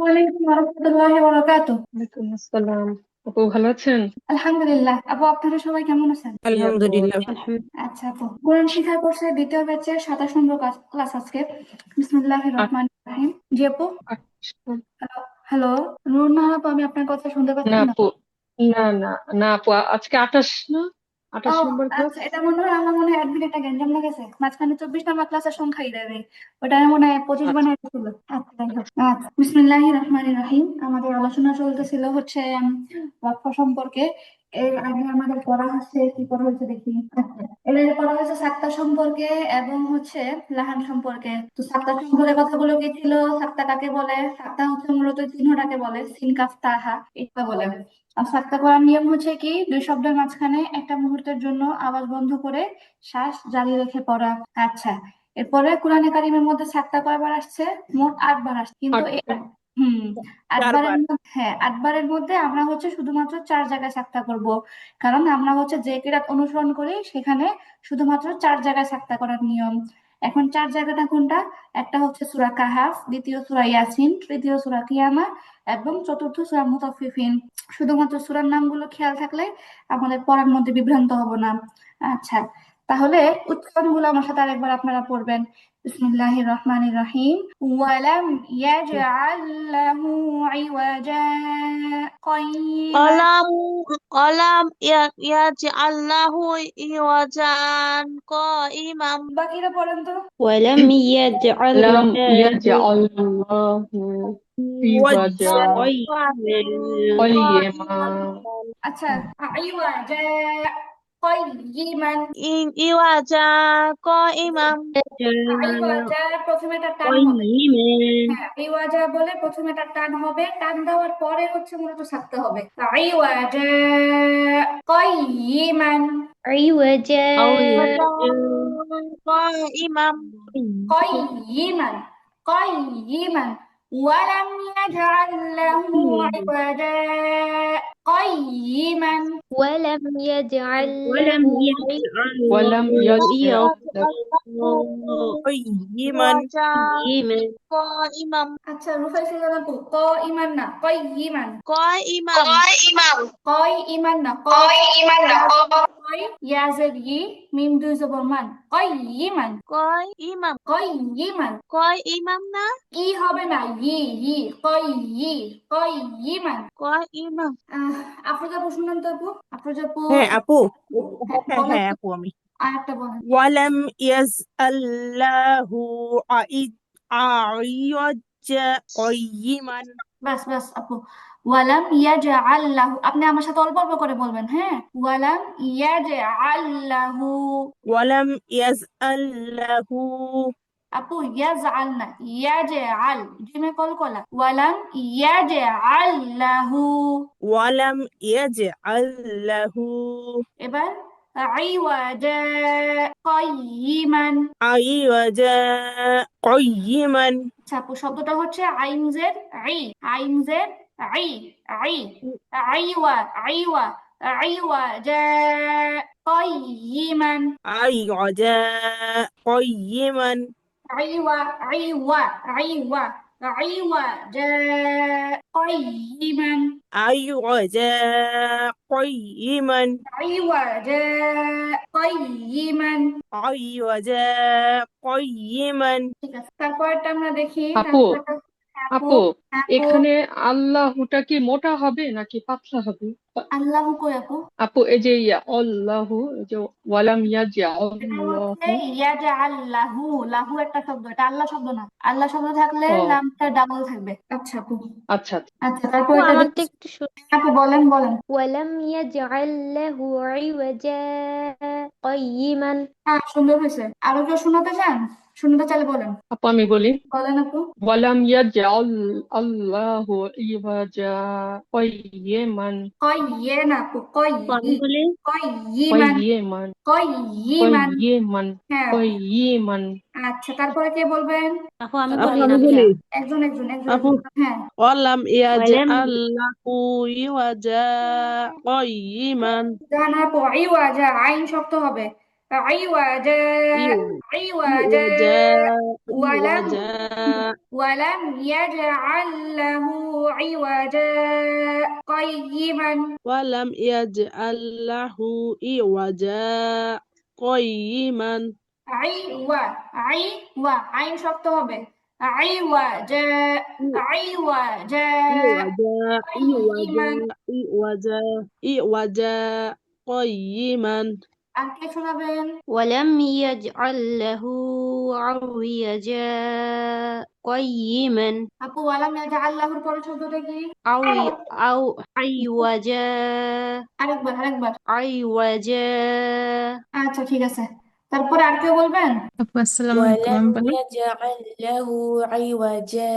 ওয়ালাইকুম রহমতুল্লাহি ওয়া বারাকাতুহু। ওয়ালাইকুম আসসালাম। আপু ভালো আছেন? আলহামদুলিল্লাহ। আপু, আপনারা সবাই কেমন আছেন? জি আপু। আলহামদুলিল্লাহ। আলহামদুলিল্লাহ। আচ্ছা আপু, কোরআন শিক্ষা কোর্সের দ্বিতীয় ব্যাচের 27 নম্বর ক্লাস আজকে। বিসমিল্লাহির আট রহমানির রহিম। জি আপু। আট হ্যালো। হ্যালো। নূর নাহার আপু, আমি আপনার কথা শুনতে না পাচ্ছি না। আপু, না না না আপু, আজকে 28 না, ও 28 নম্বর ক্লাস। আচ্ছা, এটা মনে হয় আমার মনে হয় অ্যাডমিন একটা গ্যাঞ্জাম লাগেছে, মাঝখানে 24 নম্বর ক্লাসের সংখ্যাই দেবে। ওটা মনে হয় 25 আচ্ছা বানায় দিছিল। আচ্ছা, যাই হোক। আচ্ছা। আচ্ছা, বিসমিল্লাহির রহমানির রহিম। আমাদের আলোচনা চলতেছিল হচ্ছে লক্ষ্য সম্পর্কে। এর আগে আমাদের পড়া হচ্ছে, কি পড়া হচ্ছে দেখি। আচ্ছা, এর আগে পড়া হচ্ছে সাক্তা সম্পর্কে এবং হচ্ছে লাহান সম্পর্কে। তো সাক্তা সম্পর্কে কথাগুলো কি ছিল? সাক্তা কাকে বলে? সাক্তা হচ্ছে মূলত চিহ্নটাকে বলে, সিন কাফ তাহা, এটা বলে। আর সাক্তা করার নিয়ম হচ্ছে কি, দুই শব্দের মাঝখানে একটা মুহূর্তের জন্য আওয়াজ বন্ধ করে শ্বাস জারি রেখে পড়া। আচ্ছা, এরপরে কোরআনে কারিমের মধ্যে সাক্তা কয়বার আসছে? মোট 8 বার আসছে, কিন্তু এই আটটা। হুম, আটবারের চারবার। মধ্যে, হ্যাঁ, 8বারের মধ্যে আমরা হচ্ছে শুধুমাত্র 4 জায়গায় সাক্তা করব। কারণ আমরা হচ্ছে যে কিরাত অনুসরণ করি সেখানে শুধুমাত্র 4 জায়গায় সাক্তা করার নিয়ম। এখন 4 জায়গাটা কোনটা? একটা হচ্ছে সূরা কাহাফ, দ্বিতীয় সূরা ইয়াসিন, তৃতীয় সূরা কিয়ামা এবং চতুর্থ সূরা মুতাফফিফিন। শুধুমাত্র সূরার নামগুলো খেয়াল থাকলে আমাদের পড়ার মধ্যে বিভ্রান্ত হব না। আচ্ছা, তাহলে উচ্চারণগুলো আমার সাথে আরেকবার আপনারা পড়বেন। বিসমিল্লাহির রহমানির রহিম। ওয়ালাম ইয়াজআল লাহু ইওয়াজা কাইয়িমা। অলাম অলাম ইয়াজআল্লাহু ইওয়াজান ইমাম। বাকিরা পড়েন তো। ولم يجعل লাম له ইয়াজআল্লাহু ইওয়াজা عوجا قيما কাইয়্যিমা। আচ্ছা, ইওয়াজা কাইয়িমান। ইওয়াজা ইমাম। ইওয়াজা প্রথমে একটা টান হবে। قيما হ্যাঁ, রিওয়াজা বলে প্রথমে একটা টান হবে, টান দেওয়ার পরে হচ্ছে মূলত থাকতে হবে। রিওয়াজা কাইয়িমান। عوجا ইওয়াজা ইমাম। কাইয়িমান। কাইয়িমান। ওয়ালাম ইয়াজআল লাহু ইওয়াজা কাইয়িমান। ولم يجعل له ولم عوجا ওয়ালাম ইয়াজআল قيما ইওয়াজা قيما ইমাম। আচ্ছা, রুফাই সুলতান আপু, ক ইমান না কাইয়িমান। ইমাম। কয় ইমান না কয় ইয়াজের ই, মিম দুই জবর মান, কয় ইমান। ইমাম। কয় ইমান। ইমাম না। ই হবে না, ই। ই কয় ই। কয় ইমান। ইমাম। আহ, আফরোজা আপু শুনুন তো আপু। আফরোজা আপু। হ্যাঁ আপু। হ্যাঁ, হ্যাঁ বলেন হ্যাঁ তো। আপু আমি আর একটা বলেন। ولم يزل عوجا قيما বাস বাস আপু। ওয়ালাম ইয়াজআল লাহু, আপনি আমার সাথে অল্প অল্প করে বলবেন, হ্যাঁ। ওয়ালাম ইয়াজআল লাহু। ولم يزل له আপু, ইয়াজআল না, ইয়াজআল, জিমে কলকলা। ওয়ালাম ইয়াজআল লাহু। ولم يجعل له এবার আইওয়াজা কাইয়িমান। عوجا قيما আচ্ছা আপু, শব্দটা হচ্ছে আইন জের আই। আইন জের আই। আই। আইওয়া। আইওয়া। আইওয়াজা কাইয়িমান। عوجا قيما আইওয়া। আইওয়া। আইওয়া। আইওয়াজা কাইয়িমান। عوجا قيما عوجا قيما। عوجا قيما ঠিক আছে, তারপরটা আমরা দেখি। আপু, তারপরটা আপু। আপু, আপু। এখানে আল্লাহটা কি মোটা হবে নাকি পাতলা হবে? আল্লাহ কই আপু? আপু, এই যে আল্লাহু, এই যে ওয়ালাম এটা হচ্ছে ইয়াজআল্লাহু। ইয়াজা আল্লাহু। লাহু একটা শব্দ, এটা আল্লাহ শব্দ না। আল্লাহ শব্দ থাকলে ও লামটা ডাবল থাকবে। আচ্ছা আপু। আচ্ছা আচ্ছা। আচ্ছা, তারপর আপু এটা আমারটা দেখি। একটু শুন আপু বলেন বলেন। ولم يجعل له عوجا قيما হ্যাঁ, সুন্দর হয়েছে। আরো কেউ শোনাতে চান? শোনাতে চাইলে বলেন। আপু আমি বলি। বলেন আপু। ওয়ালাম ইয়াজআল আল্লাহু ইওয়াজা কাইয়্যিমান। কয় ইয়ে না আপু, কয় আমি ই। বলি। কয় ইমান। কাইয়্যিমান। কয় ইমান। কাইয়্যিমান। হ্যাঁ আপু। কাইয়্যিমান। আচ্ছা, তারপরে কে বলবেন? আপু আমি আপু বলি, আমি নাফিসা। বলি একজন একজন একজন আপু একজন, হ্যাঁ। ولم ولم يجعل له عوجا قيما জানা পড়ি ওয়াজা, আইন শক্ত হবে। عوجا عوجا ولم ولم يجعل له عوجا قيما ولم يجعل له عوجا قيما আইন শক্ত হবে عوجا عوجا قيما عوجا قيما আর কে শোনাবেন ولم يجعل له عوجا قيما আপু ওয়ালাম আল্লাহর পরের শব্দটা কি أو عوجا আরেকবার عوجا আচ্ছা ঠিক আছে তারপরে আর কেউ বলবেন আপু আসসালামু আলাইকুম আমি বলি يجعل له عوجا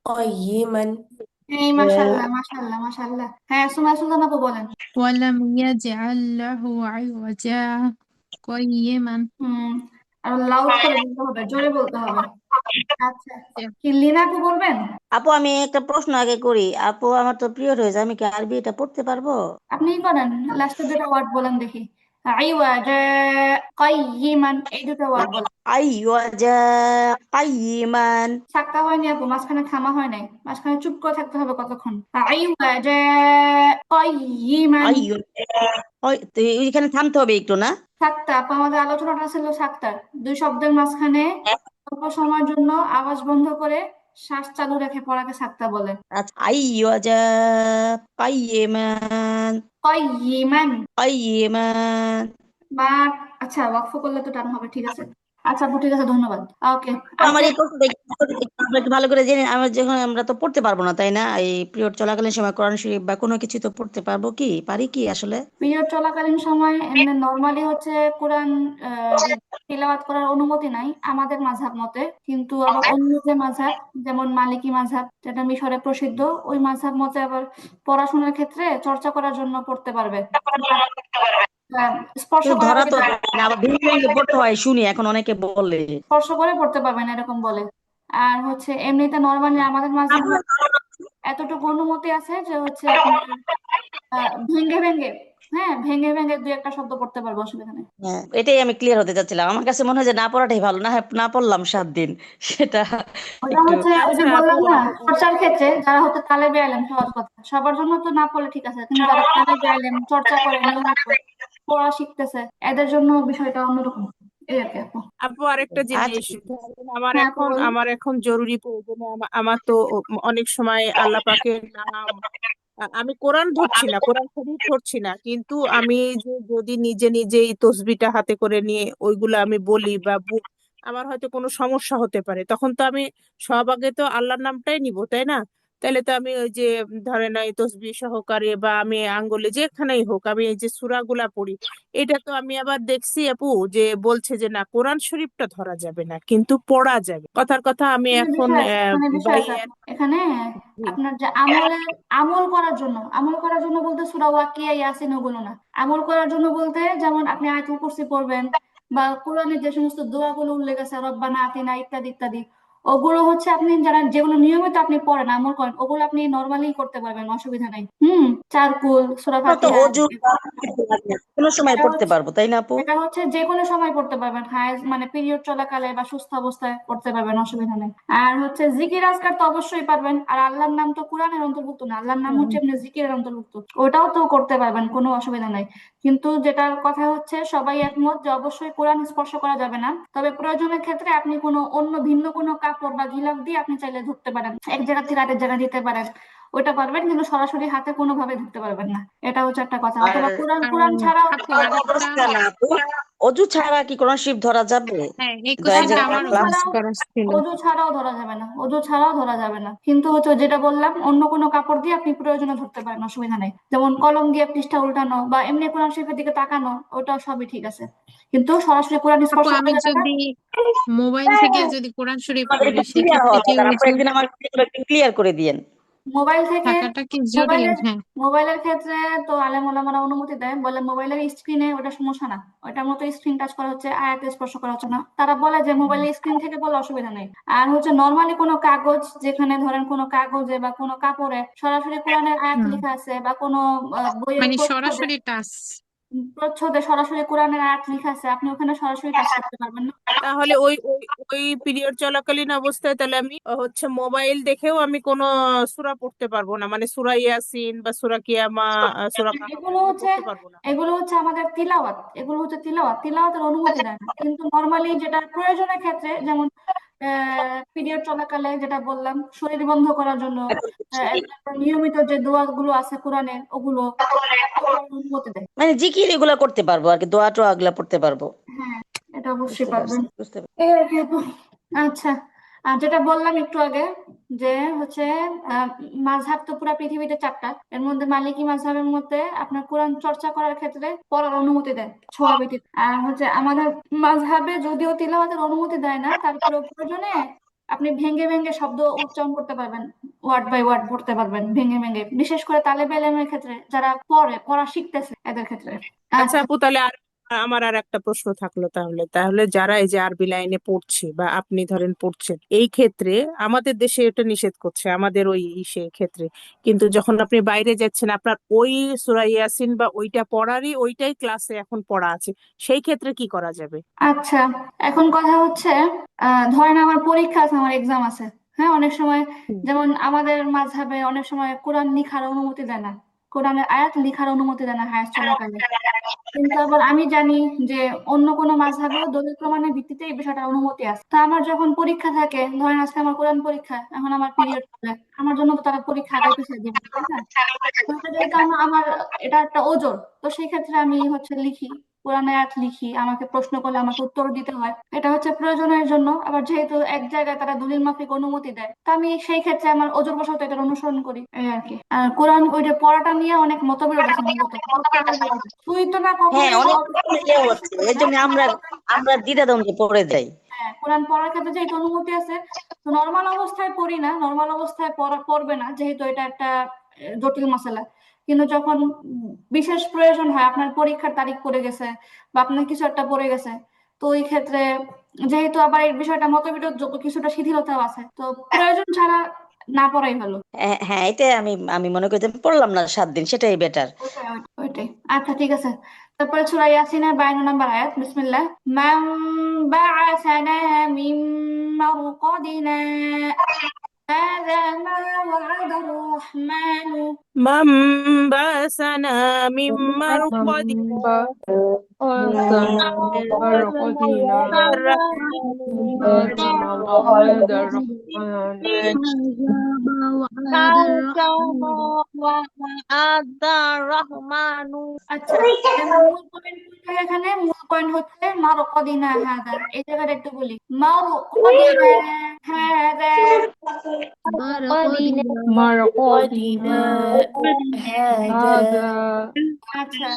قيما এই মাশাআল্লাহ হ্যাঁ সুলতান আপু বলেন ওয়ালাম ইয়াজআল্লাহু আইওয়াজা কাইয়িমান আর লাউড করে বলতে হবে জোরে বলতে হবে আচ্ছা কি লিনা আপু বলবেন আপু আমি একটা প্রশ্ন আগে করি। আপু আমার তো পিরিয়ড হয়েছে, আমি কি আরবি এটা পড়তে পারবো? আপনিই করেন লাস্টে দুটো ওয়ার্ড বলেন দেখি আইওয়াজা কাইয়িমান এই দুটো ওয়ার্ড বলেন আইওয়াজা কাইয়িমান। সাক্কা হয়নি আপু মাঝখানে থামা হয় নাই মাঝখানে চুপ করে থাকতে হবে কতক্ষণ আইওয়াজা কাইয়িমান তো এখানে থামতে হবে একটু না? সাক্তা আপু আমাদের আলোচনাটা ছিল সাক্তার দুই শব্দের মাঝখানে অল্প সময়ের জন্য আওয়াজ বন্ধ করে শ্বাস চালু রেখে পড়াকে সাক্তা বলে আচ্ছা, আইওয়াজা কাইয়িমান কাইয়িমান কাইয়িমান। বা আচ্ছা ওয়াকফ করলে তো টান হবে ঠিক আছে আচ্ছা আপু ঠিক আছে ধন্যবাদ ওকে আমার এই প্রশ্নটা একটু ভালো করে জেনে আমরা তো পড়তে পারবো না তাই না? এই পিরিয়ড চলাকালীন সময় কোরআন শরীফ বা কোনো কিছু তো পড়তে পারি কি আসলে? পিরিয়ড চলাকালীন সময় এমনি নরমালি হচ্ছে কোরআন তিলাওয়াত করার অনুমতি নাই আমাদের মাযহাব মতে কিন্তু আবার অন্য যে মাযহাব যেমন মালিকি মাযহাব যেটা মিশরে প্রসিদ্ধ ওই মাযহাব মতে আবার পড়াশোনার ক্ষেত্রে চর্চা করার জন্য পড়তে পারবে স্পর্শ কিন্তু করা ধরা তো যাবে না। যায় না, আবার ভেঙে ভেঙে পড়তে হয় শুনি এখন অনেকে বলে। স্পর্শ করে পড়তে পারবে না এরকম বলে আর হচ্ছে এমনিতে নরমালি আমাদের মাঝখানে এতটুকু অনুমতি আছে যে হচ্ছে আপনার ভেঙ্গে ভেঙ্গে ভেঙ্গে ভেঙ্গে দুই একটা শব্দ পড়তে পারবো অসুবিধা নেই হ্যাঁ, এটাই আমি ক্লিয়ার হতে চাচ্ছিলাম। আমার কাছে মনে হয় যে না পড়াটাই ভালো, না পড়লাম 7 দিন সেটা ওটা একটু হচ্ছে ওই যে বললাম না চর্চার ক্ষেত্রে যারা হচ্ছে তালেবে আলেম সহজ কথা সবার জন্য তো না পড়লে ঠিক আছে কিন্তু যারা তালেবে আলেম চর্চা করে নিয়মিত পড়া শিখতেছে এদের জন্য বিষয়টা অন্যরকম এই আর কি আপু আপু আরেকটা জিনিস ধরেন বলুন। আমার এখন জরুরি প্রয়োজনে আমার তো অনেক সময় আল্লাহ পাকের নাম আমি কোরআন ধরছি না কোরআন শরীফ ধরছি না কিন্তু আমি যে যদি নিজে নিজেই তসবিটা হাতে করে নিয়ে ওইগুলো আমি বলি বা আমার হয়তো কোনো সমস্যা হতে পারে তখন তো আমি সব আগে তো আল্লাহর নামটাই নিব তাই না তাহলে তো আমি ওই যে ধরেন এই তসবিহ সহকারে বা আমি আঙ্গুলে যেখানেই হোক আমি এই যে সূরাগুলা পড়ি এটা তো আমি আবার দেখছি আপু যে বলছে যে না কোরআন শরীফটা ধরা যাবে না কিন্তু পড়া যাবে কথার কথা আমি এখন বিষয় আছে এখানে আপনার যে আমল করার জন্য বলতে সূরা ওয়াকিয়া ইয়াসিন ওগুলো না আমল করার জন্য বলতে যেমন আপনি আয়াতুল কুরসি পড়বেন বা কোরআনের যে সমস্ত দোয়াগুলো উল্লেখ আছে রব্বানা আতিনা ইত্যাদি ইত্যাদি ওগুলো হচ্ছে আপনি যেগুলো নিয়মিত আপনি পড়েন আমল করেন ওগুলো আপনি নরমালি করতে পারবেন অসুবিধা নেই চারকুল সূরা আমরা তো ফাতিহা অজু কোনো সময় এটা পড়তে পারবো তাই না আপু? এটা হচ্ছে যে কোনো সময় পড়তে পারবেন মানে পিরিয়ড চলাকালে বা সুস্থ অবস্থায় পড়তে পারবেন অসুবিধা নেই আর হচ্ছে জিকির আজকার তো অবশ্যই পারবেন আর আল্লাহর নাম তো কোরআনের অন্তর্ভুক্ত না আল্লাহর নাম হচ্ছে এমনি জিকিরের অন্তর্ভুক্ত ওটাও তো করতে পারবেন কোনো অসুবিধা নাই কিন্তু যেটার কথা হচ্ছে সবাই একমত যে অবশ্যই কোরআন স্পর্শ করা যাবে না তবে প্রয়োজনের ক্ষেত্রে আপনি কোনো ভিন্ন কোনো কাপড় বা গিলাফ দিয়ে আপনি চাইলে ধরতে পারেন এক জায়গা থেকে আরেক জায়গায় দিতে পারেন ওটা পারবেন কিন্তু সরাসরি হাতে কোনোভাবে ধরতে পারবেন না এটা হচ্ছে একটা কথা অথবা কোরআন ছাড়াও আপু আরেকটা অজু ছাড়া কি কোরআন শরীফ ধরা যাবে? হ্যাঁ এই দয়া কোশ্চেনটা করে আমারও ক্লাস মিস করা ছিল অজু ছাড়াও ধরা যাবে না কিন্তু হচ্ছে যেটা বললাম অন্য কোনো কাপড় দিয়ে আপনি প্রয়োজনে ধরতে পারেন অসুবিধা নেই যেমন কলম দিয়ে পৃষ্ঠা উল্টানো বা এমনি কোরআন শরীফের দিকে তাকানো ওটা সবই ঠিক আছে কিন্তু সরাসরি কোরআন আপু স্পর্শ আমি করা যাবে না যদি মোবাইল থেকে যদি কোরআন শরীফ আমাদের পড়ি একটু ক্লিয়ার সেক্ষেত্রে হওয়া কি দরকার। আপু উজু একদিন আমাকে একটু ক্লিয়ার করে দিয়েন। মোবাইল থেকে থাকাটা কি জরুরি হ্যাঁ মোবাইলের ক্ষেত্রে তো আলেম ওলামারা অনুমতি দেয় বলে মোবাইলের স্ক্রিনে ওটা সমস্যা না ওটার মতো স্ক্রিন টাচ করা হচ্ছে আয়াতে স্পর্শ করা হচ্ছে না তারা বলে যে মোবাইলের স্ক্রিন থেকে বলে অসুবিধা নেই আর হচ্ছে নর্মালি কোনো কাগজ যেখানে ধরেন কোনো কাগজে বা কোনো কাপড়ে সরাসরি কোরআনের আয়াত লেখা আছে বা কোনো বইয়ের মানে প্রচ্ছদে সরাসরি টাচ প্রচ্ছদে সরাসরি কোরআনের আয়াত লেখা আছে, আপনি ওখানে সরাসরি টাচ করতে পারবেন না। তাহলে ওই ওই ওই পিরিয়ড চলাকালীন অবস্থায় তাহলে আমি হচ্ছে মোবাইল দেখেও আমি কোনো সূরা পড়তে পারবো না, মানে সূরা ইয়াসিন বা সূরা কিয়ামা, সূরা কাহফ এগুলো এগুলো হচ্ছে পড়তে পারবো না। এগুলো হচ্ছে আমাদের তিলাওয়াত, এগুলো হচ্ছে তিলাওয়াতের অনুমতি দেয় না। কিন্তু নর্মালি যেটা প্রয়োজনের ক্ষেত্রে, যেমন পিরিয়ড চলাকালে যেটা বললাম শরীর বন্ধ করার জন্য, তারপর নিয়মিত যে দোয়াগুলো আছে কোরআনের ওগুলো অনুমতি দেয়। মানে জিকির এগুলা করতে পারবো আর কি, দোয়া টোয়া এগুলা পড়তে পারবো। হ্যাঁ, এটা অবশ্যই বুঝতে পারবেন। পারছি, বুঝতে পারছি। এই আর কি আপু। আচ্ছা, আর যেটা বললাম একটু আগে যে হচ্ছে আহ, মাযহাব তো পুরো পৃথিবীতে 4টা, এর মধ্যে মালিকি মাযহাবের মধ্যে আপনার কোরআন চর্চা করার ক্ষেত্রে পড়ার অনুমতি দেয় ছোঁয়া ব্যতীত। আর হচ্ছে আমাদের মাযহাবে যদিও তিলাওয়াতের অনুমতি দেয় না, তারপরে প্রয়োজনে আপনি ভেঙে ভেঙে শব্দ উচ্চারণ করতে পারবেন, ওয়ার্ড বাই ওয়ার্ড পড়তে পারবেন ভেঙে ভেঙে, বিশেষ করে তালেবে ইলমের ক্ষেত্রে, যারা পড়া শিখতেছে এদের ক্ষেত্রে। আচ্ছা আচ্ছা, আপু, তাহলে আমার আর একটা প্রশ্ন থাকলো, তাহলে তাহলে যারা এই যে আরবি লাইনে পড়ছে বা আপনি ধরেন পড়ছেন, এই ক্ষেত্রে আমাদের দেশে এটা নিষেধ করছে আমাদের ওই সে ক্ষেত্রে, কিন্তু যখন আপনি বাইরে যাচ্ছেন আপনার ওই সূরা ইয়াসিন বা ওইটা পড়ারই ওইটাই ক্লাসে এখন পড়া আছে, সেই ক্ষেত্রে কি করা যাবে? আচ্ছা, এখন কথা হচ্ছে ধরেন আমার পরীক্ষা আছে, আমার এক্সাম আছে। হ্যাঁ, অনেক সময় হুম। যেমন আমাদের মাযহাবে অনেক সময় কোরআন লিখার অনুমতি দেয় না, কোরআনের আয়াত লিখার অনুমতি দেয় না হায়াত চলাকালে। কিন্তু আবার আমি জানি যে অন্য কোনো মাযহাবেও দলিল প্রমাণের ভিত্তিতে এই বিষয়টার অনুমতি আছে। তা আমার যখন পরীক্ষা থাকে, ধরেন আজকে আমার কোরআন পরীক্ষা, এখন আমার পিরিয়ড চলে, আমার জন্য তো তারা পরীক্ষা আগে পিছিয়ে দিবে, তাই না? তো এটা যেহেতু আমার এটা একটা ওজোর, তো সেই ক্ষেত্রে আমি হচ্ছে লিখি, কোরআনে আয়াত লিখি, আমাকে প্রশ্ন করলে আমাকে উত্তর দিতে হয়, এটা হচ্ছে প্রয়োজনের জন্য। আবার যেহেতু এক জায়গায় তারা দলিল মাফিক অনুমতি দেয়, তো আমি সেই ক্ষেত্রে আমার ওজোর বশত এটার অনুসরণ করি, এই আর কি। আর কোরআন ওই যে পড়াটা নিয়ে অনেক মতবিরোধ আছে, মূলত তুই তো না হ্যাঁ, কখনোই অনেক ইয়ে হচ্ছে, এর জন্য আমরা আমরা দ্বিধাদ্বন্দ্বে পড়ে যাই। হ্যাঁ, কোরআন পড়ার ক্ষেত্রে যেহেতু অনুমতি আছে, তো নর্মাল অবস্থায় পড়ি না, নর্মাল অবস্থায় পড়বে না, যেহেতু এটা একটা জটিল মশলা। কিন্তু যখন বিশেষ প্রয়োজন হয়, আপনার পরীক্ষার তারিখ পড়ে গেছে বা আপনার কিছু একটা পড়ে গেছে, তো ওই ক্ষেত্রে যেহেতু আবার এই বিষয়টা মতবিরোধ যোগ্য, কিছুটা শিথিলতাও আছে, তো প্রয়োজন ছাড়া না পড়াই ভালো। হ্যাঁ হ্যাঁ, এটাই আমি আমি মনে করি যে পড়লাম না 7 দিন, সেটাই বেটার। ওইটাই। আচ্ছা, ঠিক আছে। তারপরে সূরা ইয়াসিনের 52 নম্বর আয়াত, বিসমিল্লাহ। মান বা'আসানা মিন মারকাদিনা هذا ما وعد الرحمن من بعثنا من مرقدنا وأنزلنا مرقدنا هذا ما وعد الرحمن আচ্ছা, এখানে মূল পয়েন্ট হচ্ছে মারকাদিনা হাদা, এই জায়গাটা একটু বলি। মারকাদিনা হাদা, مرقدنا هذا আচ্ছা।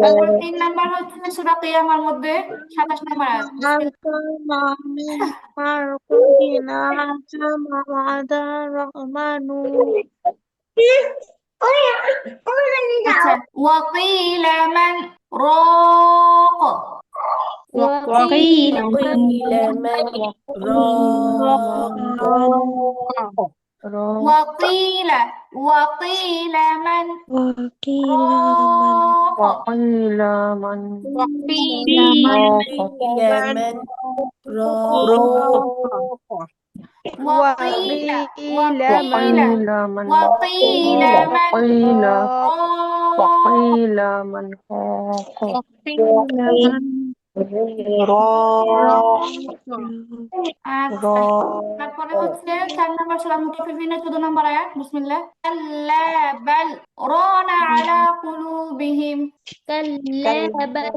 তারপর 3 নাম্বার হচ্ছে সূরা কিয়ামার মধ্যে 27 নম্বর আয়াত, আচ্ছা। ওয়াকিলা মান রাক, وقيل من راق ওয়াকিলা মান রাক, وقيل من وقيل من راق وقيل وقيل من وقيل من وقيل راق وقيل من আচ্ছা, তারপরে হচ্ছে 4 নম্বর সূরা মুতাফিফিনের 14 নম্বর আয়াত, বিসমিল্লাহ। কাল্লা বাল রানা আলা কুলুবিহিম, كلا بل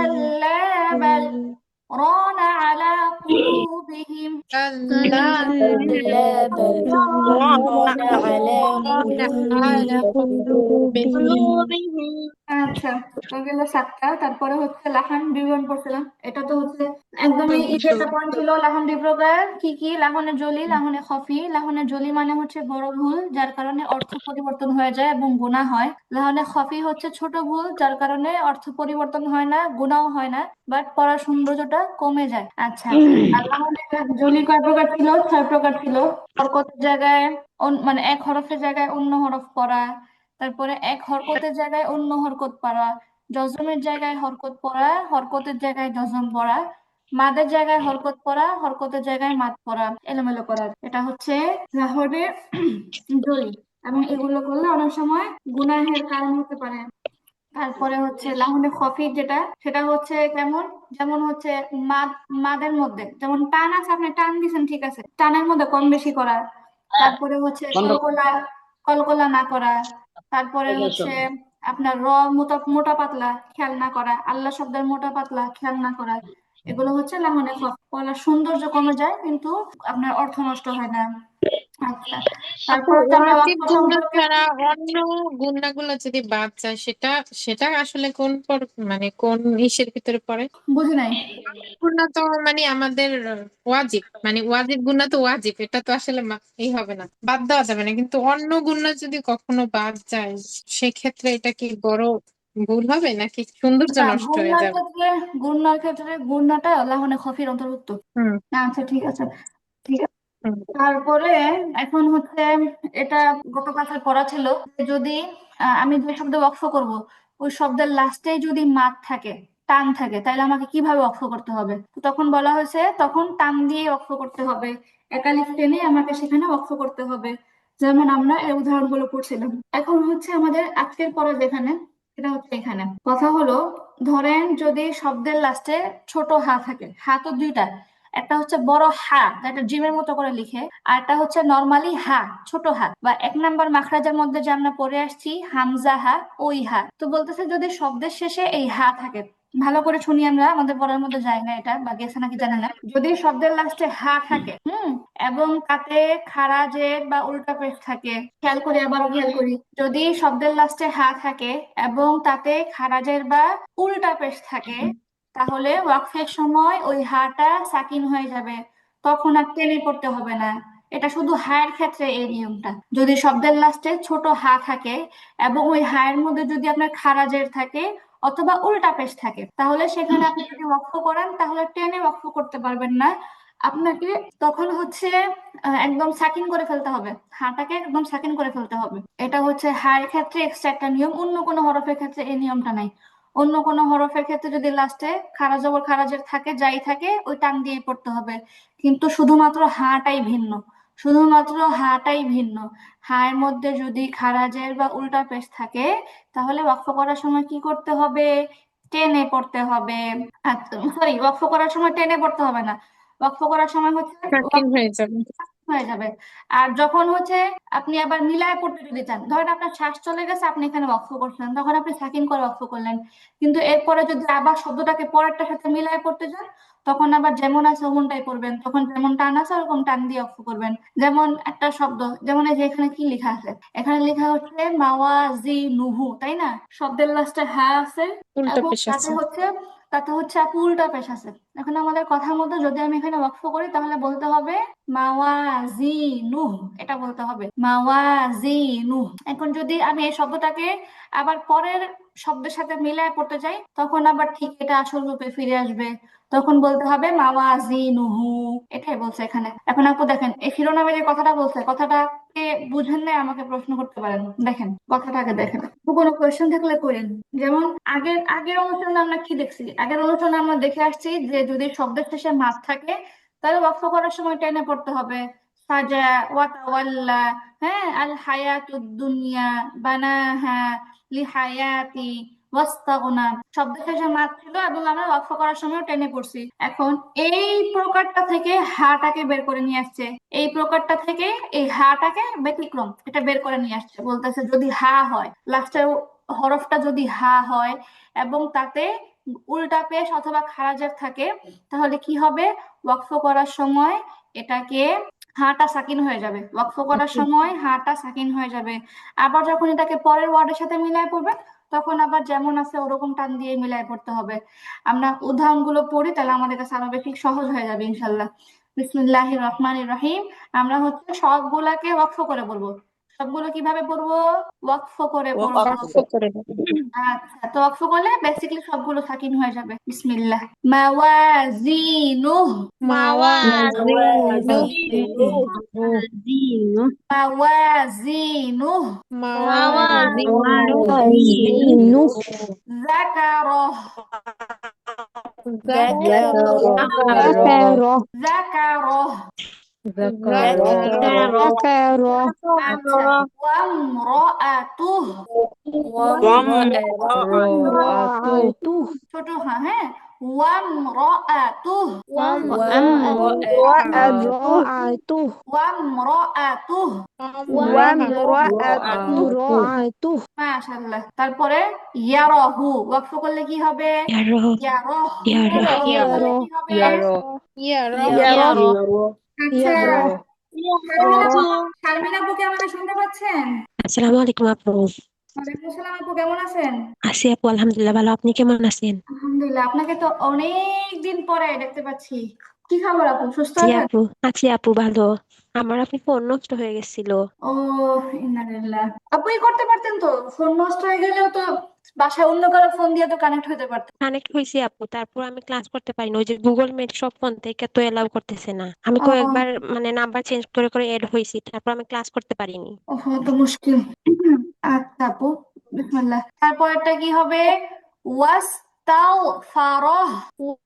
كلا بل ران على قلوبهم كلا بل ران على قلوبهم আচ্ছা, ওগুলো 7টা। তারপরে হচ্ছে লাহান বিবরণ পড়ছিলাম, এটা তো হচ্ছে একদমই একটা পয়েন্ট ছিল। লাহান দুই প্রকার, কি কি? লাহানে জলি, লাহানে খফি। লাহানে জলি মানে হচ্ছে বড় ভুল, যার কারণে অর্থ পরিবর্তন হয়ে যায় এবং গুনাহ হয়। লাহানে খফি হচ্ছে ছোট ভুল, যার কারণে অর্থ পরিবর্তন হয় না, গুনাহও হয় না, বাট পড়ার সৌন্দর্যটা কমে যায়। আচ্ছা, আর লাহানে জলি জমি কয় প্রকার ছিল? 6 প্রকার ছিল। হরকতের জায়গায় মানে এক হরফের জায়গায় অন্য হরফ পড়া, তারপরে এক হরকতের জায়গায় অন্য হরকত পড়া, জজমের জায়গায় হরকত পড়া, হরকতের জায়গায় জজম পড়া, মাদের জায়গায় হরকত পড়া, হরকতের জায়গায় মাদ পড়া, এলোমেলো করা। এটা হচ্ছে লাহোরের দলিল। এবং এগুলো করলে অনেক সময় গুনাহের কারণ হতে পারে। তারপরে হচ্ছে লাহুনে খফিফ যেটা, সেটা হচ্ছে কেমন, যেমন হচ্ছে মাদ, মাদের মধ্যে যেমন টান আছে, আপনি টান দিছেন ঠিক আছে, টানের মধ্যে কম বেশি করা। তারপরে হচ্ছে কলকলা, কলকলা না করা। তারপরে হচ্ছে আপনার মোটা মোটা পাতলা খেয়াল না করা, আল্লাহ শব্দের মোটা পাতলা খেয়াল না করা। এগুলো হচ্ছে লাহুনে খফিফ। বলার সৌন্দর্য কমে যায় কিন্তু আপনার অর্থ নষ্ট হয় না। আচ্ছা, আপু তারপর হচ্ছে আমরা ওয়াজিব ওয়াক্ফ গুন্না সম্পর্কে ছাড়া অন্য গুন্নাগুলো যদি বাদ যায়, সেটা সেটা আসলে কোন মানে কোন ইসের ভিতরে পড়ে? বুঝি নাই। গুন্না তো মানে আমাদের ওয়াজিব, মানে ওয়াজিব গুন্না তো ওয়াজিব, এটা তো আসলে এই হবে না, বাদ দেওয়া যাবে না। কিন্তু অন্য গুন্না যদি কখনো বাদ যায়, সেক্ষেত্রে এটা কি বড় ভুল হবে নাকি সৌন্দর্য না, নষ্ট হয়ে গুণনার যাবে? ক্ষেত্রে, গুণনার ক্ষেত্রে গুণনাটা লাহনে খফির অন্তর্ভুক্ত। হুম আচ্ছা ঠিক আছে, ঠিক আছে। হুম। তারপরে এখন হচ্ছে, এটা গত ক্লাসে পড়া ছিল যে যদি আমি যে শব্দ ওয়াকফ করব, ওই শব্দের লাস্টে যদি মাদ থাকে, টান থাকে, তাহলে আমাকে কিভাবে ওয়াকফ করতে হবে? তো তখন বলা হয়েছে তখন টান দিয়ে ওয়াকফ করতে হবে, একালিফ টেনে আমাকে সেখানে ওয়াকফ করতে হবে। যেমন আমরা এই উদাহরণগুলো পড়ছিলাম। এখন হচ্ছে আমাদের আজকের পড়া যেখানে, সেটা হচ্ছে এখানে কথা হলো, ধরেন যদি শব্দের লাস্টে ছোট হা থাকে, হা তো দুইটা, একটা হচ্ছে বড় হা যেটা জিমের মতো করে লিখে, আর একটা হচ্ছে নর্মালি হা, ছোট হা, বা 1 নম্বর মাখরাজের মধ্যে যে আমরা পড়ে আসছি হামজা হা, ওই হা। তো বলতেছে যদি শব্দের শেষে এই হা থাকে, ভালো করে শুনি, আমরা আমাদের পড়ার মধ্যে যায় না এটা, বা গেছে নাকি জানি না, যদি শব্দের লাস্টে হা থাকে এবং তাতে খারাজের বা উল্টা পেশ থাকে, খেয়াল করি, আবারও খেয়াল করি, যদি শব্দের লাস্টে হা থাকে এবং তাতে খারাজের বা উল্টা পেশ থাকে, তাহলে ওয়াকফের সময় ওই হাটা সাকিন হয়ে যাবে, তখন আর টেনে পড়তে হবে না। এটা শুধু হায়ের ক্ষেত্রে এই নিয়মটা। যদি শব্দের লাস্টে ছোট হা থাকে এবং ওই হায়ের মধ্যে যদি আপনার খারাজের থাকে অথবা উল্টা পেশ থাকে, তাহলে সেখানে আপনি যদি ওয়াকফ করেন তাহলে টেনে ওয়াকফ করতে পারবেন না। আপনাকে তখন হচ্ছে একদম সাকিন করে ফেলতে হবে, হাটাকে একদম সাকিন করে ফেলতে হবে। এটা হচ্ছে হায়ের ক্ষেত্রে এক্সট্রা একটা নিয়ম, অন্য কোনো হরফের ক্ষেত্রে এই নিয়মটা নাই। অন্য কোনো হরফের ক্ষেত্রে যদি লাস্টে খারা জবর খারাজের থাকে, যাই থাকে, ওই টান দিয়ে পড়তে হবে। কিন্তু শুধুমাত্র হাটাই ভিন্ন, শুধুমাত্র হাটাই ভিন্ন। হায়ের মধ্যে যদি খারাজের বা উল্টা পেশ থাকে, তাহলে ওয়াকফ করার সময় কি করতে হবে? টেনে পড়তে হবে। আচ্ছা সরি, ওয়াকফ করার সময় টেনে পড়তে হবে না, ওয়াকফ করার সময় হচ্ছে সাকিন হয়ে যাবে। হয়ে যাবে। আর যখন হচ্ছে আপনি আবার মিলায় পড়তে যদি চান, ধরেন আপনার শ্বাস চলে গেছে, আপনি এখানে ওয়াকফ করছেন, তখন আপনি সাকিন করে ওয়াকফ করলেন। কিন্তু এরপরে যদি আবার শব্দটাকে পরেরটার সাথে মিলায় পড়তে চান, তখন আবার যেমন আছে ওমনটাই পড়বেন, তখন যেমন টান আছে ওরকম টান দিয়ে ওয়াকফ করবেন। যেমন একটা শব্দ, যেমন এই যে এখানে কি লেখা আছে, এখানে লেখা হচ্ছে মাওয়াজি নুহু, তাই না? শব্দের লাস্টে হা আছে উল্টা এবং পেশ তাতে আছে। হচ্ছে, তাতে হচ্ছে আপু উল্টা পেশ আছে। এখন আমাদের কথার মধ্যে যদি আমি এখানে ওয়াকফ করি, তাহলে বলতে হবে মাওয়াজিনুহ, এটা বলতে হবে মাওয়াজিনুহ। এখন যদি আমি এই শব্দটাকে আবার পরের শব্দের সাথে মিলায় পড়তে চাই, তখন আবার ঠিক এটা আসল রূপে ফিরে আসবে, তখন বলতে হবে মাওয়াজিনুহু। এটাই বলছে এখানে। এখন আপু দেখেন, এই শিরোনামে যে কথাটা বলছে, কথাটাকে বুঝেন নাই, আমাকে প্রশ্ন করতে পারেন। দেখেন কথাটাকে দেখেন, কোনো কোয়েশ্চেন থাকলে করেন। যেমন আগের আগের অনুষ্ঠানে আমরা কি দেখছি, আগের অনুষ্ঠানে আমরা দেখে আসছি যে যদি শব্দের শেষে মাছ থাকে, তাহলে ওয়াকফ করার সময় টেনে পড়তে হবে। সাজা, ওয়াতাওয়াল্লা, হ্যাঁ, আল হায়াতুদ দুনিয়া বানাহা লিহায়াতি ওয়াস্তাগনা, শব্দের শেষে মাছ ছিল এবং আমরা ওয়াকফ করার সময় টেনে পড়ছি। এখন এই প্রকারটা থেকে হাটাকে বের করে নিয়ে আসছে, এই প্রকারটা থেকে এই হাটাকে ব্যতিক্রম, এটা বের করে নিয়ে আসছে। বলতেছে যদি হা হয়, লাস্টের হরফটা যদি হা হয় এবং তাতে উল্টা পেশ অথবা খারাজের থাকে, তাহলে কি হবে? ওয়াকফ করার সময় এটাকে হাটা সাকিন হয়ে যাবে, ওয়াকফ করার সময় হাটা সাকিন হয়ে যাবে। আবার যখন এটাকে পরের ওয়ার্ডের সাথে মিলায় পড়বে, তখন আবার যেমন আছে ওরকম টান দিয়ে মিলায় পড়তে হবে। আমরা উদাহরণগুলো পড়ি, তাহলে আমাদের কাছে আরো বেশি সহজ হয়ে যাবে ইনশাল্লাহ। বিসমিল্লাহির রহমানির রহিম। আমরা হচ্ছে সবগুলাকে ওয়াকফ করে বলবো, সবগুলো কিভাবে পড়বো? ওয়াকফ করে ওয়াকফ পড়বো। ওয়াকফ করে দাও। আচ্ছা, তো ওয়াকফ করলে বেসিক্যালি সবগুলো সাকিন হয়ে যাবে। বিসমিল্লাহ। মাওয়াজিনুহ, মাওয়াজিনুহ, মাওয়াজিনুহ, মাওয়াজিনুহ, যাকারহ, যাকারহ, যাকারহ। যাকারহ, আচ্ছা, ওয়ামরাআতুহ, ওয়ামরাআতুহ, ছোট হ্যাঁ, ওয়ামরাআতুহ, ওয়ামরাআতুহ। ওয়ামরাআতুহ, মাশাআল্লাহ। তারপরে ইয়ারাহু, ওয়াকফ করলে কি হবে? ইয়ারাহ। ওয়াকফ করলে কি হবে? ইয়ারাহ, আচ্ছা, ইয়ারাহ। শারমিন আপুকে আমাকে শুনতে পাচ্ছেন? আসসালামু আলাইকুম আপু। ওয়ালাইকুম আসসালাম আপু, কেমন আছেন? আছি আপু, আলহামদুলিল্লাহ ভালো। আপনি কেমন আছেন? আলহামদুলিল্লাহ, আপনাকে তো অনেক দিন পরে দেখতে পাচ্ছি। কি খবর আপু, সুস্থ জি আছেন? আপু, আছি আপু ভালো। আমার আপু ফোন নষ্ট হয়ে গেছিল। ও, ইন্নালিল্লাহ। আপু করতে পারতেন তো, ফোন নষ্ট হয়ে গেলেও তো বাসায় অন্য কারো ফোন দিয়ে তো কানেক্ট হতে পারতেন। কানেক্ট হয়েছে আপু, তারপর আমি ক্লাস করতে পারি না। ওই যে গুগল মিট সব ফোন থেকে তো এলাও করতেছে না। আমি ও, কয়েকবার মানে নাম্বার চেঞ্জ করে করে এড হয়েছি, তারপর আমি ক্লাস করতে পারিনি। ওহো, তো মুশকিল। আচ্ছা আপু, বিসমিল্লাহ। তারপরটা কি হবে? ওয়াস্তাগফারহ,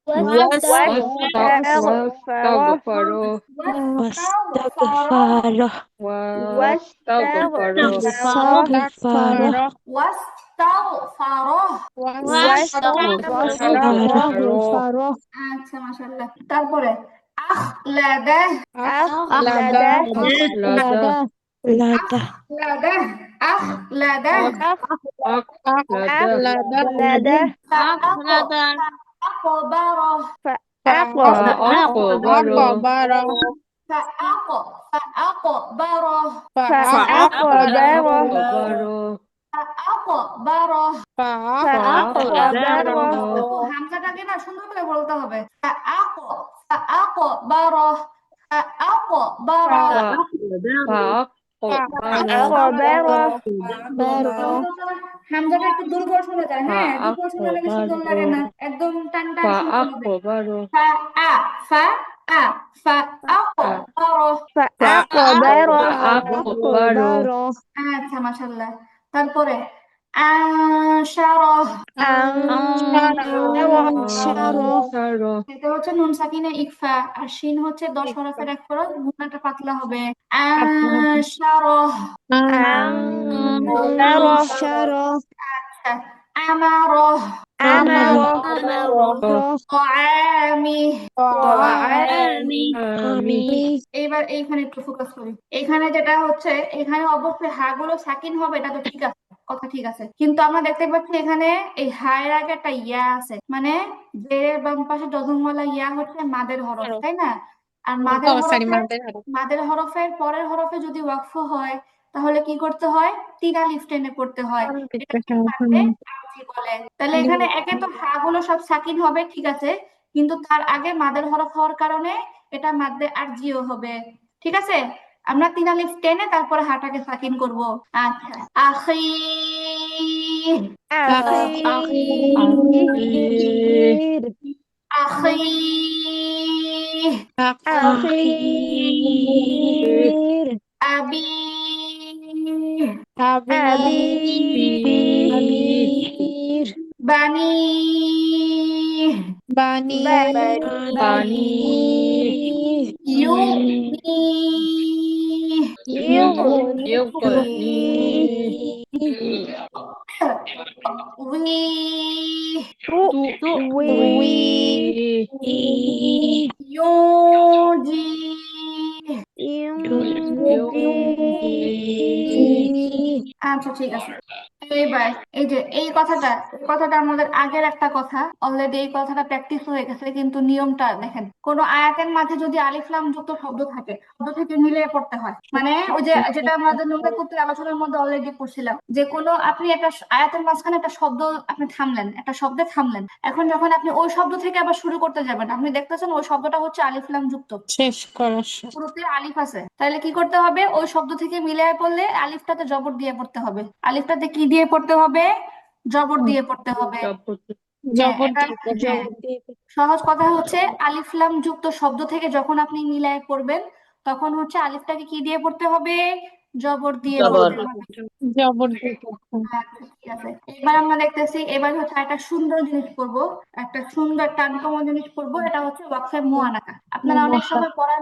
واستغفره ওয়াস্তাগফারহ, واستغفره আস্তাগফারহ, ওয়াস্তাগফারহ। واستغفره আচ্ছা, মাশাআল্লাহ। তারপরে আখলাদা, أخلد أخلد লাদা, আখলাদা, আখলাদা। أخلد فأقبره، فأقبره فأقبره، فأقبره فأقبره। فأقبره হামজাটাকে না সুন্দর করে বলতে হবে। فأقبره، فأقبره। فأقبره হামজাটা একটু দুর্বল শোনা যায়, হ্যাঁ, দুর্বল শোনালে বেশি সুন্দর লাগে না, একদম টান টান শুনতে হবে। فأقبره ফা আ ফা আ ফা فأقبره আচ্ছা, মাশাআল্লাহ। তারপরে আনশারহ, أنشره এটা হচ্ছে নুন সাকিনে ইকফা, আর শিন হচ্ছে 10 হরফের এক হরফ, গুণাটা পাতলা হবে। আনশারহ। আচ্ছা, আমারহ, طعامه। آمين এইবার এইখানে একটু ফোকাস করি। এখানে যেটা হচ্ছে, এখানে অবশ্যই হা গুলো সাকিন হবে, এটা তো ঠিক আছে, কথা ঠিক আছে, কিন্তু আমরা দেখতে পাচ্ছি এখানে এই হায়ের আগে একটা ইয়া আছে, মানে জেরের বাম পাশে যজমওয়ালা ইয়া হচ্ছে মাদের হরফ, তাই না? আর সরি, মাদের হরফের পরের হরফে যদি ওয়াকফ হয়, তাহলে কি করতে হয়? 3 আলিফ টেনে পড়তে হয়। এটাকে মাদ্দে আরজি বলে। তাহলে এখানে একে তো হা গুলো সব সাকিন হবে, ঠিক আছে, কিন্তু তার আগে মাদের হরফ হওয়ার কারণে এটা মাদ্দে আরজিও হবে, ঠিক আছে? আমরা 3 আলিফ টেনে তারপরে হাটাকে সাকিন করব। আচ্ছা, আখি, আখি, আবি, বানি, ইউনি, উই, ইউজি, আচ্ছা, ঠিক আছে। এইবার এই কথাটা আমাদের আগের একটা কথা, অলরেডি এই কথাটা প্র্যাকটিস হয়ে গেছে, কিন্তু নিয়মটা দেখেন, কোন আয়াতের মাঝে যদি আলিফ লাম যুক্ত শব্দ থাকে, শব্দ থেকে মিলিয়ে পড়তে হয়। মানে ওই যে যেটা আমাদের নুনে কুতুর আলোচনার মধ্যে অলরেডি পড়ছিলাম, যে কোনো আপনি একটা আয়াতের মাঝখানে একটা শব্দ আপনি থামলেন, একটা শব্দে থামলেন, এখন যখন আপনি ওই শব্দ থেকে আবার শুরু করতে যাবেন, আপনি দেখতেছেন ওই শব্দটা হচ্ছে আলিফ লাম যুক্ত, শেষ করার সময়। শুরুতে আলিফ আছে, তাহলে কি করতে হবে? ওই শব্দ থেকে মিলিয়ে পড়লে আলিফটাতে জবর দিয়ে পড়তে হবে। আলিফটাতে কি দিয়ে পড়তে হবে? জবর দিয়ে পড়তে হবে। হ্যাঁ, জবর এটা দিয়ে হ্যাঁ, জবর দিয়ে সহজ কথা হচ্ছে আলিফ লাম যুক্ত শব্দ থেকে যখন আপনি মিলায় পড়বেন, তখন হচ্ছে আলিফটাকে কি দিয়ে পড়তে হবে? জবর দিয়ে জবর। পড়তে হবে। জবর দিয়ে পড়তে হবে। আচ্ছা, ঠিক আছে। এবার আমরা দেখতেছি, এবার হচ্ছে একটা সুন্দর জিনিস পড়বো, একটা সুন্দর টানকমো জিনিস পড়বো, এটা হচ্ছে ওয়াকফে মুআনাকা। আপনারা অনেক সময় পড়ার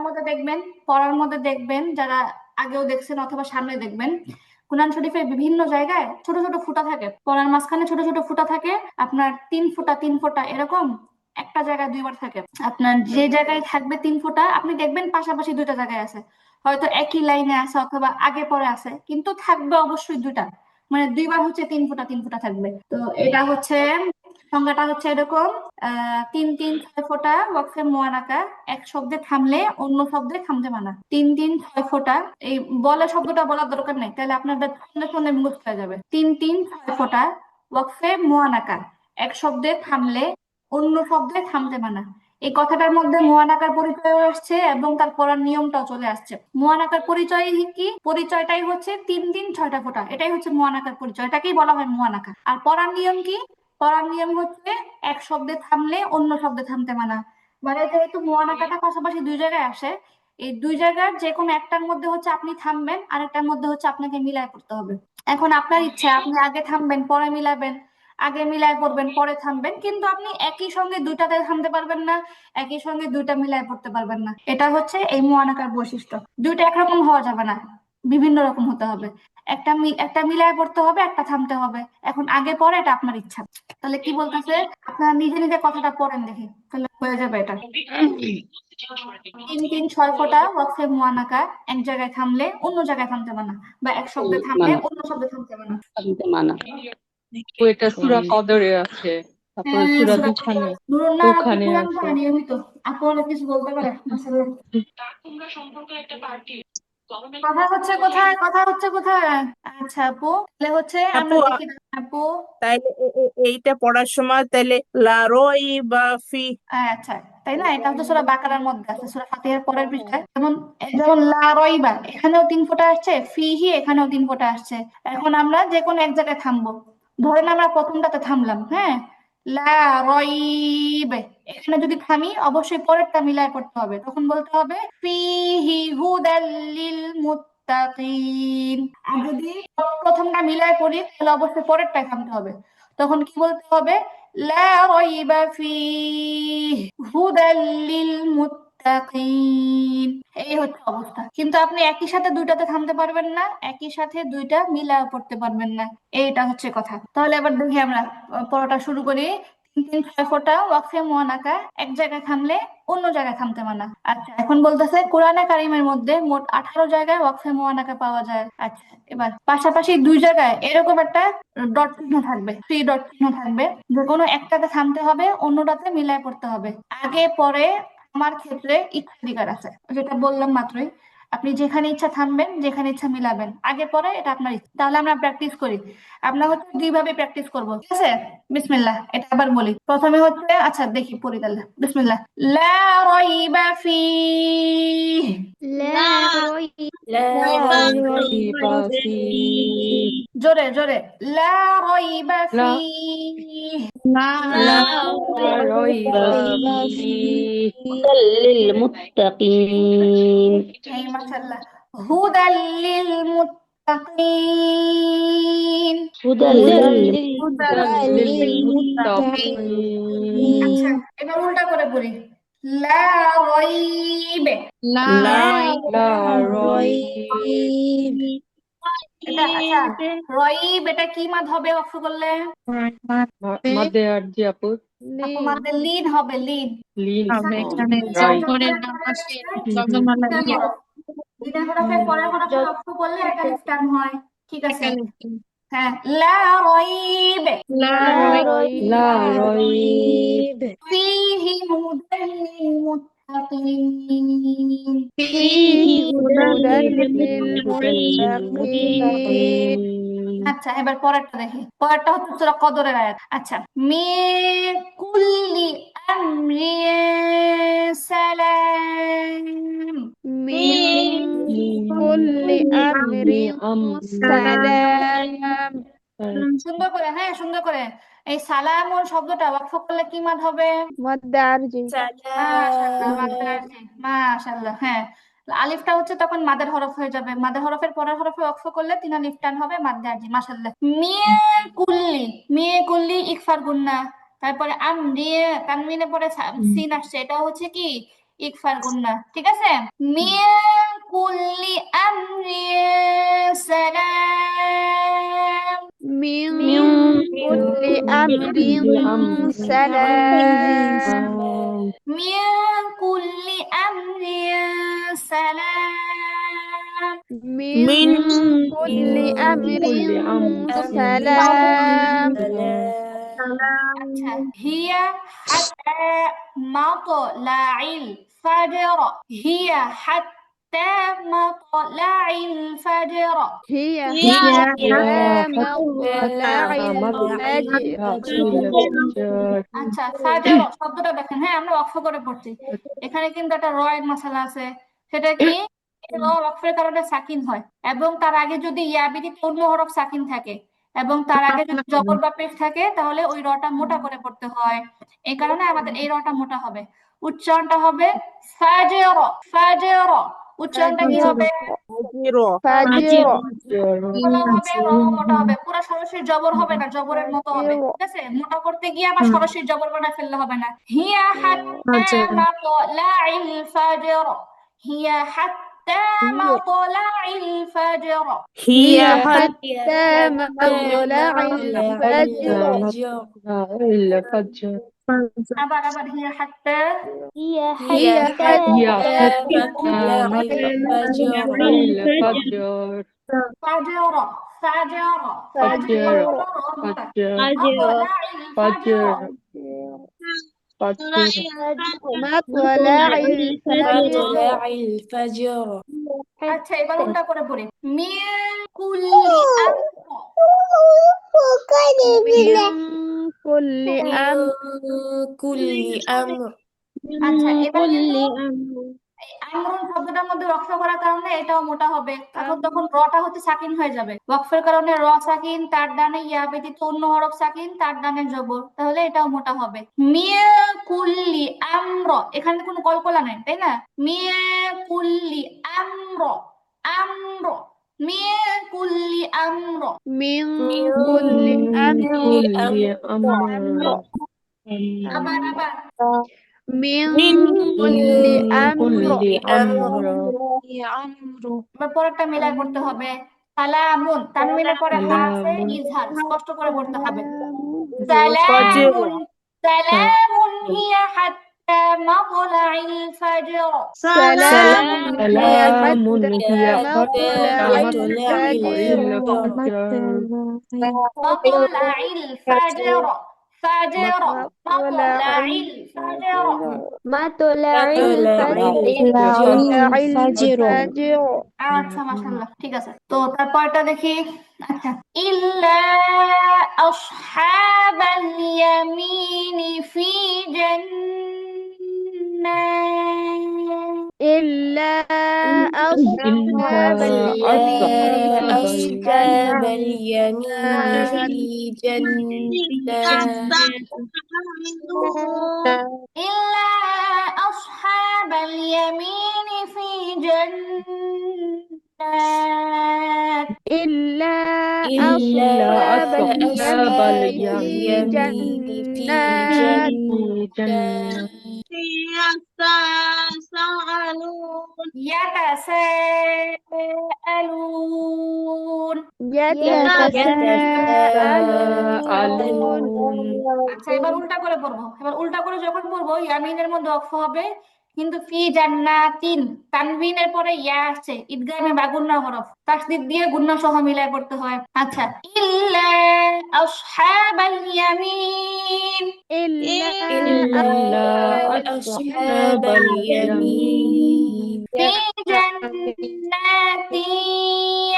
মধ্যে দেখবেন যারা আগেও দেখছেন অথবা সামনে দেখবেন, কোরআন শরীফের বিভিন্ন জায়গায় ছোট ছোট ফুটা থাকে, পড়ার মাঝখানে ছোট ছোট ফুটা থাকে, আপনার 3 ফোঁটা এরকম একটা জায়গায় 2বার থাকে। আপনার যে জায়গায় থাকবে 3 ফোঁটা, আপনি দেখবেন পাশাপাশি 2টা জায়গায় আছে, হয়তো একই লাইনে আছে অথবা আগে পরে আছে, কিন্তু থাকবে অবশ্যই 2টা, মানে 2বার হচ্ছে 3 ফোঁটা থাকবে। তো এটা হচ্ছে সংজ্ঞাটা হচ্ছে এরকম, 3 3 6 ফোঁটা ওয়াকফে মুআনাকা, এক শব্দে থামলে অন্য শব্দে থামতে মানা। 3 3 6 ফোঁটা, এই বলে শব্দটা বলার দরকার নেই, তাহলে আপনাদের সঙ্গে সঙ্গে মুখস্থ হয়ে যাবে। 3 3 6 ফোঁটা ওয়াকফে মুআনাকা, এক শব্দে থামলে অন্য শব্দে থামতে মানা। এই কথাটার মধ্যে মুআনাকার পরিচয় আসছে এবং তার পড়ার নিয়মটাও চলে আসছে। মুআনাকার পরিচয় কি? পরিচয়টাই হচ্ছে 3 3 6টা ফোঁটা, এটাই হচ্ছে মুআনাকার পরিচয়, এটাকেই বলা হয় মুআনাকা। আর পড়ার নিয়ম কি? পড়ার নিয়ম হচ্ছে এক শব্দে থামলে অন্য শব্দে থামতে মানা। মানে যেহেতু মুআনাকাটা পাশাপাশি 2 জায়গায় আসে, এই 2 জায়গার যে কোনো একটার মধ্যে হচ্ছে আপনি থামবেন, আরেকটার মধ্যে হচ্ছে আপনাকে মিলায় করতে হবে। এখন আপনার ইচ্ছা, আপনি আগে থামবেন পরে মিলাবেন, আগে মিলায় পড়বেন পরে থামবেন, কিন্তু আপনি একই সঙ্গে 2টাতে থামতে পারবেন না, একই সঙ্গে 2টা মিলায় পড়তে পারবেন না। এটা হচ্ছে এই মুআনাকার বৈশিষ্ট্য। 2টা একরকম হওয়া যাবে না, বিভিন্ন রকম হতে হবে। একটা মিলায় পড়তে হবে, একটা থামতে হবে। এখন আগে পরে এটা আপনার ইচ্ছা। তাহলে কি বলতেছে, আপনারা নিজে নিজে কথাটা পড়েন দেখি, তাহলে হয়ে যাবে এটা। 3 3 6 ফোঁটা ওয়াকফে মুআনাকা, এক জায়গায় থামলে অন্য জায়গায় থামতে মানা, বা এক শব্দে থামলে মানা অন্য শব্দে থামতে মানা। থামতে মানা। ও এটা সূরা কদরে আছে, তারপরে হ্যাঁ, সূরা সূরা দুখানে নুরুন্নাহার আপু দুখানে কোরআন আছে। পড়ে নিয়মিত, আপু অনেক কিছু বলতে পারে, মাশাআল্লাহ। কথা হচ্ছে কোথায়? আচ্ছা আপু, তাহলে হচ্ছে আপু আমরা দেখি আপু। তাইলে এইটা পড়ার সময় তাইলে লা রাইবা ফি। আচ্ছা, তাই না? এটা হচ্ছে সূরা বাকারার মধ্যে আছে, সূরা ফাতিহার পরের পৃষ্ঠায়। যেমন যেমন লা রাইবা এখানেও 3 ফোঁটা আসছে, ফিহি এখানেও 3 ফোঁটা আসছে। এখন আমরা যে কোনো এক জায়গায় থামবো, ধরেন আমরা প্রথমটাতে থামলাম, হ্যাঁ, লা রাইবে, এখানে যদি থামি অবশ্যই পরেরটা মিলায় করতে হবে, তখন বলতে হবে ফিহি হুদাল লিল মুত্তাকিন। আর যদি প্রথমটা মিলায় পড়ি তাহলে অবশ্যই পরেরটায় থামতে হবে, তখন কি বলতে হবে? লা রাইবা ফিহ হুদাল লিল মুত্তাকিন। এই হচ্ছে অবস্থা। কিন্তু আপনি একই সাথে 2টাতে থামতে পারবেন না, একই সাথে 2টা মিলায় পড়তে পারবেন না, এইটা হচ্ছে কথা। তাহলে এবার দেখি আমরা পড়াটা শুরু করি। 3 3 6 ফোঁটা ওয়াকফে মুআনাকা, এক জায়গায় থামলে অন্য জায়গায় থামতে মানা। আচ্ছা, এখন বলতেছে কোরআনে কারিমের মধ্যে মোট 18 জায়গায় ওয়াকফে মুআনাকা পাওয়া যায়। আচ্ছা, এবার পাশাপাশি 2 জায়গায় এরকম একটা ডট চিহ্ন থাকবে, 3 ডট চিহ্ন থাকবে, যে কোনো একটাতে থামতে হবে, অন্যটাতে মিলায় পড়তে হবে। আগে পরে আমার ক্ষেত্রে ইচ্ছাধিকার আছে, যেটা বললাম মাত্রই, আপনি যেখানে ইচ্ছা থামবেন, যেখানে ইচ্ছা মিলাবেন, আগে পরে এটা আপনার ইচ্ছা। তাহলে আমরা প্র্যাকটিস করি, আমরা হচ্ছে 2 ভাবে প্র্যাকটিস করবো, ঠিক আছে? বিসমিল্লাহ, এটা আবার বলি। প্রথমে হচ্ছে, আচ্ছা দেখি পড়ি তাহলে, বিসমিল্লাহ। লা রাইবা ফিহ, لا ريب لا ريب রাইবা ফিহ, জোরে জোরে, লা রাইবা লা ফিহ। না لا রাইবা ريب ফিহ, فيه هدى للمتقين এই মাশাআল্লাহ, হুদাল লিল মুত্তাকিন। هدى هدى হুদাল লিল মুত্তাকিন। মুত্তাকিন, আচ্ছা, للمتقين এবার উল্টা করে পড়ি, লা রাইবে। লা لا লা ريب রাইব, এটা আচ্ছা, রইব এটা কি মাদ হবে অক্ষ করলে? মাদে আর জি আপু, আপু لين মাদের লিন হবে, লিন। লিন, হবে ও এখানে রাইট। জবরের ডান পাশে যজমালা লিনের ইয়ে হরফ, লিনের হরফের পরের হরফে অক্ষ করলে একালিফ টান হয়, ঠিক আছে? একালিফ। হ্যাঁ, লা রাইব লা لا রইব لا ريب ريب ফীহি হুদাল লিল মুত্তাকিন। فيه هدى هدى للمتقين للمتقين আচ্ছা, এবার পরেরটা দেখি। পরেরটা হচ্ছে সূরা কদরের আয়াত। আচ্ছা, মিন কুল্লি আমরিন সালাম। من كل أمر سلام সুন্দর করে, হ্যাঁ সুন্দর করে। এই সালামুন শব্দটা ওয়াকফ করলে কি মাদ হবে? مد عرجي মাশাআল্লাহ, মাদ سلام দারজি, মাশাআল্লাহ। হ্যাঁ, আলিফটা হচ্ছে তখন মাদের হরফ হয়ে যাবে। মাদের হরফের পরের হরফে ওয়াকফ করলে তিন আলিফ টান হবে, মাদ দারজি। মাশাআল্লাহ। মিয়ে কুল্লি ইকফার গুন্না। তারপরে আমরিয়ে তানমিনের পরে সিন আসছে, এটা হচ্ছে কি ইকফার গুন্না। ঠিক আছে, মিয়ে কুল্লি আমরিয়ে সালাম। من من كل أمر كل أمر سلام من كل أمر سلام. من من كل أمر كل أمر سلام سلام আচ্ছা, هي حتى مطلع الفجر. هي حتى مطلع الفجر. هي هي حتى حتى مطلع الفجر الفجر আচ্ছা, ফাজর শব্দটা দেখেন, হ্যাঁ আমরা ওয়াকফ করে পড়ছি। এখানে কিন্তু একটা রয়ের মশলা আছে, সেটা কি এই র ওয়াকফের কারণে সাকিন হয়, এবং তার আগে যদি ইয়া ব্যতীত অন্য হরফ সাকিন থাকে এবং তার আগে যদি জবর বা পেশ থাকে, তাহলে ওই রটা মোটা করে পড়তে হয়। এই কারণে আমাদের এই রটা মোটা হবে। উচ্চারণটা হবে ফাজর। ফাজর উচ্চারণটা কি হবে? فجر মোটা হবে, র মোটা হবে, পুরো সরাসরি জবর হবে না, জবরের মতো হবে। ঠিক আছে, মোটা করতে গিয়ে আবার সরাসরি জবর বানায় ফেললে হবে না। হিয়া হাত্তা মাতলাইল ফাজর। হিয়া হাত্তা মাতলাইল ফাজর। هي هي حتى حتى مطلع الفجر الفجر আবার হিয়া হাত্তা هي هي حتى حتى مطلع الفجر الفجر ফাজর। ফাজর فجر ফাজর فجر মাতলাইল فجر ফাজর। فجر مطلع الفجر الفجر আচ্ছা, এবার উল্টা করে পড়ি। মিন কুল্লি আমর। من كل أمر كل أمر আচ্ছা, এবার কিন্তু এই আমরুন শব্দটার মধ্যে ওয়াকফ করার কারণে এটাও মোটা হবে, কারণ তখন রটা হচ্ছে সাকিন হয়ে যাবে। ওয়াকফের কারণে র সাকিন, তার ডানে ইয়া ব্যতীত অন্য হরফ সাকিন, তার ডানে জবর, তাহলে এটাও মোটা হবে। মিয়া কুল্লি আমর, এখানে কোনো কলকলা নাই, তাই না? মিয়া কুল্লি আমর। আমর। মিয়া কুল্লি আমর। من كل أمر আবার من من كل أمر এবার পরেরটা মিলাই পড়তে হবে। সালামুন, তানমিনের পরে হা আছে, ইজহার স্পষ্ট করে পড়তে হবে। সালামুন। সালামুন হিয়া হাত্তা মাতলাইল ফাজর। سلام هي سلام حتى هي مطلع الفجر مطلعil فجر. فجر. مطلعil فجر. مطلع الفجر আচ্ছা, মাশাআল্লাহ, ঠিক আছে। তো তারপরটা দেখি। আচ্ছা, ইল্লা আসহাবাল ইয়ামিনি ফি জান্নাত। إلا أصحاب اليمين في جنات إلا أصحاب اليمين في جنات. إلا أصحاب أصحاب اليمين في جنات جنات يتساءلون. يتساءلون আচ্ছা, এবার উল্টা করে পড়বো। এবার উল্টা করে যখন পড়বো, ইয়ামিনের মধ্যে ওয়াকফ হবে, কিন্তু ফি জান্নাতিন তানবিনের পরে ইয়া আসছে, ইদগামে বা গুন্না হরফ, তাসদীদ দিয়ে গুন্না সহ মিলায় পড়তে হয়। আচ্ছা, ইল্লা আসহাবাল ইয়ামিন, إلا إلا أصحاب أصحاب اليمين في جنات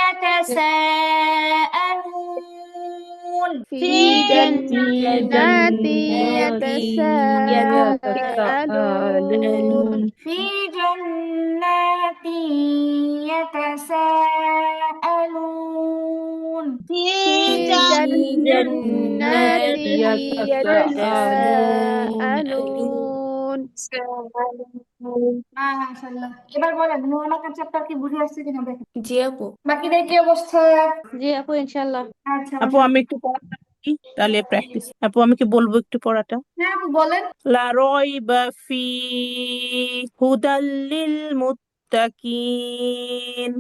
يتساءلون، في جنات جنات يتساءلون يتساءلون في جنات يتساءلون، في في جنة جنات يتساءلون يتساءلون মাশাআল্লাহ। এবার বলেন নুয়ানাকার চ্যাপ্টার কি বুঝে আসছে কিনা দেখেন। জি আপু। বাকিদের কি অবস্থা? জি আপু ইনশাল্লাহ। আচ্ছা আপু মাশাআল্লাহ। আমি একটু পড়াটা বলি, তাহলে প্র্যাকটিস। আপু আমি কি বলবো একটু পড়াটা? হ্যাঁ আপু বলেন। লা রাইবা ফি হুদাল লিল মুত্তাকিন।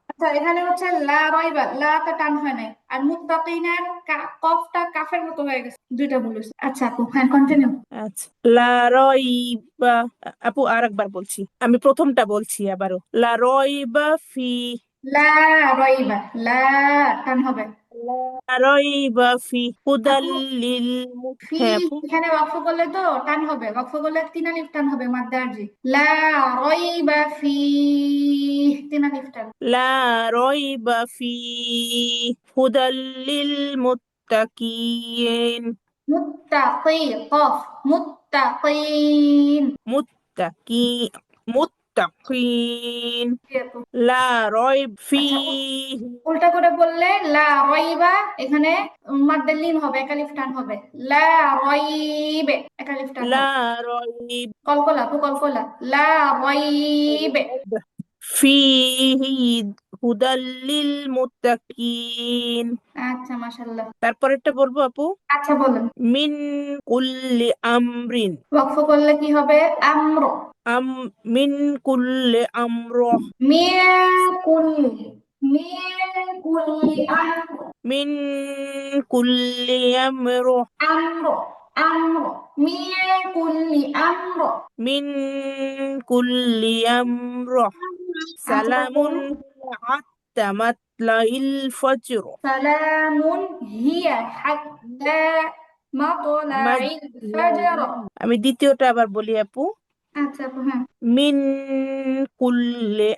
আচ্ছা এখানে হচ্ছে লা রাইবা, লাটা টান হয় নাই, আর মুত্তাকিনের কফটা কাফের মতো হয়ে গেছে, দুইটা ভুল হয়েছে। আচ্ছা আপু হ্যাঁ কন্টিনিউ। আচ্ছা, লা রাইবা, আপু আরেকবার বলছি, আমি প্রথমটা বলছি আবারও। লা রাইবা ফি, লা রাইবা, লা টান হবে। লা রাইবা ফি হুদাল আপু লিল ফি হ্যাঁ আপু, এখানে ওয়াকফ করলে তো টান হবে, ওয়াকফ করলে তিন আলিফ টান হবে, মাদ্দা আরজি। লা রাইবা ফি, তিন আলিফ টান। লা রাইবা ফি হুদাল লিল মুত্তাকিন। মুত্তাকি কফ, মুত্তাকিন। মুত্তাকি মুত্তাকিন। জি আপু। লা রাইব ফি, আচ্ছা উল্টা করে বললে লা রাইবা, এখানে মাদ্দা লিন হবে, একালিফ টান হবে। লা রাইবে, একালিফ টান লা হবে। রাইব কলকলা আপু কলকলা, লা রাইবে। ফিহি হুদাল লিল মুত্তাকিন। আচ্ছা মাশাআল্লাহ। তারপরেরটা বলবো আপু। আচ্ছা বলেন। মিন কুল্লি আমরিন, ওয়াকফ করলে কি হবে? আমর, আম মিন কুল্লি আমরহ, মিয়া কুল্লি, মিয়া কুল্লি আমর, মিন কুল্লি আমরহ, আমর, আমর, মিয়া কুল্লি আমর। মিন কুল্লি আমরহ। আচ্ছা সালামুন হাত্তা মাতলাইল ফজর। সালামুন হিয়া হাত্তা মাতলাইল ফাজর। আমি দ্বিতীয়টা আবার বলি আপু। আচ্ছা আপু হ্যাঁ। মিন কুল্লি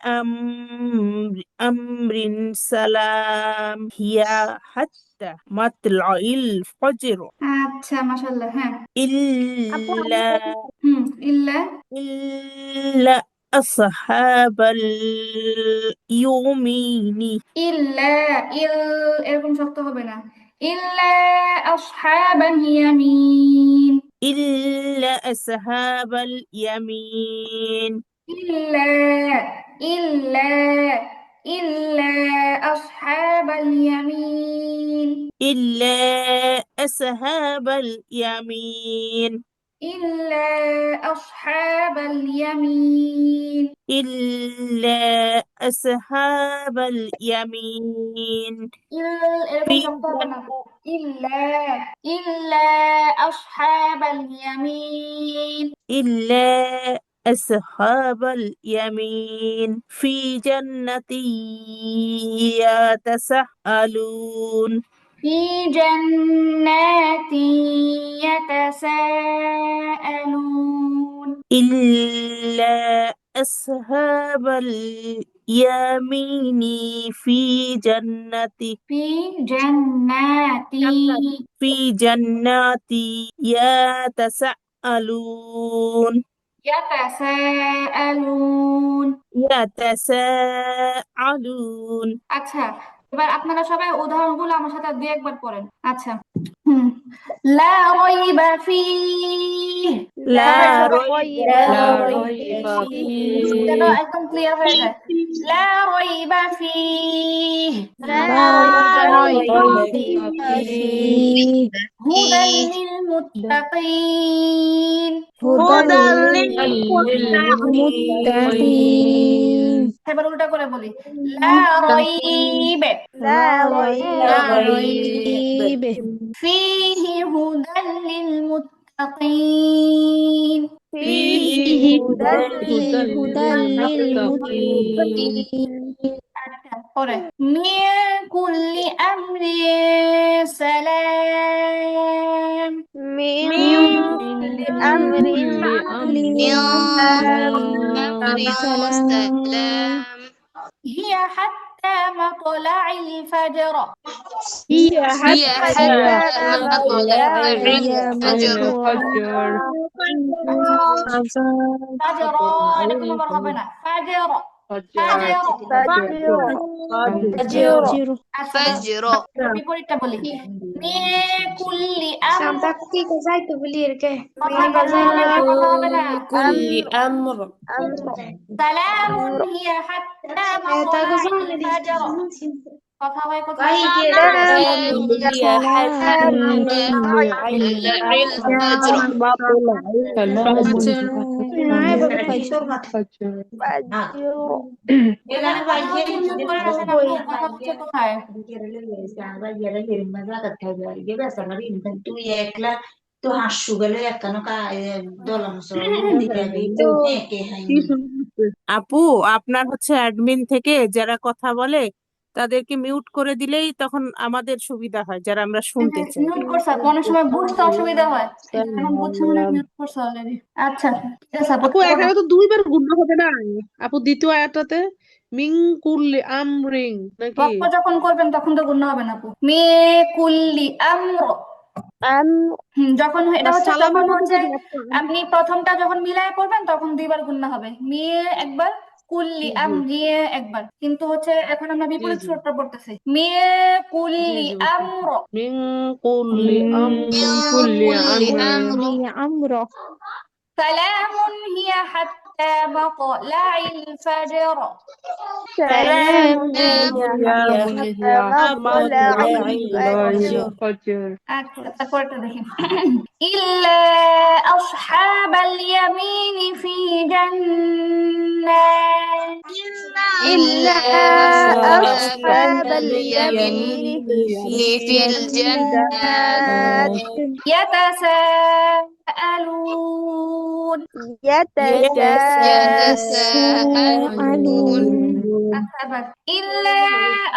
আমরিন সালাম হিয়া হাত্তা মাতলাইল ফজর। আচ্ছা মাশাআল্লাহ হ্যাঁ। আপু আমি ইল্লা ইল্লা, ইল্লা আসহাবাল ইয়মিনি, ইল্লা, ইল এরকম শক্ত হবে না। ইল্লা আসহাবাল ইয়ামিন, ইল্লা আসহাবাল ইয়ামিন, ইল্লা, ইল্লা, ইল্লা আসহাবাল ইয়ামিন, ইল্লা আসহাবাল ইয়ামিন, ইল্লা আসহাবাল ইয়ামিন। ইল্লা আসহাবাল ইয়ামিন। এরকম ফি শক্ত হবে না। ইল্লা, ইল্লা আসহাবাল ইয়ামিন, ইল্লা আসহাবাল ইয়ামিন ফি জান্নাতি ইয়াতাসাআলুন। في جنات يتساءلون، إلا أصحاب اليمين في جنة في جنات في جنات يتساءلون يتساءلون। يتساءلون। আচ্ছা এবার আপনারা সবাই উদাহরণগুলো আমার সাথে দুই একবার পড়েন। আচ্ছা হুম, লা রাইবা ফিহ, لا সবাই সবাই ريب لا لا ريب ريب فيه যেন فيه একদম ক্লিয়ার হয়ে যায়। লা রাইবা ফিহ لا ريب ريب فيه হুদাল লিল মুত্তাকিন। هدى للمتقين এবার উল্টা করে বলি, লা রাইবে لا لا ريب ريب ফিহি হুদাল লিল মুত্তাকিন। فيه هدى هدى للمتقين للمتقين আচ্ছা পরে মিন কুল্লি আমরি সালাম من من كل من أمر كل أمر سلام هي حتى مطلع الفجر هي هي حتى حتى مطلع هي الفجر مطلع আচ্ছা ফাজর এটা কোনো বার হবে না ফাজর ফাজর فجر فجر আচ্ছা বিপরীতটা বলি মিন কুল্লি Sampai tiga saya tuh beli ke. কথা হবে না কথা হবে না أمر সালামুন হিয়া হাত্তা মাতলা'ল ফাজর কথা হয় কোথায় سلام هي حتى فجر فجر এখানে কথা গুনগুন করে রাখেন আপু কথা হচ্ছে কোথায় আপু আপনার হচ্ছে অ্যাডমিন থেকে যারা কথা বলে তাদেরকে মিউট করে দিলেই তখন আমাদের সুবিধা হয় যারা আমরা শুনতে চাই। মিউট করছে আপু অনেক সময় বুঝতে অসুবিধা হয় এই জন্য এখন বুঝছে মনে হয় মিউট করছে অলরেডি আচ্ছা ঠিক আছে আপু আপু এখানে তো দুইবার গুণ হবে না আপু দ্বিতীয় আয়াতটাতে মিন কুল্লি আমরিন নাকি ওয়াক্ফ যখন করবেন তখন তো গুণ হবে না আপু মে কুল্লি আমর যখন এটা হচ্ছে সালামের তখন মধ্যে হচ্ছে যদি একটা আপনি প্রথমটা যখন মিলায় পড়বেন তখন দুইবার গুণ হবে মিয়ে একবার কুল্লি আমরিয়ে একবার কিন্তু হচ্ছে এখন আমরা বিপরীত জি। সুরটা পড়তেছি মিয়ে কুল্লি জি আমর মিন কুল্লি من كل أمر أمر সালামুন হিয়া হাত্তা মাতলা'ল ফাজর سلام هي حتى مطلع الفجر الفجر আচ্ছা তারপরটা দেখি ইল্লা আসহাবাল ইয়ামিন ফি জান্নাত إلا أصحاب اليمين في الجنات يتساءلون يتساءلون أكبر إلا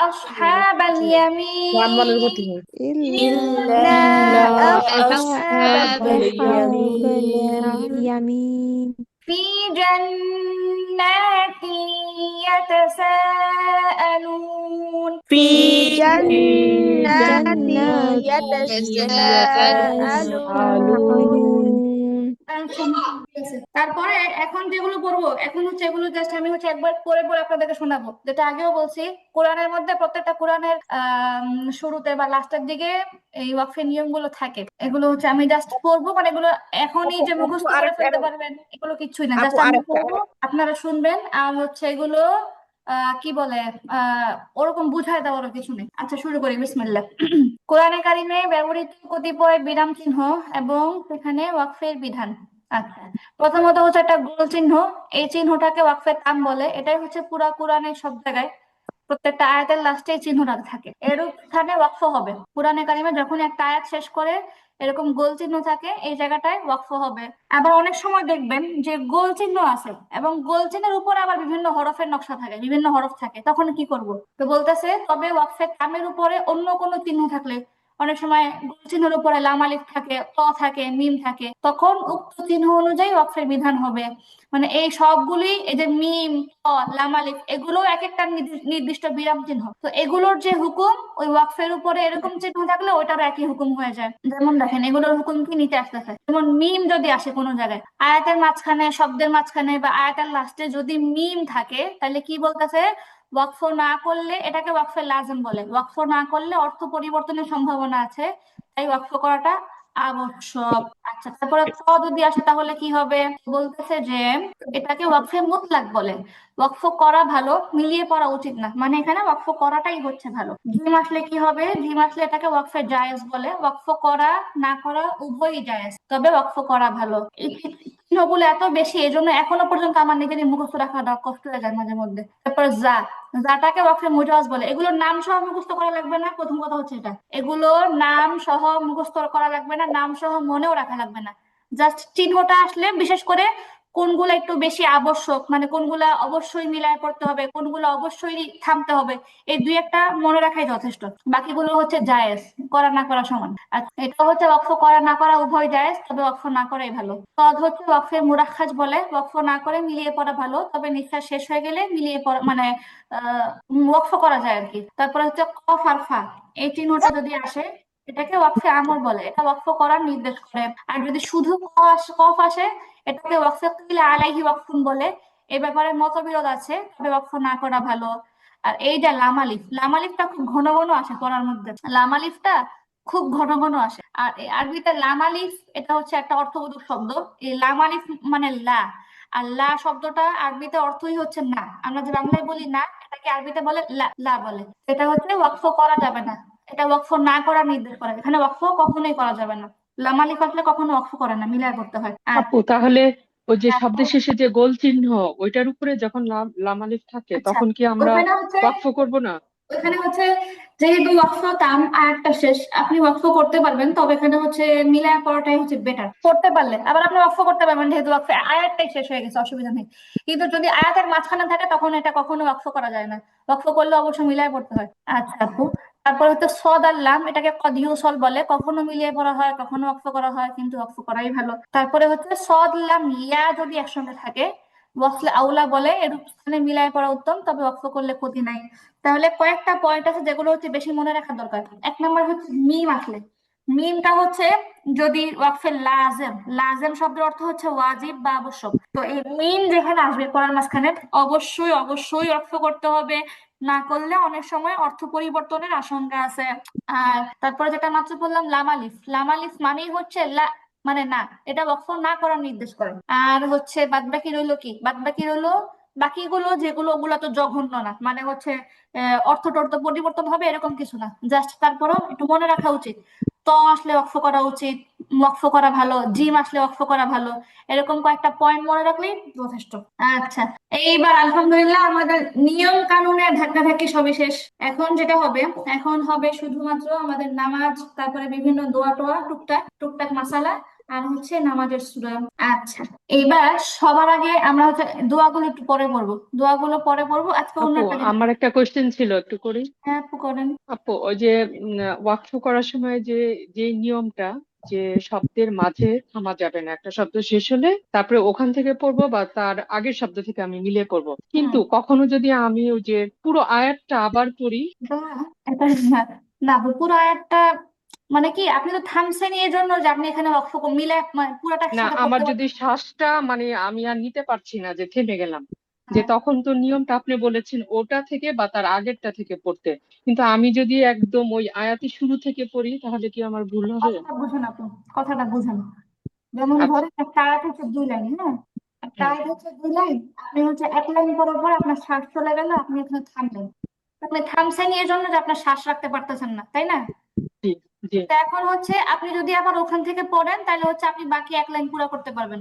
أصحاب اليمين রানমানের গতি হয় إلا أصحاب اليمين اليمين في جنات يتساءلون في جنات يتساءلون আচ্ছা, ঠিক আছে। তারপরে এখন যেগুলো পড়বো এখন হচ্ছে এগুলো জাস্ট আমি হচ্ছে একবার পড়ে পড়ে আপনাদেরকে শোনাবো যেটা আগেও বলছি কোরআনের মধ্যে প্রত্যেকটা কোরআনের শুরুতে বা লাস্টের দিকে এই ওয়াকফের নিয়মগুলো থাকে এগুলো হচ্ছে আমি জাস্ট পড়বো মানে এগুলো এখনই যে মুখস্থ করে ফেলতে পারবেন এগুলো কিছুই না জাস্ট আমি পড়বো আপনারা শুনবেন আর হচ্ছে এগুলো কি বলে ওরকম বুঝায় দেওয়ারও কিছু নেই আচ্ছা শুরু করি বিসমিল্লাহ কোরআনে কারিমে ব্যবহৃত কতিপয় বিরাম চিহ্ন এবং সেখানে ওয়াকফের বিধান আচ্ছা প্রথমত হচ্ছে একটা গোল চিহ্ন এই চিহ্নটাকে ওয়াকফে তাম বলে এটাই হচ্ছে পুরা কোরআনের সব জায়গায় প্রত্যেকটা আয়াতের লাস্টে এই চিহ্নটা থাকে এরূপ স্থানে ওয়াকফ হবে কোরআনে কারিমে যখন একটা আয়াত শেষ করে এরকম গোল চিহ্ন থাকে এই জায়গাটায় ওয়াকফ হবে আবার অনেক সময় দেখবেন যে গোল চিহ্ন আছে এবং গোল চিহ্নের উপরে আবার বিভিন্ন হরফের নকশা থাকে বিভিন্ন হরফ থাকে তখন কি করব তো বলতেছে তবে ওয়াকফে তামের উপরে অন্য কোনো চিহ্ন থাকলে অনেক সময় গোল চিহ্নের উপরে লাম আলিফ থাকে ত থাকে মিম থাকে তখন উক্ত চিহ্ন অনুযায়ী ওয়াকফের বিধান হবে মানে এই সবগুলি এই যে মিম ত লাম আলিফ এগুলো এক একটা নির্দিষ্ট বিরাম চিহ্ন তো এগুলোর যে হুকুম ওই ওয়াকফের উপরে এরকম চিহ্ন থাকলে ওইটার একই হুকুম হয়ে যায় যেমন দেখেন এগুলোর হুকুম কি নিতে আসতেছে যেমন মিম যদি আসে কোনো জায়গায় আয়াতের মাঝখানে শব্দের মাঝখানে বা আয়াতের লাস্টে যদি মিম থাকে তাহলে কি বলতেছে ওয়াকফ না করলে এটাকে ওয়াকফে লাজম বলে ওয়াকফ না করলে অর্থ পরিবর্তনের সম্ভাবনা আছে তাই ওয়াকফ করাটা আবশ্যক আচ্ছা তারপরে ত যদি আসে তাহলে কি হবে বলতেছে যে এটাকে ওয়াকফে মুতলাক বলে ওয়াকফ করা ভালো মিলিয়ে পড়া উচিত না মানে এখানে ওয়াকফ করাটাই হচ্ছে ভালো জিম আসলে কি হবে জিম আসলে এটাকে ওয়াকফে জায়েজ বলে ওয়াকফ করা না করা উভয়ই জায়েজ তবে ওয়াকফ করা ভালো এই চিহ্নগুলো এত বেশি এই জন্য এখনো পর্যন্ত আমার নিজেরই মুখস্থ রাখা কষ্ট হয়ে যায় মাঝে মধ্যে তারপর যাটাকে ওয়াকফে মুজাওয়াজ বলে এগুলোর নাম সহ মুখস্থ করা লাগবে না প্রথম কথা হচ্ছে এটা এগুলোর নাম সহ মুখস্থ করা লাগবে না নাম সহ মনেও রাখা লাগবে না জাস্ট চিহ্নটা আসলে বিশেষ করে কোনগুলা একটু বেশি আবশ্যক, মানে কোনগুলা অবশ্যই মিলায় পড়তে হবে, কোনগুলা অবশ্যই থামতে হবে, এই দুই একটা মনে রাখাই যথেষ্ট। বাকিগুলো হচ্ছে জায়েজ, করা না করা সমান। আর এটা হচ্ছে ওয়াকফ করা না করা উভয় জায়েজ, তবে ওয়াকফ না করাই ভালো। সদ হচ্ছে ওয়াকফের মুরাক্কাজ বলে, ওয়াকফ না করে মিলিয়ে পড়া ভালো, তবে নিঃশ্বাস শেষ হয়ে গেলে মিলিয়ে পড়া মানে ওয়াকফ করা যায় আর কি। তারপরে হচ্ছে কফ আর ফা, এই চিহ্নটা যদি আসে এটাকে ওয়াকফে আমর বলে, এটা ওয়াকফ করার নির্দেশ করে। আর যদি শুধু কফ আসে এটাকে ওয়াকফে কিলা আলাইহি ওয়াকফুন বলে। এই ব্যাপারে মতবিরোধ আছে, তবে ওয়াকফ না করা ভালো। আর এই যে লামালিফ, লামালিফটা খুব ঘন ঘন আসে পড়ার মধ্যে, লামালিফটা খুব ঘন ঘন আসে। আর এই আরবিতে লামালিফ এটা হচ্ছে একটা অর্থবোধক শব্দ। এই লামালিফ মানে লা, আর লা শব্দটা আরবিতে অর্থই হচ্ছে না। আমরা যে বাংলায় বলি না, এটাকে আরবিতে বলে লা, লা বলে। এটা হচ্ছে ওয়াকফ করা যাবে না, এটা ওয়াকফ না করার নির্দেশ করে। এখানে ওয়াকফ কখনোই করা যাবে না, লামালিফ আসলে কখনো ওয়াকফ করে না, মিলায় করতে হয়। আপু তাহলে ওই যে শব্দের শেষে যে গোল চিহ্ন ওইটার উপরে যখন লাম আলিফ থাকে আচ্ছা, তখন কি আমরা ওখানে হচ্ছে ওয়াকফ করব না? ওখানে হচ্ছে যেহেতু ওয়াকফ তাম আয়াতটা শেষ, আপনি ওয়াকফ করতে পারবেন, তবে এখানে হচ্ছে মিলায় পড়াটাই হচ্ছে বেটার। করতে পারলে আবার আপনি ওয়াকফ করতে পারবেন, যেহেতু ওয়াকফ আয়াতটাই শেষ হয়ে গেছে, অসুবিধা নেই। কিন্তু যদি আয়াতের মাঝখানে থাকে তখন এটা কখনো ওয়াকফ করা যায় না, ওয়াকফ করলে অবশ্যই মিলায় পড়তে হয়। আচ্ছা আপু, তারপর হচ্ছে সদ আর লাম, এটাকে কদ ইউসল বলে, কখনো মিলিয়ে পড়া হয় কখনো ওয়াকফ করা হয়, কিন্তু ওয়াকফ করাই ভালো। তারপরে হচ্ছে সদ লাম ইয়া যদি একসঙ্গে থাকে ওয়াকফে আউলা বলে, এরূপ স্থানে মিলায় পড়া উত্তম, তবে ওয়াকফ করলে ক্ষতি নাই। তাহলে কয়েকটা পয়েন্ট আছে যেগুলো হচ্ছে বেশি মনে রাখা দরকার। এক নম্বর হচ্ছে মিম আসলে, মিমটা হচ্ছে যদি ওয়াকফের লাজেম, লাজেম শব্দের অর্থ হচ্ছে ওয়াজিব বা আবশ্যক, তো এই মিম যেখানে আসবে পড়ার মাঝখানে অবশ্যই অবশ্যই ওয়াকফ করতে হবে, না করলে অনেক সময় অর্থ পরিবর্তনের আশঙ্কা আছে। আর তারপরে যেটা মাত্র বললাম লামালিফ, লামালিফ মানেই হচ্ছে লা মানে না, এটা ওয়াকফ না করার নির্দেশ করে। আর হচ্ছে বাদ বাকি রইলো কি, বাদ বাকি রইলো বাকিগুলো, যেগুলো ওগুলো তো জঘন্য না, মানে হচ্ছে অর্থ টর্থ পরিবর্তন হবে এরকম কিছু না, জাস্ট তারপরেও একটু মনে রাখা উচিত। ত আসলে ওয়াকফ করা উচিত, ওয়াকফ করা ভালো, জিম আসলে ওয়াকফ করা ভালো, এরকম কয়েকটা পয়েন্ট মনে রাখলেই যথেষ্ট। আচ্ছা, এইবার আলহামদুলিল্লাহ আমাদের নিয়ম কানুনের ধাক্কাধাক্কি সবই শেষ। এখন যেটা হবে, এখন হবে শুধুমাত্র আমাদের নামাজ, তারপরে বিভিন্ন দোয়া টোয়া, টুকটাক টুকটাক মাসালা, আর হচ্ছে নামাজের সূরা। আচ্ছা, এইবার সবার আগে আমরা হচ্ছে দোয়াগুলো একটু পরে পড়বো, দোয়াগুলো পরে পড়বো। আজকে অন্য আপু একটা জিনিস। আমার একটা কোশ্চেন ছিল, একটু করি। হ্যাঁ আপু করেন। আপু ওই যে ওয়াকফ করার সময় যে যে নিয়মটা, যে শব্দের মাঝে থামা যাবে না, একটা শব্দ শেষ হলে তারপরে ওখান থেকে পড়বো বা তার আগের শব্দ থেকে আমি মিলিয়ে পড়বো, হুম, কিন্তু কখনো যদি আমি ওই যে পুরো আয়াতটা আবার পড়ি। দোয়া এটা না আপু, পুরো আয়াতটা মানে কি, আপনি তো থামছেন এই জন্য যে আপনি এখানে ওয়াকফ মিলে মানে পুরোটা না, একসাথে আমার পড়তে যদি পারবেন। শ্বাসটা মানে আমি আর নিতে পারছি না, যে থেমে গেলাম, যে হ্যাঁ, তখন তো নিয়মটা আপনি বলেছেন ওটা থেকে বা তার আগেরটা থেকে পড়তে, কিন্তু আমি যদি একদম ওই আয়াতি শুরু থেকে পড়ি তাহলে কি আমার ভুল হবে? কথাটা বুঝেন আপু, কথাটা বুঝেন। যেমন আচ্ছা। ধরেন একটা আয়াত হচ্ছে 2 লাইন, হ্যাঁ, একটা হুম। আয়াত হচ্ছে 2 লাইন, আপনি হচ্ছে 1 লাইন পড়ার পর আপনার শ্বাস চলে গেল, আপনি এখানে থামলেন, আপনি থামছেন এই জন্য যে আপনার শ্বাস রাখতে পারতেছেন না, তাই না? জি। জি। তো এখন হচ্ছে আপনি যদি আবার ওখান থেকে পড়েন তাহলে হচ্ছে আপনি বাকি 1 লাইন পুরো করতে পারবেন।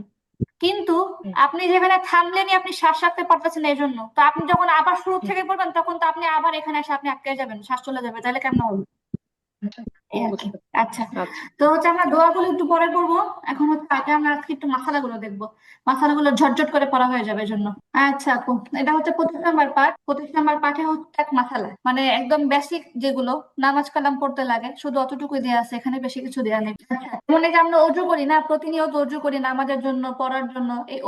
কিন্তু হুম। আপনি যেখানে থামলেনই, আপনি শ্বাস রাখতে পারতেছেন এই জন্য, তো আপনি যখন আবার শুরু হুম। থেকে পড়বেন তখন তো আপনি আবার এখানে এসে আপনি আটকে যাবেন, শ্বাস চলে যাবে, তাহলে কেমন হবে? এই আর কি। বুঝতে। আচ্ছা, আচ্ছা। তো হচ্ছে আমরা দোয়াগুলো একটু পরে পড়বো। এখন হচ্ছে আগে আমরা আজকে একটু মাসালাগুলো দেখবো, মাসালাগুলো ঝটঝট করে পড়া হয়ে যাবে এজন্য। আচ্ছা আপু, এটা হচ্ছে 25 নম্বর পাঠ। 25 নম্বর পাঠে হচ্ছে এক মাসালা, মানে একদম বেসিক যেগুলো নামাজ কালাম পড়তে লাগে শুধু অতটুকুই দেওয়া আছে, এখানে বেশি কিছু দেওয়া নেই। আচ্ছা, যেমন এই যে আমরা অজু করি না, প্রতিনিয়ত অজু করি নামাজের জন্য, পড়ার জন্য, এই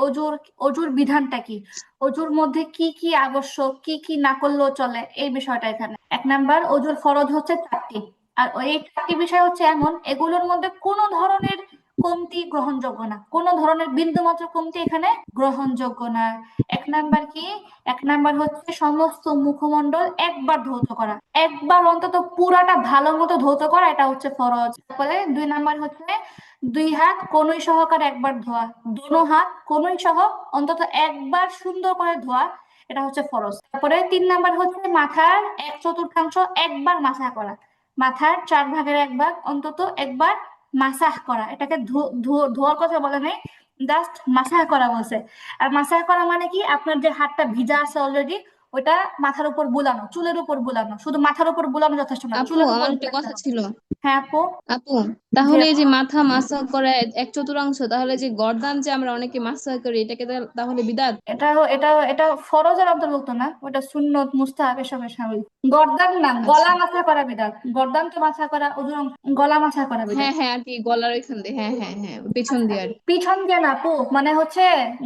অজুর বিধানটা কি, অজুর মধ্যে কি কি আবশ্যক, কি কি না করলেও চলে, এই বিষয়টা এখানে। 1 নাম্বার, অজুর ফরজ হচ্ছে 4টি। আর এই 4টি বিষয় হচ্ছে এমন, এগুলোর মধ্যে কোনো ধরনের কমতি গ্রহণযোগ্য না, কোনো ধরনের বিন্দু মাত্র কমতি এখানে গ্রহণযোগ্য না। 1 নাম্বার কি, 1 নাম্বার হচ্ছে সমস্ত মুখমণ্ডল একবার ধৌত করা, একবার অন্তত পুরাটা ভালো মতো ধৌত করা, এটা হচ্ছে ফরজ। তারপরে 2 নাম্বার হচ্ছে 2 হাত কনুই সহকারে একবার ধোয়া, দোনো হাত কনুই সহ অন্তত একবার সুন্দর করে ধোয়া, এটা হচ্ছে ফরজ। তারপরে 3 নাম্বার হচ্ছে মাথার 1/4 একবার মাসা করা, মাথার 4/1 অন্তত একবার মাসাহ করা, এটাকে ধোয়ার কথা বলে নাই, জাস্ট মাসাহ করা বলছে। আর মাসাহ করা মানে কি, আপনার যে হাতটা ভিজা আছে অলরেডি, ওইটা মাথার উপর বুলানো, চুলের উপর বুলানো, শুধু মাথার উপর বুলানো যথেষ্ট না, আপু চুলের উপর আমার একটা বুলাতে কথা হবে। ছিল। হ্যাঁ আপু। আপু জি তাহলে এই আপু। যে মাথা মাসাজ করা এক চতুর্থাংশ, তাহলে যে গর্দান যে আমরা অনেকে মাসাজ করি এটাকে তাহলে বিদাত? এটা এটা এটা ফরজের অন্তর্ভুক্ত না, ওটা সুন্নত মুস্তাহাব এসবের শামিল। গর্দান না, আচ্ছা। গলা মাথা করা বিধাত। গর্দান তো মাথা করা, ওজন গলা মাথা করা বিধাত। হ্যাঁ হ্যাঁ আর কি গলার ওইখান দিয়ে, হ্যাঁ হ্যাঁ হ্যাঁ পেছন দিয়ে আর কি। পিছন দিয়ে না আপু, মানে হচ্ছে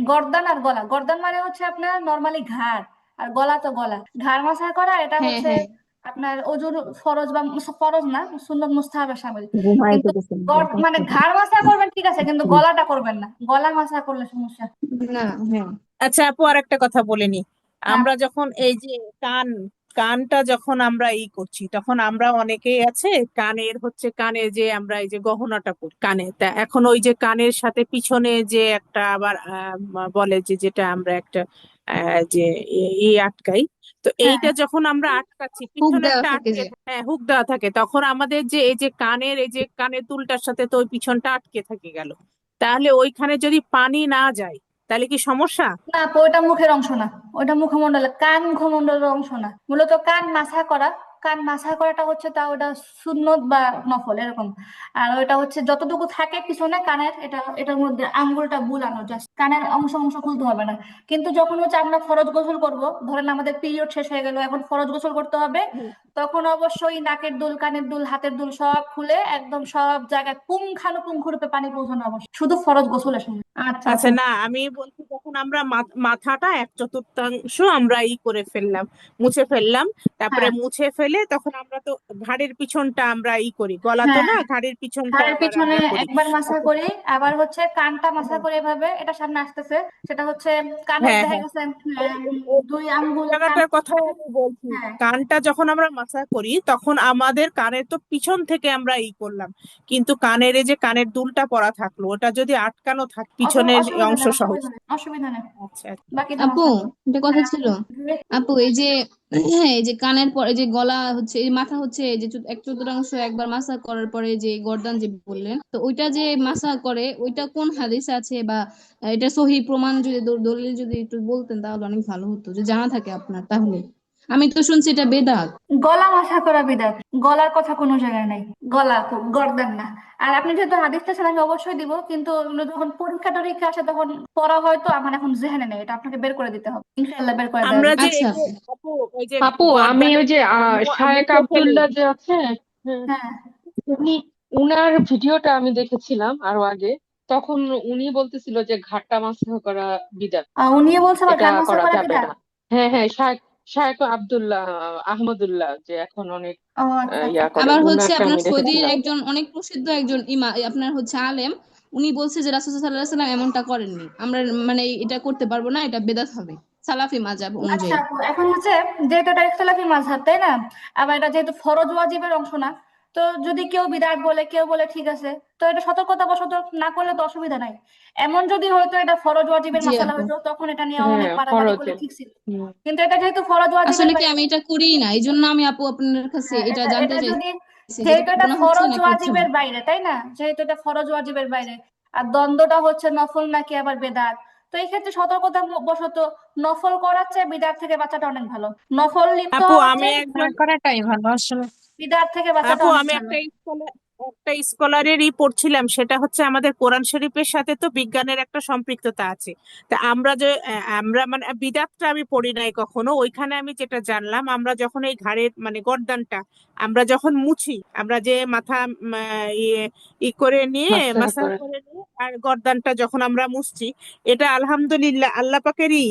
গর্দান আর গলা। গর্দান মানে হচ্ছে আপনার নর্মালি ঘাড়, আর গলা তো গলা। ঘাড় মাথা করা এটা হ্যাঁ হচ্ছে হ্যাঁ আপনার ওজন ফরজ বা ফরজ না, সুন্নত মুস্তাহাবের শামিল। ঘুমাইতে কিন্তু গেছেন মানে ঘাড় মাথা করবেন ঠিক আছে, কিন্তু গলাটা করবেন না, গলা মাথা করলে সমস্যা। না হ্যাঁ। আচ্ছা আপু, আর একটা কথা বলে নি। হ্যাঁ আমরা যখন এই যে কান কানটা যখন আমরা করছি, তখন আমরা অনেকেই আছে কানের কানে যে আমরা এই যে গহনাটা পরি কানে, তা এখন ওই যে কানের সাথে পিছনে যে একটা আবার বলে যে যেটা আমরা একটা যে আটকাই, তো হ্যাঁ এইটা যখন আমরা আটকাচ্ছি হুক দেওয়া পিছনেরটা থাকে আটকে যে। হুক দেওয়া থাকে, তখন আমাদের যে এই যে কানের দুলটার সাথে তো ওই পিছনটা আটকে থাকে গেল, তাহলে ওইখানে যদি পানি না যায় তাহলে কি সমস্যা? না আপু, ওটা মুখের অংশ না, ওটা মুখমণ্ডলের, কান মুখমণ্ডলের অংশ না, মূলত কান মাথা করা। কান মাথা করাটা হচ্ছে তা ওটা সুন্নত বা নফল এরকম। আর ওটা হচ্ছে যতটুকু থাকে পিছনে কানের, এটার মধ্যে আঙ্গুলটা বুলানো, জাস্ট কানের অংশ অংশ খুলতে হবে না। কিন্তু যখন হচ্ছে আমরা ফরজ গোসল করব, ধরেন আমাদের পিরিয়ড শেষ হয়ে গেল, এখন ফরজ গোসল করতে হবে, তখন অবশ্যই নাকের দুল, কানের দুল, হাতের দুল সব খুলে একদম সব জায়গায় পুঙ্খানুপুঙ্খরূপে পানি পৌঁছানো আবশ্যক, শুধু ফরজ গোসলের সময়। আচ্ছা আচ্ছা, আপু। না আমি বলছি যখন আমরা মাথাটা এক চতুর্থাংশ আমরা করে ফেললাম, মুছে ফেললাম, তারপরে হ্যাঁ মুছে ফেলে তখন আমরা তো ঘাড়ের পিছনটা আমরা করি, গলা তো হ্যাঁ, না, ঘাড়ের পিছনটা ঘাড়ের আবার পিছনে আমরা করি। একবার মাসা আচ্ছা, করি, আবার হচ্ছে কানটা মাসা করে এভাবে, এটা সামনে আসতেছে, সেটা হচ্ছে কানের হ্যাঁ দেখা হ্যাঁ, গেছে ওই ওই- ওই- দুই ওই আঙ্গুল কান। জায়গাটার কথাই আমি বলছি। হ্যাঁ কানটা যখন আমরা মাসা করি তখন আমাদের কানের তো পিছন থেকে আমরা করলাম, কিন্তু কানের এই যে কানের দুলটা পরা থাকলো, ওটা যদি আটকানো থাকে পিছনের অসুবিধা অংশ নেই, সহ। অসুবিধা নেই, অসুবিধা নেই, আচ্ছা বাকিটা আপু মাসা। একটা কথা হ্যাঁ ছিল। আপু এই যে হ্যাঁ এই যে কানের পর এই যে গলা হচ্ছে এই মাথা হচ্ছে এই যে এক চতুর্থাংশ একবার মাসা করার পরে যে গর্দান যে বললেন, তো ওইটা যে মাসা করে ওইটা কোন হাদিসে আছে, বা এটা সহি প্রমাণ যদি দলিল যদি একটু বলতেন তাহলে অনেক ভালো হতো, যে জানা থাকে আপনার তাহলে। আমি তো শুনছি এটা বেদাত। গলা মাসা করা বিদাত, গলার কথা কোনো জায়গায় নাই, গলা গর্দান না। আর আপনি যেহেতু হাদিস চাচ্ছেন আমি অবশ্যই দিব, কিন্তু ওগুলো যখন পরীক্ষা টরীক্ষা আসে তখন পড়া হয়তো আমার এখন জেহেনে নেই, এটা আপনাকে বের করে দিতে হবে, ইনশাআল্লাহ বের করে দেওয়া আমরা যাবে। যে আচ্ছা এই যে আপু। আপু, ওই যে আপু আমি গর্দানে ওই যে শায়েক মুছে ফেলি। আব্দুল্লাহ যে আছে, হ্যাঁ, হ্যাঁ উনি উনার ভিডিওটা আমি দেখেছিলাম আরো আগে। তখন উনি বলতেছিল যে ঘাটটা মাসা করা বিদআত, উনিও বলছে আবার এটা ঘাড় মাসা করা করা যাবে বিদাত। না। হ্যাঁ হ্যাঁ, শায়েক শায়েক আব্দুল্লাহ আহমদুল্লাহ যে এখন অনেক ও আচ্ছা আচ্ছা। ইয়া করে, আবার হচ্ছে উনাকে আপনার আমি সৌদির দেখেছিলাম। একজন অনেক প্রসিদ্ধ একজন আপনার হচ্ছে আলেম, উনি বলছে যে রাসূল সাল্লাল্লাহু আলাইহি সাল্লাম এমনটা করেননি, আমরা মানে এটা করতে পারবো না, এটা বেদাত হবে সালাফি মাযহাব আচ্ছা অনুযায়ী। আপু, এখন হচ্ছে যেহেতু এটা ইখতিলাফি মাযহাব তাই না, আবার এটা যেহেতু ফরজ ওয়াজিবের অংশ না, তো যদি কেউ বিদআত বলে কেউ বলে ঠিক আছে, তো এটা সতর্কতা বশত না করলে তো অসুবিধা নাই। এমন যদি হয়তো এটা ফরজ ওয়াজিবের জি মাসালা আপু। হইতো তখন এটা নিয়ে অনেক হ্যাঁ বাড়াবাড়ি করলে ফরজে। ঠিক ছিল, হুম। কিন্তু এটা যেহেতু ফরজ ওয়াজিবের আসলে কি বাইরে। আমি এটা করি না, এই জন্য আমি আপু আপনার কাছে হ্যাঁ, এটা এটা জানতে এটা যদি, চাইছি যে এটা যেহেতু কি এটা গুনাহ হচ্ছে ফরজ নাকি হচ্ছে না। ওয়াজিবের বাইরে তাই না, যেহেতু এটা ফরজ ওয়াজিবের বাইরে, আর দ্বন্দ্বটা হচ্ছে নফল নাকি আবার বেদাত, তো এই ক্ষেত্রে সতর্কতা বশত নফল করার চেয়ে বিদআত থেকে বাঁচাটা অনেক ভালো। নফল লিপ্ত আপু হওয়ার আমি চেয়ে না একজন করাটাই ভালো আসলে। বিদআত থেকে বাঁচাটা আপু অনেক আমি ভালো। একটা স্কলারেরই পড়ছিলাম, সেটা হচ্ছে আমাদের কোরআন শরীফের সাথে তো বিজ্ঞানের একটা সম্পৃক্ততা আছে। তা আমরা মানে বিদাতটা আমি পড়ি নাই কখনো, ওইখানে আমি যেটা জানলাম, আমরা যখন এই ঘাড়ের মানে গর্দানটা আমরা যখন মুছি, আমরা যে মাথা ইয়ে করে নিয়ে মাসাহ মাসাজ করে। করে নিয়ে আর গর্দানটা যখন আমরা মুছছি, এটা আলহামদুলিল্লাহ আল্লাহ পাকেরই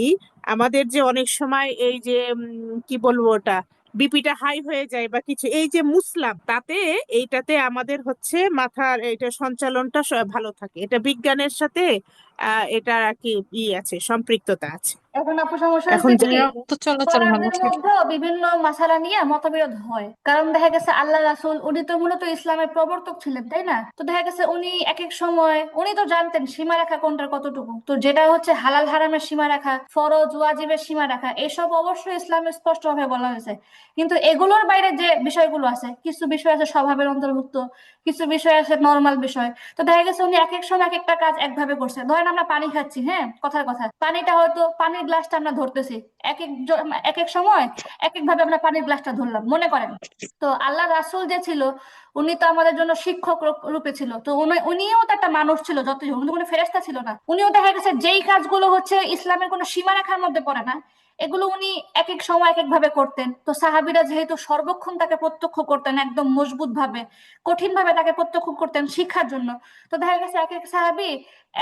আমাদের যে অনেক সময় এই যে কি বলবো ওটা বিপিটা হাই হয়ে যায় বা কিছু, এই যে মুসলাম তাতে এইটাতে আমাদের হচ্ছে মাথার এটা সঞ্চালনটা ভালো থাকে, এটা বিজ্ঞানের সাথে এটা আর কি আছে, সম্পৃক্ততা আছে। এখন আপু সমস্যা এখন হয়েছে কি, জানি না। রক্ত চলাচল ভালো স্কলারদের থাকে। মধ্যে বিভিন্ন মাসালা নিয়ে মতবিরোধ হয়, কারণ দেখা গেছে আল্লাহ রাসূল উনি তো মূলত ইসলামের প্রবর্তক ছিলেন তাই না, তো দেখা গেছে উনি এক এক সময় উনি তো জানতেন সীমারেখা কোনটার কতটুকু, তো যেটা হচ্ছে হালাল হারামের সীমারেখা, ফরজ ওয়াজিবের সীমারেখা, এসব অবশ্যই ইসলামে স্পষ্টভাবে বলা হয়েছে। কিন্তু এগুলোর বাইরে যে বিষয়গুলো আছে, কিছু বিষয় আছে স্বভাবের অন্তর্ভুক্ত, কিছু বিষয় আছে নর্মাল বিষয়, তো দেখা গেছে উনি এক এক সময় এক একটা কাজ একভাবে করছে। ধরেন এখানে আমরা পানি খাচ্ছি, হ্যাঁ, কথার কথা, পানিটা হয়তো পানির গ্লাসটা আমরা ধরতেছি এক এক সময় এক এক ভাবে আমরা পানির গ্লাসটা ধরলাম, মনে করেন। তো আল্লাহ রাসূল যে ছিল, উনি তো আমাদের জন্য শিক্ষক রূপে ছিল, তো উনিও তো একটা মানুষ ছিল, যতই হোক, উনি তো কোনো ফেরেশতা ছিল না। উনিও দেখা গেছে যেই কাজগুলো হচ্ছে ইসলামের কোনো সীমারেখার মধ্যে পড়ে না, এগুলো উনি এক এক সময় এক এক ভাবে করতেন। তো সাহাবীরা যেহেতু সর্বক্ষণ তাকে প্রত্যক্ষ করতেন, একদম মজবুত ভাবে, কঠিন ভাবে তাকে প্রত্যক্ষ করতেন শিক্ষার জন্য, তো দেখা গেছে এক এক সাহাবী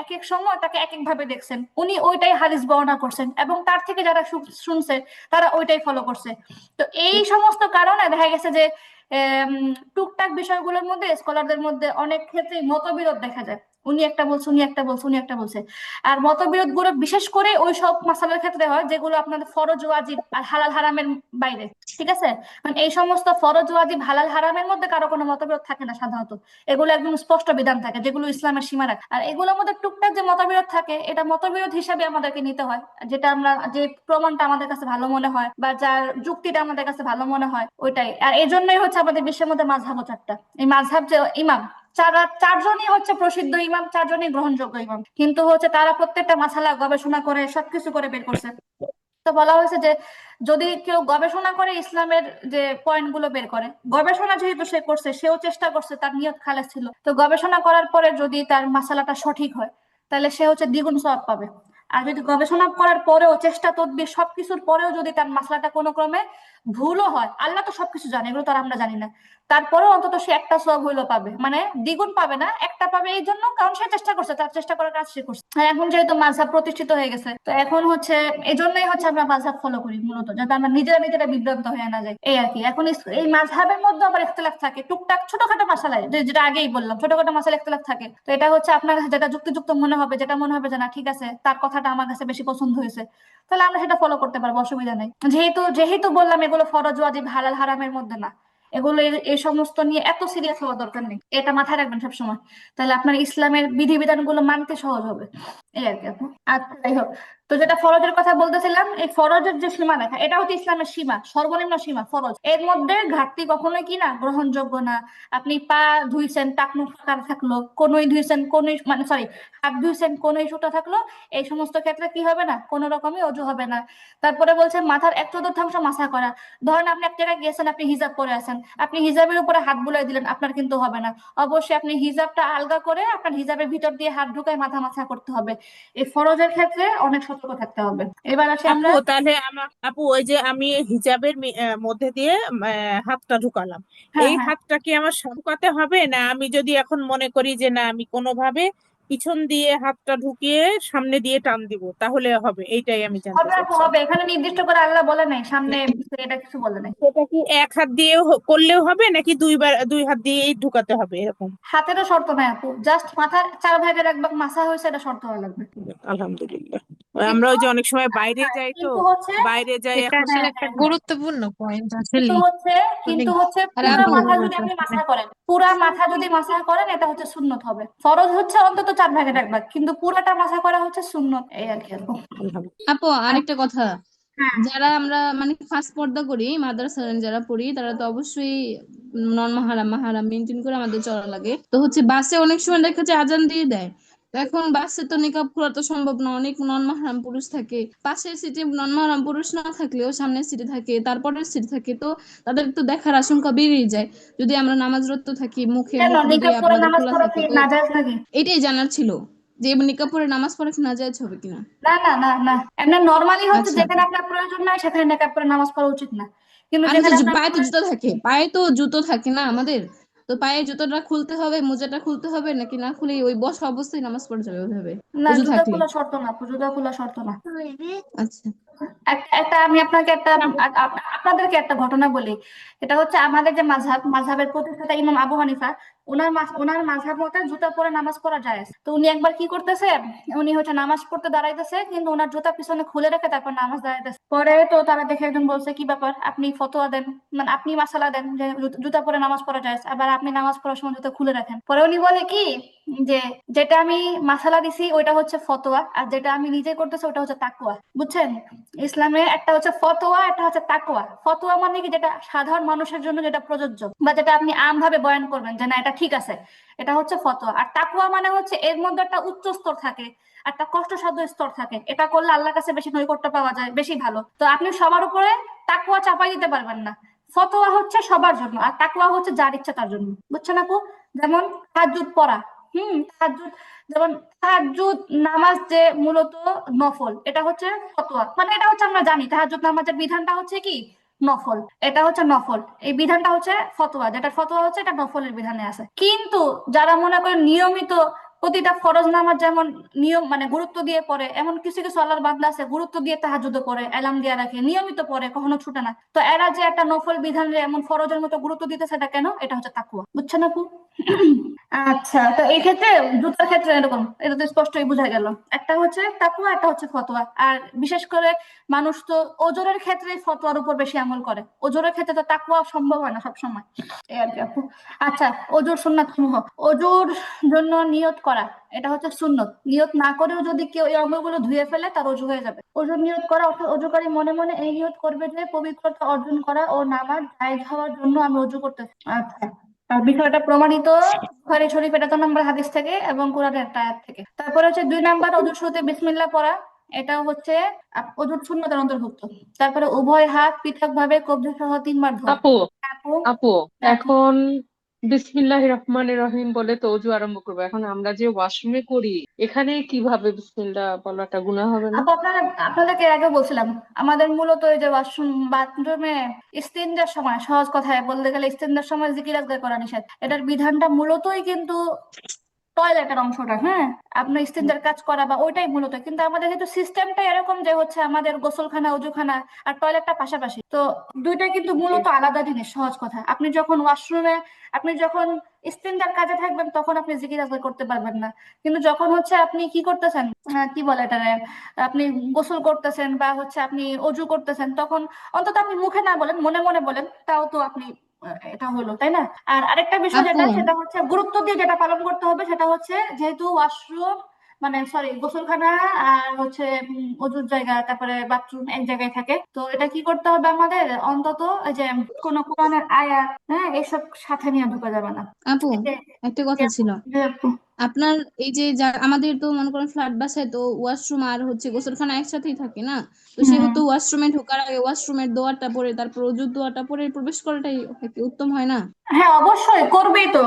এক এক সময় তাকে এক এক ভাবে দেখছেন, উনি ওইটাই হাদিস বর্ণনা করছেন, এবং তার থেকে যারা শুনছে তারা ওইটাই ফলো করছে। তো এই সমস্ত কারণে দেখা গেছে যে টুকটাক বিষয়গুলোর মধ্যে স্কলারদের মধ্যে অনেক ক্ষেত্রে মতবিরোধ দেখা যায়, উনি একটা বলছে, উনি একটা বলছে, উনি একটা বলছে। আর মতবিরোধ গুলো বিশেষ করে ওই সব মাসালার ক্ষেত্রে হয় যেগুলো আপনাদের ফরজ ওয়াজিব আর হালাল হারামের বাইরে, ঠিক আছে? মানে এই সমস্ত ফরজ ওয়াজিব হালাল হারামের মধ্যে কারো কোনো মতবিরোধ থাকে না সাধারণত, এগুলো একদম স্পষ্ট বিধান থাকে যেগুলো ইসলামের সীমা রাখে। আর এগুলোর মধ্যে টুকটাক যে মতবিরোধ থাকে, এটা মতবিরোধ হিসাবে আমাদেরকে নিতে হয়, যেটা আমরা যে প্রমাণটা আমাদের কাছে ভালো মনে হয় বা যার যুক্তিটা আমাদের কাছে ভালো মনে হয় ওইটাই। আর এই জন্যই হচ্ছে আমাদের বিশ্বের মধ্যে মাযহাবও চারটা। এই মাযহাব যে ইমাম চারজনই হচ্ছে প্রসিদ্ধ ইমাম, চারজনই গ্রহণযোগ্য ইমাম, কিন্তু হচ্ছে তারা প্রত্যেকটা মাসালা গবেষণা করে সবকিছু করে বের করছে। তো বলা হয়েছে যে যদি কেউ গবেষণা করে ইসলামের যে পয়েন্ট গুলো বের করে, গবেষণা যেহেতু সে করছে, সেও চেষ্টা করছে, তার নিয়ত খালেস ছিল, তো গবেষণা করার পরে যদি তার মাসালাটা সঠিক হয় তাহলে সে হচ্ছে দ্বিগুণ সওয়াব পাবে। আর যদি গবেষণা করার পরেও, চেষ্টা তদবির সবকিছুর পরেও যদি তার মাসলাটা কোনো ক্রমে ভুলও হয়, আল্লাহ তো সবকিছু জানে, এগুলো তো আর আমরা জানি না, তারপরেও অন্তত সে একটা সওয়াব হইলো পাবে, মানে দ্বিগুণ পাবে না, একটা পাবে, এই জন্য কারণ সে চেষ্টা করছে, তার চেষ্টা করার কাজ সে করছে। আর এখন যেহেতু মাযহাব প্রতিষ্ঠিত হয়ে গেছে, তো এখন হচ্ছে এই জন্যই হচ্ছে আমরা মাযহাব ফলো করি মূলত, যাতে আমরা নিজেরা নিজেরা বিভ্রান্ত হয়ে না যাই, এই আর কি। এখন এই মাযহাবের মধ্যে আবার ইখতিলাফ থাকে টুকটাক ছোটখাটো মাসালায়, যেটা আগেই বললাম, ছোটখাটো মাসালা ইখতিলাফ থাকে। তো এটা হচ্ছে আপনার কাছে যেটা যুক্তিযুক্ত মনে হবে, যেটা মনে হবে যে না ঠিক আছে, তার কথাটা আমার কাছে বেশি পছন্দ হয়েছে, তাহলে আমরা সেটা ফলো করতে পারবো, অসুবিধা নেই। যেহেতু যেহেতু বললাম এগুলো ফরজ ওয়াজিব হালাল হারামের মধ্যে না, এগুলো এই সমস্ত নিয়ে এত সিরিয়াস হওয়া দরকার নেই, এটা মাথায় রাখবেন সবসময়, তাহলে আপনার ইসলামের বিধিবিধান গুলো মানতে সহজ হবে, এই আর কি আপু। আচ্ছা, যাই হোক, তো যেটা ফরজের কথা বলতেছিলাম, এই ফরজের যে সীমা রেখা, এটা হচ্ছে ইসলামের সীমা, সর্বনিম্ন সীমা ফরজ, এর মধ্যে ঘাটতি কখনোই কি না, গ্রহণযোগ্য না। আপনি পা ধুইছেন, টাকনু ফাঁকা থাকলো, কনুই ধুইছেন, কনুই মানে সরি হাত ধুইছেন, কনুই সুতা থাকলো, এই সমস্ত ক্ষেত্রে কি হবে না, কোনো রকমই অজু হবে না। তারপরে বলছে মাথার 1/4 মাসা করা। ধরেন আপনি এক জায়গায় গেছেন, আপনি হিজাব পরে আছেন, আপনি হিজাবের উপরে হাত বুলাই দিলেন, আপনার কিন্তু হবে না। অবশ্যই আপনি হিজাবটা আলগা করে আপনার হিজাবের ভিতর দিয়ে হাত ঢুকায় মাথা মাথা করতে হবে। এই ফরজের ক্ষেত্রে অনেক সতর্ক থাকতে হবে। এবার আসি আমরা। তাহলে আপু ওই যে আমি হিজাবের মধ্যে দিয়ে হাতটা ঢুকালাম, হ্যাঁ, এই হ্যাঁ, হাতটা কি আমার ঢুকাতে হবে, না আমি যদি এখন মনে করি যে না আমি কোনোভাবে পিছন দিয়ে হাতটা ঢুকিয়ে সামনে দিয়ে টান দিব তাহলে হবে, এইটাই আমি জানতে হবে আপু, চাচ্ছি। হবে। এখানে নির্দিষ্ট করে আল্লাহ বলে নাই সামনে পিছে, এটা কিছু বলে নাই। সেটা কি এক হাত দিয়ে করলেও হবে নাকি দুই হাত দিয়েই ঢুকাতে হবে এরকম? হাতেরও শর্ত নাই আপু, জাস্ট মাথার 4 ভাগের 1 ভাগ মাসা হয়েছে, এটা শর্ত হওয়া লাগবে। আলহামদুলিল্লাহ। আমরা কিন্তু ওই যে অনেক সময় বাইরে হ্যাঁ, যাই, তো কিন্তু হচ্ছে বাইরে যাই এটা এখন। আসলে হ্যাঁ, একটা হ্যাঁ, হ্যাঁ, গুরুত্বপূর্ণ পয়েন্ট কিন্তু আসলে। হচ্ছে কিন্তু হচ্ছে আর পুরা আপু, মাথা যদি আপনি মাসা করেন, পুরা মাথা যদি মাসা করেন, এটা হচ্ছে সুন্নত হবে। ফরজ হচ্ছে অন্তত 4 ভাগের 1 ভাগ, কিন্তু পুরাটা মাসা করা হচ্ছে সুন্নত, এই আর কি আপু। আপু আরেকটা কথা, হ্যাঁ, যারা আমরা মানে ফার্স্ট পর্দা করি, মাদ্রাসায় যারা পড়ি, তারা তো অবশ্যই নন মাহারাম মাহারাম মেনটেন করে আমাদের চলা লাগে। তো হচ্ছে বাসে অনেক সময় দেখা যায় আজান দিয়ে দেয়, তো এখন বাসে তো নিকাব খোলা তো সম্ভব না, অনেক নন মাহারাম পুরুষ থাকে, পাশের সিটে নন মাহারাম পুরুষ না থাকলেও সামনের সিটে থাকে, তারপরের সিটে থাকে, তো তাদের তো দেখার আশঙ্কা বেড়েই যায় যদি আমরা নামাজরত থাকি, কেন মুখ যদি নিকাব পরে আমাদের নামাজ খোলা পড়া থাকে। কি তো নাজায়েজ নাকি? এটাই জানার ছিল যে নিকাব পরে নামাজ পড়া কি নাজায়েজ হবে কিনা। না, না, না, না, এমনি নরমালি হচ্ছে আচ্ছা, যেখানে আপনার প্রয়োজন নাই সেখানে নিকাব পরে নামাজ পড়া উচিত না, কিন্তু আর যেখানে হচ্ছে আপনার পায়ে তো জুতো থাকে, পায়ে তো জুতো থাকে না আমাদের, তো পায়ে জুতোটা খুলতে হবে, মোজাটা খুলতে হবে, নাকি না খুলে ওই বসা অবস্থায় নামাজ পড়া যাবে ওইভাবে না, উজু জুতা থাকলে? খোলা শর্ত না আপু, জুতা খোলা শর্ত না। আচ্ছা, একটা আমি আপনাকে আপনাদেরকে একটা ঘটনা বলি। এটা হচ্ছে আমাদের যে মাযহাবের প্রতিষ্ঠাতা ইমাম আবু হানিফা, ওনার মাযহাব মতে জুতা পরে নামাজ পড়া জায়েজ। তো উনি একবার কি করতেছে, উনি হচ্ছে নামাজ পড়তে দাঁড়াইতেছে, কিন্তু ওনার জুতা পিছনে খুলে রেখে তারপর নামাজ দাঁড়াইতেছে। পরে তো তারা দেখে একজন বলছে কি ব্যাপার, আপনি ফতোয়া দেন, মানে আপনি মাসালা দেন যে জুতা পরে নামাজ পড়া জায়েজ, আবার আপনি নামাজ পড়ার সময় জুতা খুলে রাখেন। পরে উনি বলে কি যে যেটা আমি মাসালা দিছি ওইটা হচ্ছে ফতোয়া, আর যেটা আমি নিজে করতেছি ওটা হচ্ছে তাকওয়া, বুঝছেন? ইসলামে একটা হচ্ছে ফতোয়া, একটা হচ্ছে তাকওয়া। ফতোয়া মানে কি, যেটা সাধারণ মানুষের জন্য যেটা প্রযোজ্য বা যেটা আপনি আমভাবে বয়ান করবেন যে না এটা ঠিক আছে, এটা হচ্ছে ফতোয়া। আর তাকওয়া মানে হচ্ছে এর মধ্যে একটা উচ্চ স্তর থাকে, একটা কষ্টসাধ্য স্তর থাকে, এটা করলে আল্লাহর কাছে বেশি নৈকট্য পাওয়া যায়, বেশি ভালো। তো আপনি সবার উপরে তাকওয়া চাপাই দিতে পারবেন না। ফতোয়া হচ্ছে সবার জন্য, আর তাকওয়া হচ্ছে যার ইচ্ছা তার জন্য। বুঝছেন আপু? যেমন তাহাজ্জুদ পড়া, তাহাজ্জুদ, যেমন তাহাজ্জুদ নামাজ যে মূলত নফল, এটা হচ্ছে ফতোয়া। মানে এটা হচ্ছে আমরা জানি তাহাজ্জুদ নামাজের বিধানটা হচ্ছে কি নফল, এটা হচ্ছে নফল, এই বিধানটা হচ্ছে ফতোয়া, যেটা ফতোয়া হচ্ছে এটা নফলের বিধানে আছে। কিন্তু যারা মনে করেন নিয়মিত প্রতিটা ফরজ নামাজ যেমন নিয়ম মানে গুরুত্ব দিয়ে পড়ে, এমন কিছু কিছু আল্লাহর বান্দা আছে গুরুত্ব দিয়ে তাহাজ্জুদ পড়ে, এলাম দিয়ে রাখে, নিয়মিত পড়ে, কখনো ছুটে না। তো এরা যে একটা নফল বিধান এমন ফরজের মতো গুরুত্ব দিতেছে, এটা কেন? এটা হচ্ছে তাকওয়া। বুঝছেন আপু? আচ্ছা, তো এই ক্ষেত্রে দুটোর ক্ষেত্রে এরকম, এটা তো স্পষ্টই বোঝা গেল, একটা হচ্ছে তাকওয়া, একটা হচ্ছে ফতোয়া। আর বিশেষ করে মানুষ তো ওজোরের ক্ষেত্রে ফতোয়ার উপর বেশি আমল করে, ওজোরের ক্ষেত্রে তো তাকওয়া সম্ভব হয় না সবসময়, এই আর কি আপু। আচ্ছা, ওজোর সুন্নাত সমূহ, ওজোর জন্য নিয়ত করা, এটা হচ্ছে সুন্নত। নিয়ত না করেও যদি কেউ এই অঙ্গগুলো ধুয়ে ফেলে তার অজু হয়ে যাবে। ওজোর নিয়ত করা অর্থাৎ অজুকারী মনে মনে এই নিয়ত করবে যে পবিত্রতা অর্জন করা ও নামাজ জায়েজ হওয়ার জন্য আমি অজু করতেছি। আচ্ছা, আর বিষয়টা প্রমাণিত বুখারী শরীফের ১ নম্বর হাদিস থেকে এবং কোরআনের একটা আয়াত থেকে। তারপরে হচ্ছে ২ নম্বর, অজুর শুরুতে বিসমিল্লাহ পড়া, এটাও হচ্ছে অজুর সুন্নতের অন্তর্ভুক্ত। তারপরে উভয় হাত পৃথকভাবে কবজি সহ ৩ বার ধোয়া। আপু আপু, আপু আপু, এখন বিসমিল্লাহির রহমানির রহিম বলে তো অজু আরম্ভ করবো। এখন আমরা যে ওয়াশরুমে করি, এখানে কিভাবে বিসমিল্লাহ বলাটা গুনাহ হবে না? আপু আপনাদেরকে আগে বলছিলাম, আমাদের মূলত এই যে ওয়াশরুম বাথরুমে ইস্তিনজার সময়, সহজ কথায় বলতে গেলে ইস্তিনজার সময় জিকির আজকার করা নিষেধ। এটার বিধানটা মূলতই কিন্তু টয়লেটের অংশটা, হ্যাঁ, আপনার ইস্তিনজার কাজ করা বা ওইটাই মূলত। কিন্তু আমাদের যেহেতু সিস্টেমটা এরকম যে হচ্ছে আমাদের গোসলখানা, অজুখানা আর টয়লেটটা পাশাপাশি, তো দুইটা কিন্তু মূলত আলাদা জিনিস। সহজ কথা, আপনি যখন ওয়াশরুমে, আপনি যখন ইস্তিনজার কাজে থাকবেন তখন আপনি জিকির আজকার করতে পারবেন না। কিন্তু যখন হচ্ছে আপনি কি করতেছেন, কি বলে এটারে, আপনি গোসল করতেছেন বা হচ্ছে আপনি অজু করতেছেন, তখন অন্তত আপনি মুখে না বলেন, মনে মনে বলেন, তাও তো আপনি এটা হলো, তাই না? আর আরেকটা বিষয় আপু যেটা, সেটা হচ্ছে গুরুত্ব দিয়ে যেটা পালন করতে হবে, সেটা হচ্ছে যেহেতু ওয়াশরুম মানে সরি গোসলখানা আর হচ্ছে অজুর জায়গা, তারপরে বাথরুম এক জায়গায় থাকে, তো এটা কি করতে হবে আমাদের, অন্তত এই যে কোনো কোরআনের আয়াত, হ্যাঁ, এসব সাথে নিয়ে ঢুকা যাবে না। আপু এই যে, একটা কথা ছিল, যে আপু, আপনার এই যে আমাদের তো মনে করেন ফ্ল্যাট বাসায় তো ওয়াশরুম আর হচ্ছে গোসলখানা একসাথেই থাকে না, তো হুম, সেহেতু ওয়াশরুমে ঢোকার আগে ওয়াশরুমের দোয়াটা পরে তারপর অজুর দোয়াটা পরে প্রবেশ করাটাই কি উত্তম হয় না? হ্যাঁ অবশ্যই করবেই তো।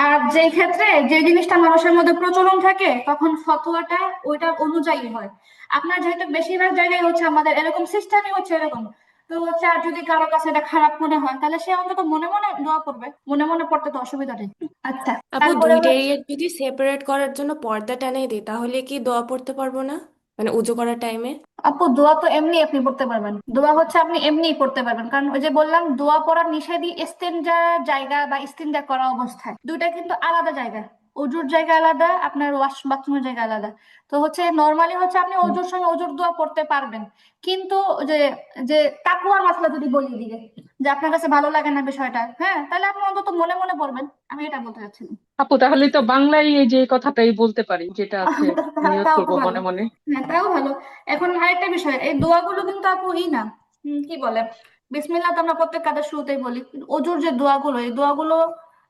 আর যে ক্ষেত্রে যে জিনিসটা মানুষের মধ্যে প্রচলন থাকে তখন ফতোয়াটা ওইটা অনুযায়ী হয়। আপনার যেহেতু বেশিরভাগ জায়গায় হচ্ছে আমাদের এরকম সিস্টেমই হচ্ছে এরকম, তো হচ্ছে আর যদি কারো কাছে এটা খারাপ মনে হয় তাহলে সে অন্তত মনে মনে দোয়া করবে, মনে মনে পড়তে তো অসুবিধা নেই। আচ্ছা, আপু তারপরে দুইটা হচ্ছে, এরিয়া যদি সেপারেট করার জন্য পর্দা টানিয়ে দিই তাহলে কি দোয়া পড়তে পারবো না, মানে উজু করার টাইমে? আপু দোয়া তো এমনি আপনি পড়তে পারবেন, দোয়া হচ্ছে আপনি এমনিই পড়তে পারবেন, কারণ ওই যে বললাম দোয়া পড়ার নিষেধই ইস্তেঞ্জা জায়গা বা ইস্তেঞ্জা করা অবস্থায়, দুইটা কিন্তু আলাদা জায়গা। অজুর জায়গা আলাদা, আপনার ওয়াশ বাথরুমের জায়গা আলাদা। তো হচ্ছে নর্মালি হচ্ছে আপনি অজুর সময় অজুর দোয়া পড়তে পারবেন, কিন্তু যে যে তাকওয়ার মাসলা যদি বলিয়ে দিবে যে আপনার কাছে ভালো লাগে না বিষয়টা, হ্যাঁ, তাহলে আপনি অন্তত মনে মনে পড়বেন, আমি এটা বলতে চাচ্ছিলাম। আপু তাহলে তো বাংলায় এই যে কথাটাই বলতে পারি যেটা আছে, নিয়ত তাও তো করবো ভালো, মনে মনে। হ্যাঁ তাও ভালো। এখন আরেকটা বিষয়, এই দোয়াগুলো কিন্তু আপু না, কি বলে, বিসমিল্লাহ তো আমরা প্রত্যেক কাজের শুরুতেই বলি, কিন্তু অজুর যে দোয়াগুলো, এই দোয়াগুলো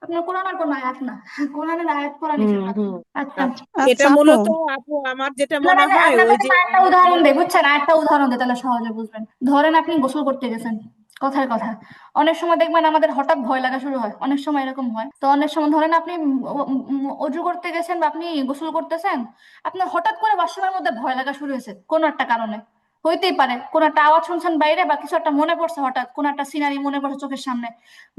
আপনার কোরআনের কোনো আয়াত না, কোরআনের আয়াত পড়া নিষেধ আছে। হুম। আচ্ছা, আচ্ছা। এটা আচ্ছা আপু, মূলত আপু আমার যেটা না না মনে না, হয় ওই আপনাদেরকে যে আরেকটা উদাহরণ দেই, বুঝছেন, আরেকটা উদাহরণ দেই তাহলে সহজে বুঝবেন। ধরেন আপনি গোসল করতে গেছেন, কথার কথা, অনেক সময় দেখবেন আমাদের হঠাৎ ভয় লাগা শুরু হয়, অনেক সময় এরকম হয়। তো অনেক সময় ধরেন আপনি অজু করতে গেছেন বা আপনি গোসল করতেছেন, আপনার হঠাৎ করে ওয়াশরুমের মধ্যে ভয় লাগা শুরু হয়েছে কোনো একটা কারণে, হইতেই পারে কোন একটা আওয়াজ শুনছেন বাইরে বা কিছু একটা মনে পড়ছে, হঠাৎ কোন একটা সিনারি মনে পড়ছে চোখের সামনে,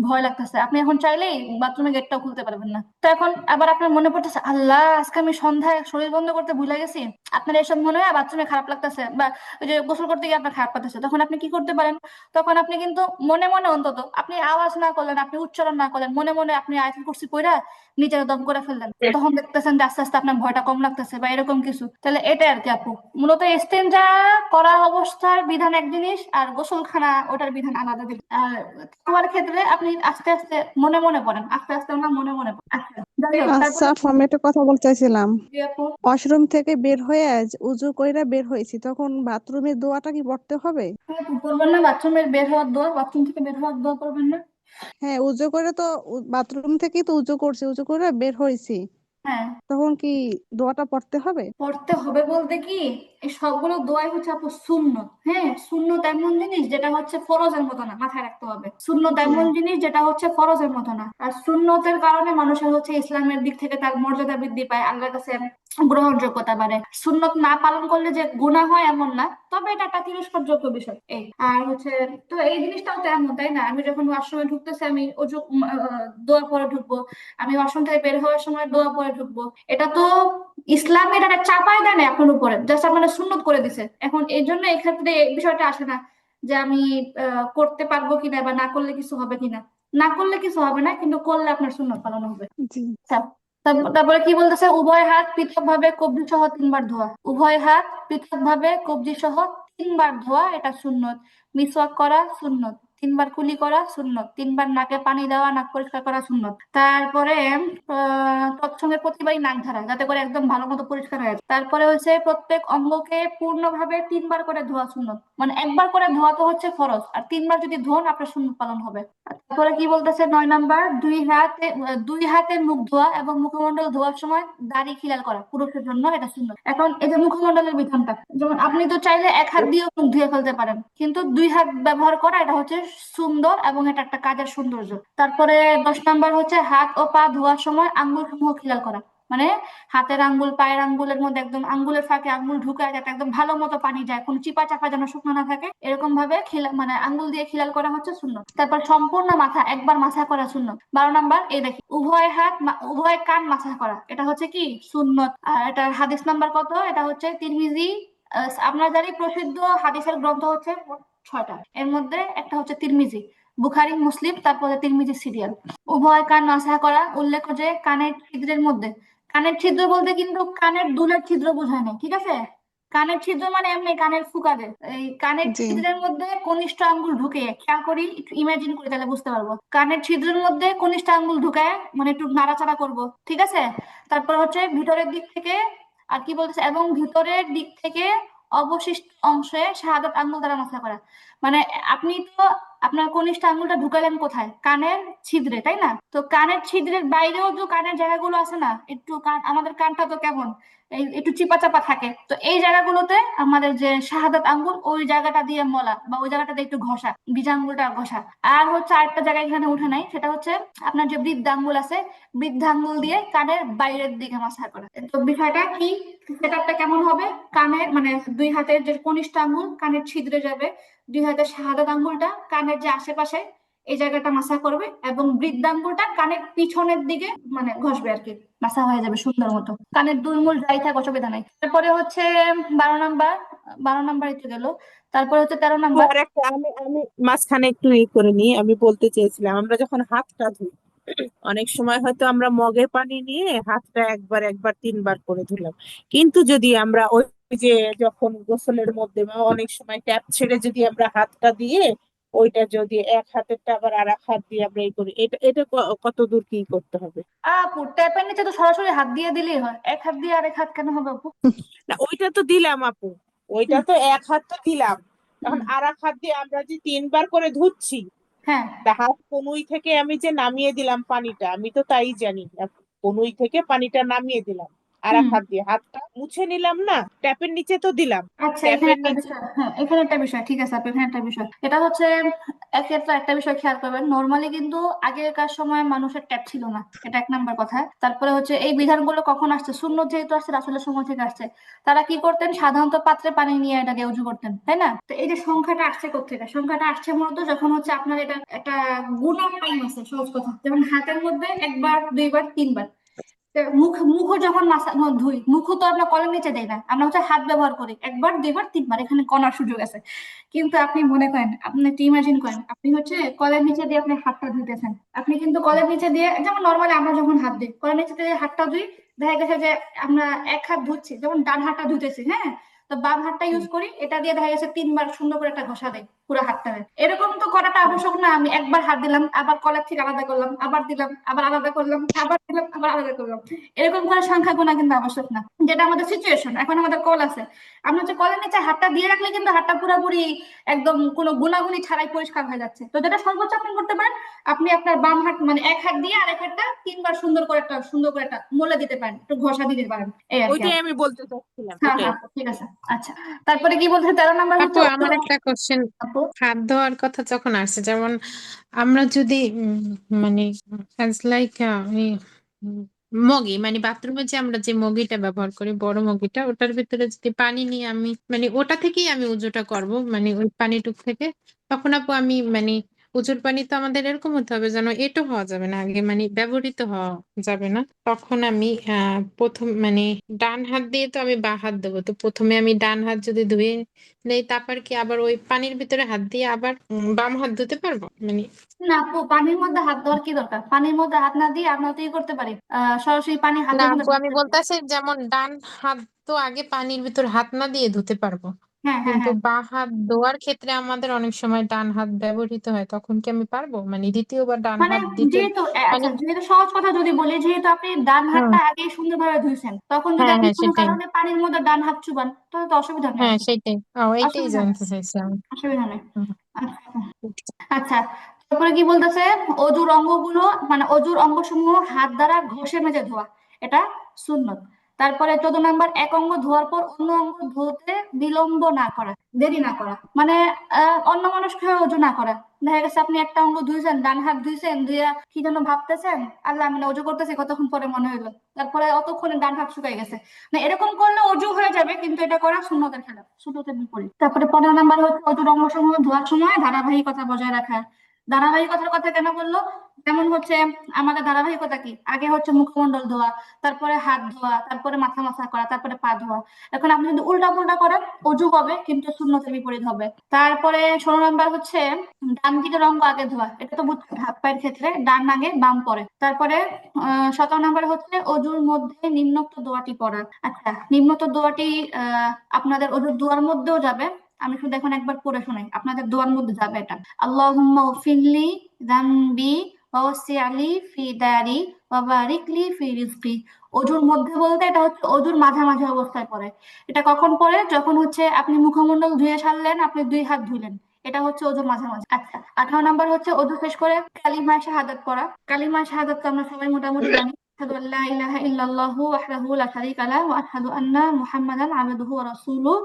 ভয় লাগতেছে, আপনি এখন চাইলেই বাথরুমে গেটটাও খুলতে পারবেন না। তো এখন আবার আপনার মনে পড়তেছে, আল্লাহ আজকে আমি সন্ধ্যায় শরীর বন্ধ করতে ভুলে গেছি, আপনার এসব মনে হয় বাথরুমে খারাপ লাগতেছে বা ওই যে গোসল করতে গিয়ে আপনার খারাপ লাগতেছে, তখন আপনি কি করতে পারেন, তখন আপনি কিন্তু মনে মনে অন্তত আপনি আওয়াজ না করলেন, আপনি উচ্চারণ না করলেন, মনে মনে আপনি আয়াতুল কুরসি পড়া নিজের দম করে ফেললেন, তখন দেখতেছেন যে আস্তে আস্তে আপনার ভয়টা কম লাগতেছে বা এরকম কিছু। তাহলে এটাই আর কি আপু, মূলত ইস্তেঞ্জা করা অবস্থার বিধান এক জিনিস আর গোসলখানা ওটার বিধান আলাদা জিনিস। আর তোমার ক্ষেত্রে আপনি আস্তে আস্তে মনে মনে পড়েন, আস্তে আস্তে না মনে মনে পড়েন। আচ্ছা, যাই হোক, আচ্ছা তারপরে আপু, আমি একটা কথা বলতে চাইছিলাম। জি আপু, ওয়াশরুম থেকে বের হয়ে উজু কইরা বের হয়েছি, তখন বাথরুমের দোয়াটা কি পড়তে হবে? হ্যাঁ আপু, করবেন না বাথরুমের বের হওয়ার দোয়া, বাথরুম থেকে বের হওয়ার দোয়া করবেন না? হ্যাঁ, উজু করে তো বাথরুম থেকেই তো উজু করছি, উজু করে বের হয়েছি, হ্যাঁ, তখন কি দোয়াটা পড়তে হবে? পড়তে হবে বলতে কি, এই সবগুলো দোয়াই হচ্ছে আপু সুন্নত। হ্যাঁ, সুন্নত এমন জিনিস যেটা হচ্ছে ফরজের মতো না, মাথায় রাখতে হবে। সুন্নত জি এমন জিনিস যেটা হচ্ছে ফরজের মতো না, আর সুন্নতের কারণে মানুষের হচ্ছে ইসলামের দিক থেকে তার মর্যাদা বৃদ্ধি পায়, আল্লাহর কাছে গ্রহণযোগ্যতা বাড়ে। সুন্নত না পালন করলে যে গুনাহ হয় এমন না, তবে এটা একটা তিরস্কারযোগ্য বিষয়। এই আর হচ্ছে, তো এই জিনিসটাও তো এমন, তাই না? আমি যখন ওয়াশরুমে ঢুকতেছি আমি দোয়া পরে ঢুকবো, আমি ওয়াশরুম থেকে বের হওয়ার সময় দোয়া পরে ঢুকবো। এটা তো ইসলাম এটা একটা চাপায় দেয় না আপনার উপরে, জাস্ট আপনারা সুন্নত করে দিছে। এখন এই জন্য এক্ষেত্রে এই বিষয়টা আসে না যে আমি করতে পারবো কিনা বা না করলে কিছু হবে কিনা। না করলে কিছু হবে না, কিন্তু করলে আপনার সুন্নত পালন হবে। জি। আচ্ছা, তারপরে কি বলতেছে, উভয় হাত পৃথক ভাবে কবজি সহ 3 বার ধোয়া। উভয় হাত পৃথক ভাবে কবজি সহ 3 বার ধোয়া, এটা সুন্নত। মিসওয়াক করা সুন্নত। 3 বার কুলি করা সুন্নত। 3 বার নাকে পানি দেওয়া, নাক পরিষ্কার করা সুন্নত। তারপরে তৎসঙ্গে প্রতিবারই নাক ঝাড়া, যাতে করে একদম ভালো মতো পরিষ্কার হয়ে যায়। তারপরে হচ্ছে প্রত্যেক অঙ্গকে পূর্ণভাবে 3 বার করে ধোয়া সুন্নত। মানে একবার করে ধোয়া তো হচ্ছে ফরজ, আর 3 বার যদি ধোন আপনার সুন্নত পালন হবে। তারপরে কি বলতেছে 9 নাম্বার, দুই হাতে মুখ ধোয়া এবং মুখমণ্ডল ধোয়ার সময় দাড়ি খিলাল করা পুরুষের জন্য, এটা সুন্নত। এখন এই যে মুখমণ্ডলের বিধানটা, যেমন আপনি তো চাইলে এক হাত দিয়েও মুখ ধুয়ে ফেলতে পারেন, কিন্তু 2 হাত ব্যবহার করা এটা হচ্ছে সুন্দর এবং এটা একটা কাজের সৌন্দর্য। তারপরে 10 নাম্বার হচ্ছে হাত ও পা ধোয়ার সময় আঙ্গুল সমূহ খিলাল করা। মানে হাতের আঙ্গুল, পায়ের আঙ্গুলের মধ্যে একদম আঙ্গুলের ফাঁকে আঙ্গুল ঢুকায় যাতে একদম ভালো মতো পানি যায়, কোনো চিপা চাপা যেন শুকনো না থাকে, এরকম ভাবে মানে আঙ্গুল দিয়ে খিলাল করা হচ্ছে সুন্নত। তারপর সম্পূর্ণ মাথা একবার মাথা করা সুন্নত। 12 নাম্বার, এই দেখি উভয় উভয় কান মাথা করা, এটা হচ্ছে কি সুন্নত। আর এটার হাদিস নাম্বার কত, এটা হচ্ছে তিরমিজি। আপনার জানি প্রসিদ্ধ হাদিসের গ্রন্থ হচ্ছে মোট 6টা, এর মধ্যে একটা হচ্ছে তিরমিজি, বুখারী, মুসলিম, তারপরে তিরমিজি সিরিয়াল। উভয় কান মাসা করা, উল্লেখ্য যে কানের ছিদ্রের মধ্যে, কানের ছিদ্র বলতে কিন্তু কানের দুলের ছিদ্র বোঝায় না, ঠিক আছে? কানের ছিদ্র মানে এমনি কানের ফুকারে, এই কানের জি ছিদ্রের মধ্যে কনিষ্ঠ আঙ্গুল ঢুকে, খেয়াল করি একটু ইমাজিন করি তাহলে বুঝতে পারবো। কানের ছিদ্রের মধ্যে কনিষ্ঠ আঙ্গুল ঢুকায় মানে একটু নাড়াচাড়া করব, ঠিক আছে? তারপর হচ্ছে ভিতরের দিক থেকে, আর কি বলতেছে, এবং ভিতরের দিক থেকে অবশিষ্ট অংশে শাহাদাত আঙ্গুল দ্বারা মাথা করা। মানে আপনি তো আপনার কনিষ্ঠ আঙ্গুলটা ঢুকালেন কোথায়, কানের ছিদ্রে, তাই না? তো কানের ছিদ্রের বাইরেও তো কানের জায়গাগুলো আছে না, একটু আমাদের কানটা তো কেমন এই একটু চিপা চাপা থাকে, তো এই জায়গাগুলোতে আমাদের যে শাহাদাত আঙ্গুল, ওই জায়গাটা দিয়ে মলা বা ওই জায়গাটাতে একটু ঘষা, বীজ আঙ্গুলটা ঘষা। আর হচ্ছে আরেকটা জায়গা এখানে উঠে নাই, সেটা হচ্ছে আপনার যে বৃদ্ধ আঙ্গুল আছে, বৃদ্ধ আঙ্গুল দিয়ে কানের বাইরের দিকে মাসাজ করা। তো বিষয়টা কি, সেটআপটা কেমন হবে, কানের মানে 2 হাতের যে কনিষ্ঠ আঙ্গুল কানের ছিদ্রে যাবে, 2 হাতের শাহাদাত আঙ্গুলটা কানের যে আশেপাশে এই জায়গাটা মাসা করবে, এবং বৃদ্ধাঙ্গুলটা কানের পিছনের দিকে মানে ঘষবে আর কি, মাসা হয়ে যাবে সুন্দর মতো। কানের দুই মূল যাই থাক অসুবিধা নাই। তারপরে হচ্ছে 12 নাম্বার, 12 নাম্বার তো গেল। তারপরে হচ্ছে 13 নাম্বার। আর একটা আমি মাঝখানে একটু করে নিই, আমি বলতে চেয়েছিলাম আমরা যখন হাতটা ধুই, অনেক সময় হয়তো আমরা মগের পানি নিয়ে হাতটা একবার একবার 3 বার করে ধুলাম, কিন্তু যদি আমরা ওই যে যখন গোসলের মধ্যে বা অনেক সময় ট্যাপ ছেড়ে যদি আমরা হাতটা দিয়ে ওইটা যদি এক হাতেরটা আবার আর এক হাত দিয়ে আমরা এই করি, এটা এটা কত দূর কি করতে হবে? আপু ট্যাপের নিচে তো সরাসরি হাত দিয়ে দিলেই হয়, এক হাত দিয়ে আরেক হাত কেন হবে আপু? না ওইটা তো দিলাম আপু, ওইটা হুম, তো এক হাত তো দিলাম, হুম, এখন আর এক হাত দিয়ে আমরা যে 3 বার করে ধুচ্ছি, হ্যাঁ, তা হাত কনুই থেকে আমি যে নামিয়ে দিলাম পানিটা, আমি তো তাই জানি কনুই থেকে পানিটা নামিয়ে দিলাম আর এক হুম। হাত দিয়ে হাতটা মুছে নিলাম, না ট্যাপের নিচে তো দিলাম, আচ্ছা, এখানে ট্যাপের একটা নিচে। বিষয়, হ্যাঁ এখানে একটা বিষয়, ঠিক আছে আপু, এখানে একটা বিষয়, এটা হচ্ছে এক্ষেত্রে একটা বিষয় খেয়াল করবেন, নর্মালি কিন্তু আগেকার সময় মানুষের ট্যাপ ছিল না, এটা 1 নাম্বার কথা। তারপরে হচ্ছে এই বিধানগুলো কখন আসছে, সুন্নত যেহেতু আসছে, রাসূলের সময় থেকে আসছে। তারা কি করতেন, সাধারণত পাত্রে পানি নিয়ে এটাকে উজু করতেন, তাই না? তো এই যে সংখ্যাটা আসছে কোথেকে, সংখ্যাটা আসছে মূলত যখন হচ্ছে আপনার এটা একটা গুনার টাইম আছে, সহজ কথা, যেমন হাতের মধ্যে একবার, দুইবার, 3 বার। তো মুখও যখন ধুই, মুখও তো আমরা কলের নিচে দেই না, আমরা হচ্ছে হাত ব্যবহার করি একবার, দুইবার, 3 বার, এখানে কণার সুযোগ আছে। কিন্তু আপনি মনে করেন, আপনি একটু ইমাজিন করেন, আপনি হচ্ছে কলের নিচে দিয়ে আপনি হাতটা ধুইতেছেন, আপনি কিন্তু কলের নিচে দিয়ে, যেমন নর্মালি আমরা যখন হাত দিই কলের নিচে দিয়ে হাতটা ধুই, দেখা গেছে যে আমরা এক হাত ধুচ্ছি, যেমন ডান হাতটা ধুইতেছি, হ্যাঁ, তো বাম হাতটা ইউজ করি, এটা দিয়ে দেখা গেছে 3 বার সুন্দর করে একটা ঘষা দেয় পুরো হাতটা। এরকম তো করাটা আবশ্যক না, আমি একবার হাত দিলাম, আবার কলার থেকে আলাদা করলাম, আবার দিলাম, আবার আলাদা করলাম, আবার দিলাম, আবার আলাদা করলাম। এরকম করে সংখ্যা গোনা কিন্তু আবশ্যক না, যেটা আমাদের সিচুয়েশন। এখন আমাদের কল আছে, আমরা হচ্ছে কলের নিচে হাতটা দিয়ে রাখলে কিন্তু হাতটা পুরোপুরি একদম কোনো গুনাগুনি ছাড়াই পরিষ্কার হয়ে যাচ্ছে। তো যেটা সর্বোচ্চ আপনি করতে পারেন, আপনি আপনার বাম হাত মানে এক হাত দিয়ে আর এক হাতটা 3 বার সুন্দর করে একটা মলে দিতে পারেন, একটু ঘষা দিতে পারেন, এই আর কি। ওইটাই আমি বলতে চাচ্ছিলাম, হ্যাঁ ওটাই। হ্যাঁ, ঠিক আছে। আচ্ছা, তারপরে কি বলছে 13 নাম্বার আপু, হচ্ছে আমার একটা কোশ্চেন, আপু। হাত ধোয়ার কথা যখন আসছে, যেমন আমরা যদি মানে লাইক মগি, মানে বাথরুমে যে আমরা যে মগিটা ব্যবহার করি, বড় মগিটা, ওটার ভিতরে যদি পানি নিয়ে আমি মানে ওটা থেকেই আমি উজুটা করব, মানে ওই পানিটুক থেকে, তখন আপু আমি মানে উজুর পানি তো আমাদের এরকম হতে হবে যেন এটো হওয়া যাবে না, আগে মানে ব্যবহৃত হওয়া যাবে না। তখন আমি প্রথম মানে ডান হাত দিয়ে তো আমি বাঁ হাত দেবো, তো প্রথমে আমি ডান হাত যদি ধুয়ে নেই, তারপর কি আবার ওই পানির ভিতরে হাত দিয়ে আবার বাম হাত ধুতে পারবো মানে? না আপু, পানির মধ্যে হাত দেওয়ার কি দরকার? পানির মধ্যে হাত না দিয়ে আমরা তো ই করতে পারি, সরাসরি পানি না হাতের মধ্যে আপু, আমি ঢুকতে পারি। বলতেছি যেমন ডান হাত তো আগে পানির ভিতর হাত না দিয়ে ধুতে পারবো, হ্যাঁ হ্যাঁ কিন্তু হ্যাঁ, বাঁ হাত ধোয়ার ক্ষেত্রে আমাদের অনেক সময় ডান হাত ব্যবহৃত হয়, তখন কি আমি পারবো মানে দ্বিতীয়বার ডান মানে হাত দিতে যেহেতু মানে? আচ্ছা, যেহেতু সহজ কথা যদি বলি, যেহেতু আপনি ডান হুম, হাতটা আগেই সুন্দরভাবে ধুইছেন, তখন যদি হ্যাঁ আপনি হ্যাঁ কোনো সেটাই, কারণে পানির মধ্যে ডান হাত চুবান, তাহলে তো অসুবিধা নেই আর হ্যাঁ কি। সেটাই, এইটাই অসুবিধা নেই, জানতে চাইছিলাম। অসুবিধা নেই। হুম। আচ্ছা আচ্ছা, তারপরে কি বলতেছে, অজুর অঙ্গগুলো মানে অজুর অঙ্গসমূহ হাত দ্বারা ঘষে মেজে ধোয়া, এটা সুন্নত। তারপরে 14 নাম্বার, এক অঙ্গ ধোয়ার পর অন্য অঙ্গ ধুতে বিলম্ব না করা, দেরি না করা, মানে অন্য মানুষকে অজু না করা। দেখা গেছে আপনি একটা অঙ্গ ধুইছেন, ডান হাত ধুইছেন, ধুইয়া কি যেন ভাবতেছেন, আল্লাহ আমি না অজু করতেছি, কতক্ষণ পরে মনে হইলো, তারপরে অতক্ষণে ডান হাত শুকাই গেছে। না, এরকম করলে অজু হয়ে যাবে, কিন্তু এটা করা সুন্নতের খেলাফ, সুন্নতের বিপরীত। তারপরে 15 নাম্বার হচ্ছে অজুর অঙ্গসমূহ ধোয়ার সময় ধারাবাহিকতা বজায় রাখা। ধারাবাহিকতার কথা কেন বললো? যেমন হচ্ছে আমাদের ধারাবাহিকতা কি, আগে হচ্ছে মুখমণ্ডল ধোয়া, তারপরে হাত ধোয়া, তারপরে মাথা মাথা করা, তারপরে পা ধোয়া। এখন আপনি যদি উল্টা পুল্টা করেন, অজু হবে কিন্তু সুন্নতের বিপরীত হবে। তারপরে 16 নাম্বার হচ্ছে ডান দিকের অঙ্গ আগে ধোয়া, এটা তো বুঝছেন, হাত পায়ের ক্ষেত্রে ডান আগে বাম পরে। তারপরে 17 নাম্বার হচ্ছে অজুর মধ্যে নিম্নোক্ত দোয়াটি পড়া। আচ্ছা, নিম্নোক্ত দোয়াটি আপনাদের অজুর দোয়ার মধ্যেও যাবে, আমি শুধু এখন একবার পড়ে শোনাই, আপনাদের দোয়ার মধ্যে যাবে এটা। আল্লাহুম্মা উগফিরলি যামবি ওয়াসি'লি ফি দারি ওয়া বারিকলি ফি রিজকি। অজুর মধ্যে বলতে এটা হচ্ছে অজুর মাঝামাঝি অবস্থায় পড়ে। এটা কখন পড়ে? যখন হচ্ছে আপনি মুখমণ্ডল ধুয়ে সারলেন, আপনি 2 হাত ধুইলেন, এটা হচ্ছে অজুর মাঝামাঝি। আচ্ছা, 18 নাম্বার হচ্ছে অজু শেষ করে কালিমায়ে শাহাদাত পড়া। কালিমায়ে শাহাদাত তো আমরা সবাই মোটামুটি জানি, আশহাদু আল্লা ইলাহা ইল্লাল্লাহু ওয়াহদাহু লা শারীকা লাহু ওয়া আশহাদু আন্না মুহাম্মাদান আবদুহু ওয়া রাসূলুহু।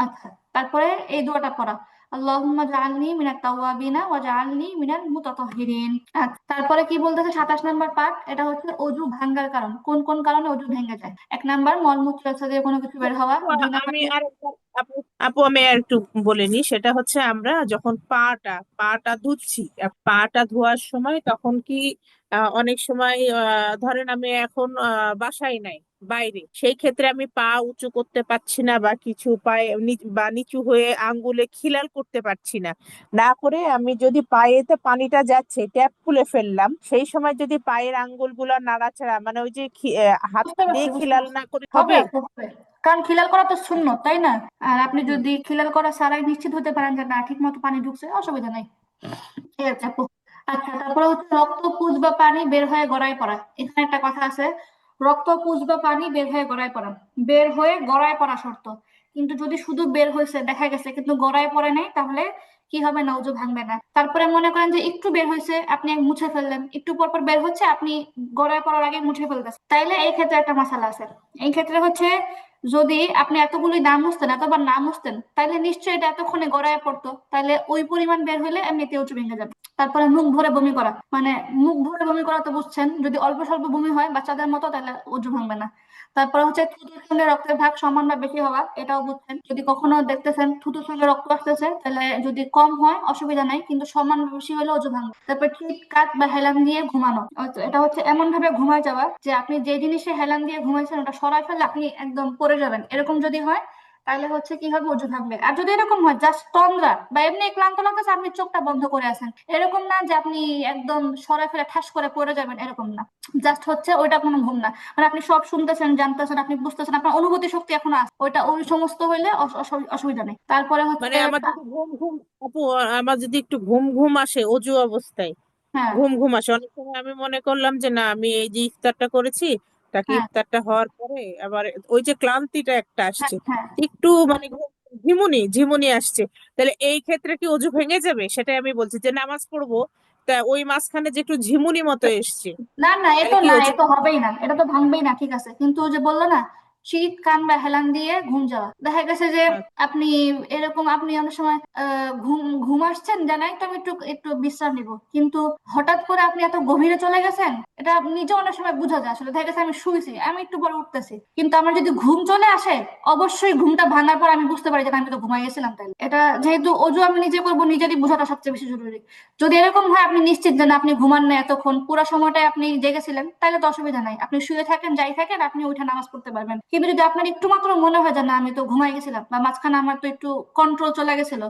আচ্ছা, তারপরে এই দোয়াটা পড়া, আল্লাহুম্মা জাআলনি মিনাত তাওয়াবিনা ওয়া জাআলনি মিনাল মুতাতাহহিরিন। আচ্ছা, তারপরে কি বলতেছে 27 নাম্বার পার্ট, এটা হচ্ছে অজু ভাঙ্গার কারণ, কোন কোন কারণে অজু ভেঙে যায়। 1 নাম্বার মলমূত্র দিয়ে কোনো কিছু বের হওয়া, 2 নাম্বার। আমি আর আপু আপু আমি আর একটু বলে নিই, সেটা হচ্ছে আমরা যখন পাটা ধুচ্ছি, পাটা ধোয়ার সময় তখন কি অনেক সময় ধরেন আমি এখন বাসায় নাই, বাইরে, সেই ক্ষেত্রে আমি পা উঁচু করতে পারছি না, বা কিছু পায়ে বা নিচু হয়ে আঙ্গুলে খিলাল করতে পারছি না, না করে আমি যদি পায়েতে পানিটা যাচ্ছে ট্যাপ খুলে ফেললাম, সেই সময় যদি পায়ের আঙ্গুলগুলো নাড়াচাড়া মানে ওই যে হাত বুঝতে দিয়ে পারছি, বুঝতে খিলাল পারছি। না করে হবে হবে। আপু, হবে। কারণ খিলাল করা তো সুন্নত, তাই না? আর আপনি হুম। যদি খিলাল করা ছাড়াই নিশ্চিত হতে পারেন যে না ঠিক মতো পানি ঢুকছে, অসুবিধা নাই। ঠিক আছে আপু। আচ্ছা, তারপরে হচ্ছে রক্ত পুঁজ বা পানি বের হয়ে গড়ায় পড়া। এখানে একটা কথা আছে, রক্ত পুঁজ বা পানি বের হয়ে গড়ায় পড়া, বের হয়ে গড়ায় পড়া শর্ত। কিন্তু যদি শুধু বের হয়েছে দেখা গেছে কিন্তু গড়ায় পড়ে নাই, তাহলে কি হবে না, অজু ভাঙবে না। তারপরে মনে করেন যে একটু বের হয়েছে, আপনি মুছে ফেললেন, একটু পর পর বের হচ্ছে, আপনি গড়ায় পড়ার আগে মুছে ফেলতেছেন, তাইলে এই ক্ষেত্রে একটা মাসালা আছে। এই ক্ষেত্রে হচ্ছে যদি আপনি এতগুলি না মুছতেন, এতবার না মুছতেন, তাহলে নিশ্চয়ই এটা এতক্ষণে গড়ায় পড়তো, তাহলে ওই পরিমাণ বের হলে এমনিতে উঁচু ভেঙে যাবে। তারপরে মুখ ভরে বমি করা, মানে মুখ ভরে বমি করা তো বুঝছেন, যদি অল্প স্বল্প বমি হয় বাচ্চাদের মতো, তাহলে উঁচু ভাঙবে না। তারপরে হচ্ছে থুতুর সঙ্গে রক্তের ভাগ সমান বা বেশি হওয়া, এটাও বুঝছেন, যদি কখনো দেখতেছেন থুতুর সঙ্গে রক্ত আসতেছে, তাহলে যদি কম হয় অসুবিধা নাই, কিন্তু সমান বা বেশি হলে অজু ভাঙবে। তারপর ঠোঁট কাত বা হেলান দিয়ে ঘুমানো, এটা হচ্ছে এমন ভাবে ঘুমায় যাওয়া যে আপনি যে জিনিসে হেলান দিয়ে ঘুমাইছেন ওটা সরাই ফেললে আপনি একদম পড়ে যাবেন, এরকম যদি হয় তাহলে হচ্ছে কি হবে, অজু ভাঙবে। আর যদি এরকম হয় জাস্ট তন্দ্রা বা এমনি ক্লান্ত লাগতেছে, আপনি চোখটা বন্ধ করে আছেন, এরকম না যে আপনি একদম সরে ফেলে ঠাস করে পড়ে যাবেন, এরকম না। জাস্ট হচ্ছে ওইটা কোনো ঘুম না, মানে আপনি সব শুনতেছেন, জানতেছেন, আপনি বুঝতেছেন, আপনার অনুভূতি শক্তি এখন আছে, ওইটা ওই সমস্ত হইলে অসুবিধা নেই। তারপরে হচ্ছে মানে আমার যদি ঘুম ঘুম আপু, আমার যদি একটু ঘুম ঘুম আসে অজু অবস্থায়, হ্যাঁ, ঘুম ঘুম আসে অনেক সময়, আমি মনে করলাম যে না আমি এই যে ইফতারটা করেছি, তাকে হ্যাঁ, ইফতারটা হওয়ার পরে আবার ওই যে ক্লান্তিটা একটা হ্যাঁ, আসছে, হ্যাঁ। একটু মানে ঝিমুনি ঝিমুনি আসছে, তাহলে এই ক্ষেত্রে কি অজু ভেঙে যাবে? সেটাই আমি বলছি, যে নামাজ পড়বো তা ওই মাঝখানে যে একটু ঝিমুনি মতো এসছে, না না, এ তাহলে তো কি না, এ অজু? তো হবেই না, এটা তো ভাঙবেই না, ঠিক আছে। কিন্তু ওই যে বললো না, শীত কান বা হেলান দিয়ে ঘুম যাওয়া, দেখা গেছে যে আপনি এরকম, আপনি অনেক সময় ঘুম ঘুম আসছেন জানাই তো আমি একটু একটু বিশ্রাম নিব, কিন্তু হঠাৎ করে আপনি এত গভীরে চলে গেছেন, এটা নিজে অনেক সময় বোঝা যায়। আসলে দেখা গেছে আমি শুয়েছি, আমি একটু পরে উঠতেছি, কিন্তু আমার যদি ঘুম চলে আসে, অবশ্যই ঘুমটা ভাঙার পর আমি বুঝতে পারি যে না, আমি তো ঘুমাই গেছিলাম। তাই এটা যেহেতু অজু আমি নিজে করবো, নিজেরই বোঝাটা সবচেয়ে বেশি জরুরি। যদি এরকম হয় আপনি নিশ্চিত যে না, আপনি ঘুমান না এতক্ষণ, পুরো সময়টাই আপনি জেগেছিলেন, তাহলে তো অসুবিধা নাই, আপনি শুয়ে থাকেন যাই থাকেন, আপনি উঠে নামাজ পড়তে পারবেন। কিন্তু যদি আপনার একটু মাত্র মনে হয় যে না, আমি তো ঘুমাই গেছিলাম বা মাঝখানে আমার তো একটু কন্ট্রোল চলে গেছিল,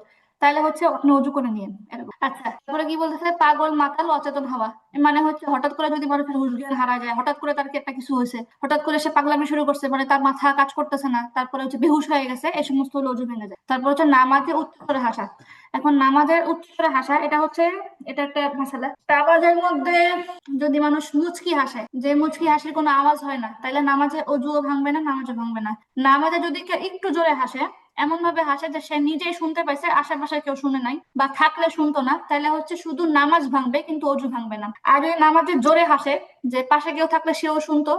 তাহলে হচ্ছে আপনি অজু করে নিন, এরকম। আচ্ছা, তারপরে কি বলতেছে, পাগল মাতাল অচেতন হওয়া, মানে হচ্ছে হঠাৎ করে যদি মানুষের হুঁশ জ্ঞান হারা যায়, হঠাৎ করে তার কি একটা কিছু হয়েছে, হঠাৎ করে সে পাগলামি শুরু করছে, মানে তার মাথা কাজ করতেছে না, তারপরে হচ্ছে বেহুশ হয়ে গেছে, এই সমস্ত হলো অজু ভেঙে যায়। তারপর হচ্ছে নামাজে উচ্চ করে হাসা। এখন নামাজের উচ্চ করে হাসা, এটা হচ্ছে, এটা একটা মশালা। নামাজের মধ্যে যদি মানুষ মুচকি হাসে, যে মুচকি হাসির কোনো আওয়াজ হয় না, তাহলে নামাজে অজুও ভাঙবে না, নামাজও ভাঙবে না। নামাজে যদি কেউ একটু জোরে হাসে, এমন ভাবে হাসে যে সে নিজেই শুনতে পাইছে, আশেপাশে কেউ শুনে নাই বা থাকলে শুনতো না, তাহলে হচ্ছে শুধু নামাজ ভাঙবে কিন্তু অজু ভাঙবে না। আর যদি নামাজে জোরে হাসে, যে পাশে কেউ থাকলে সেও শুনতো,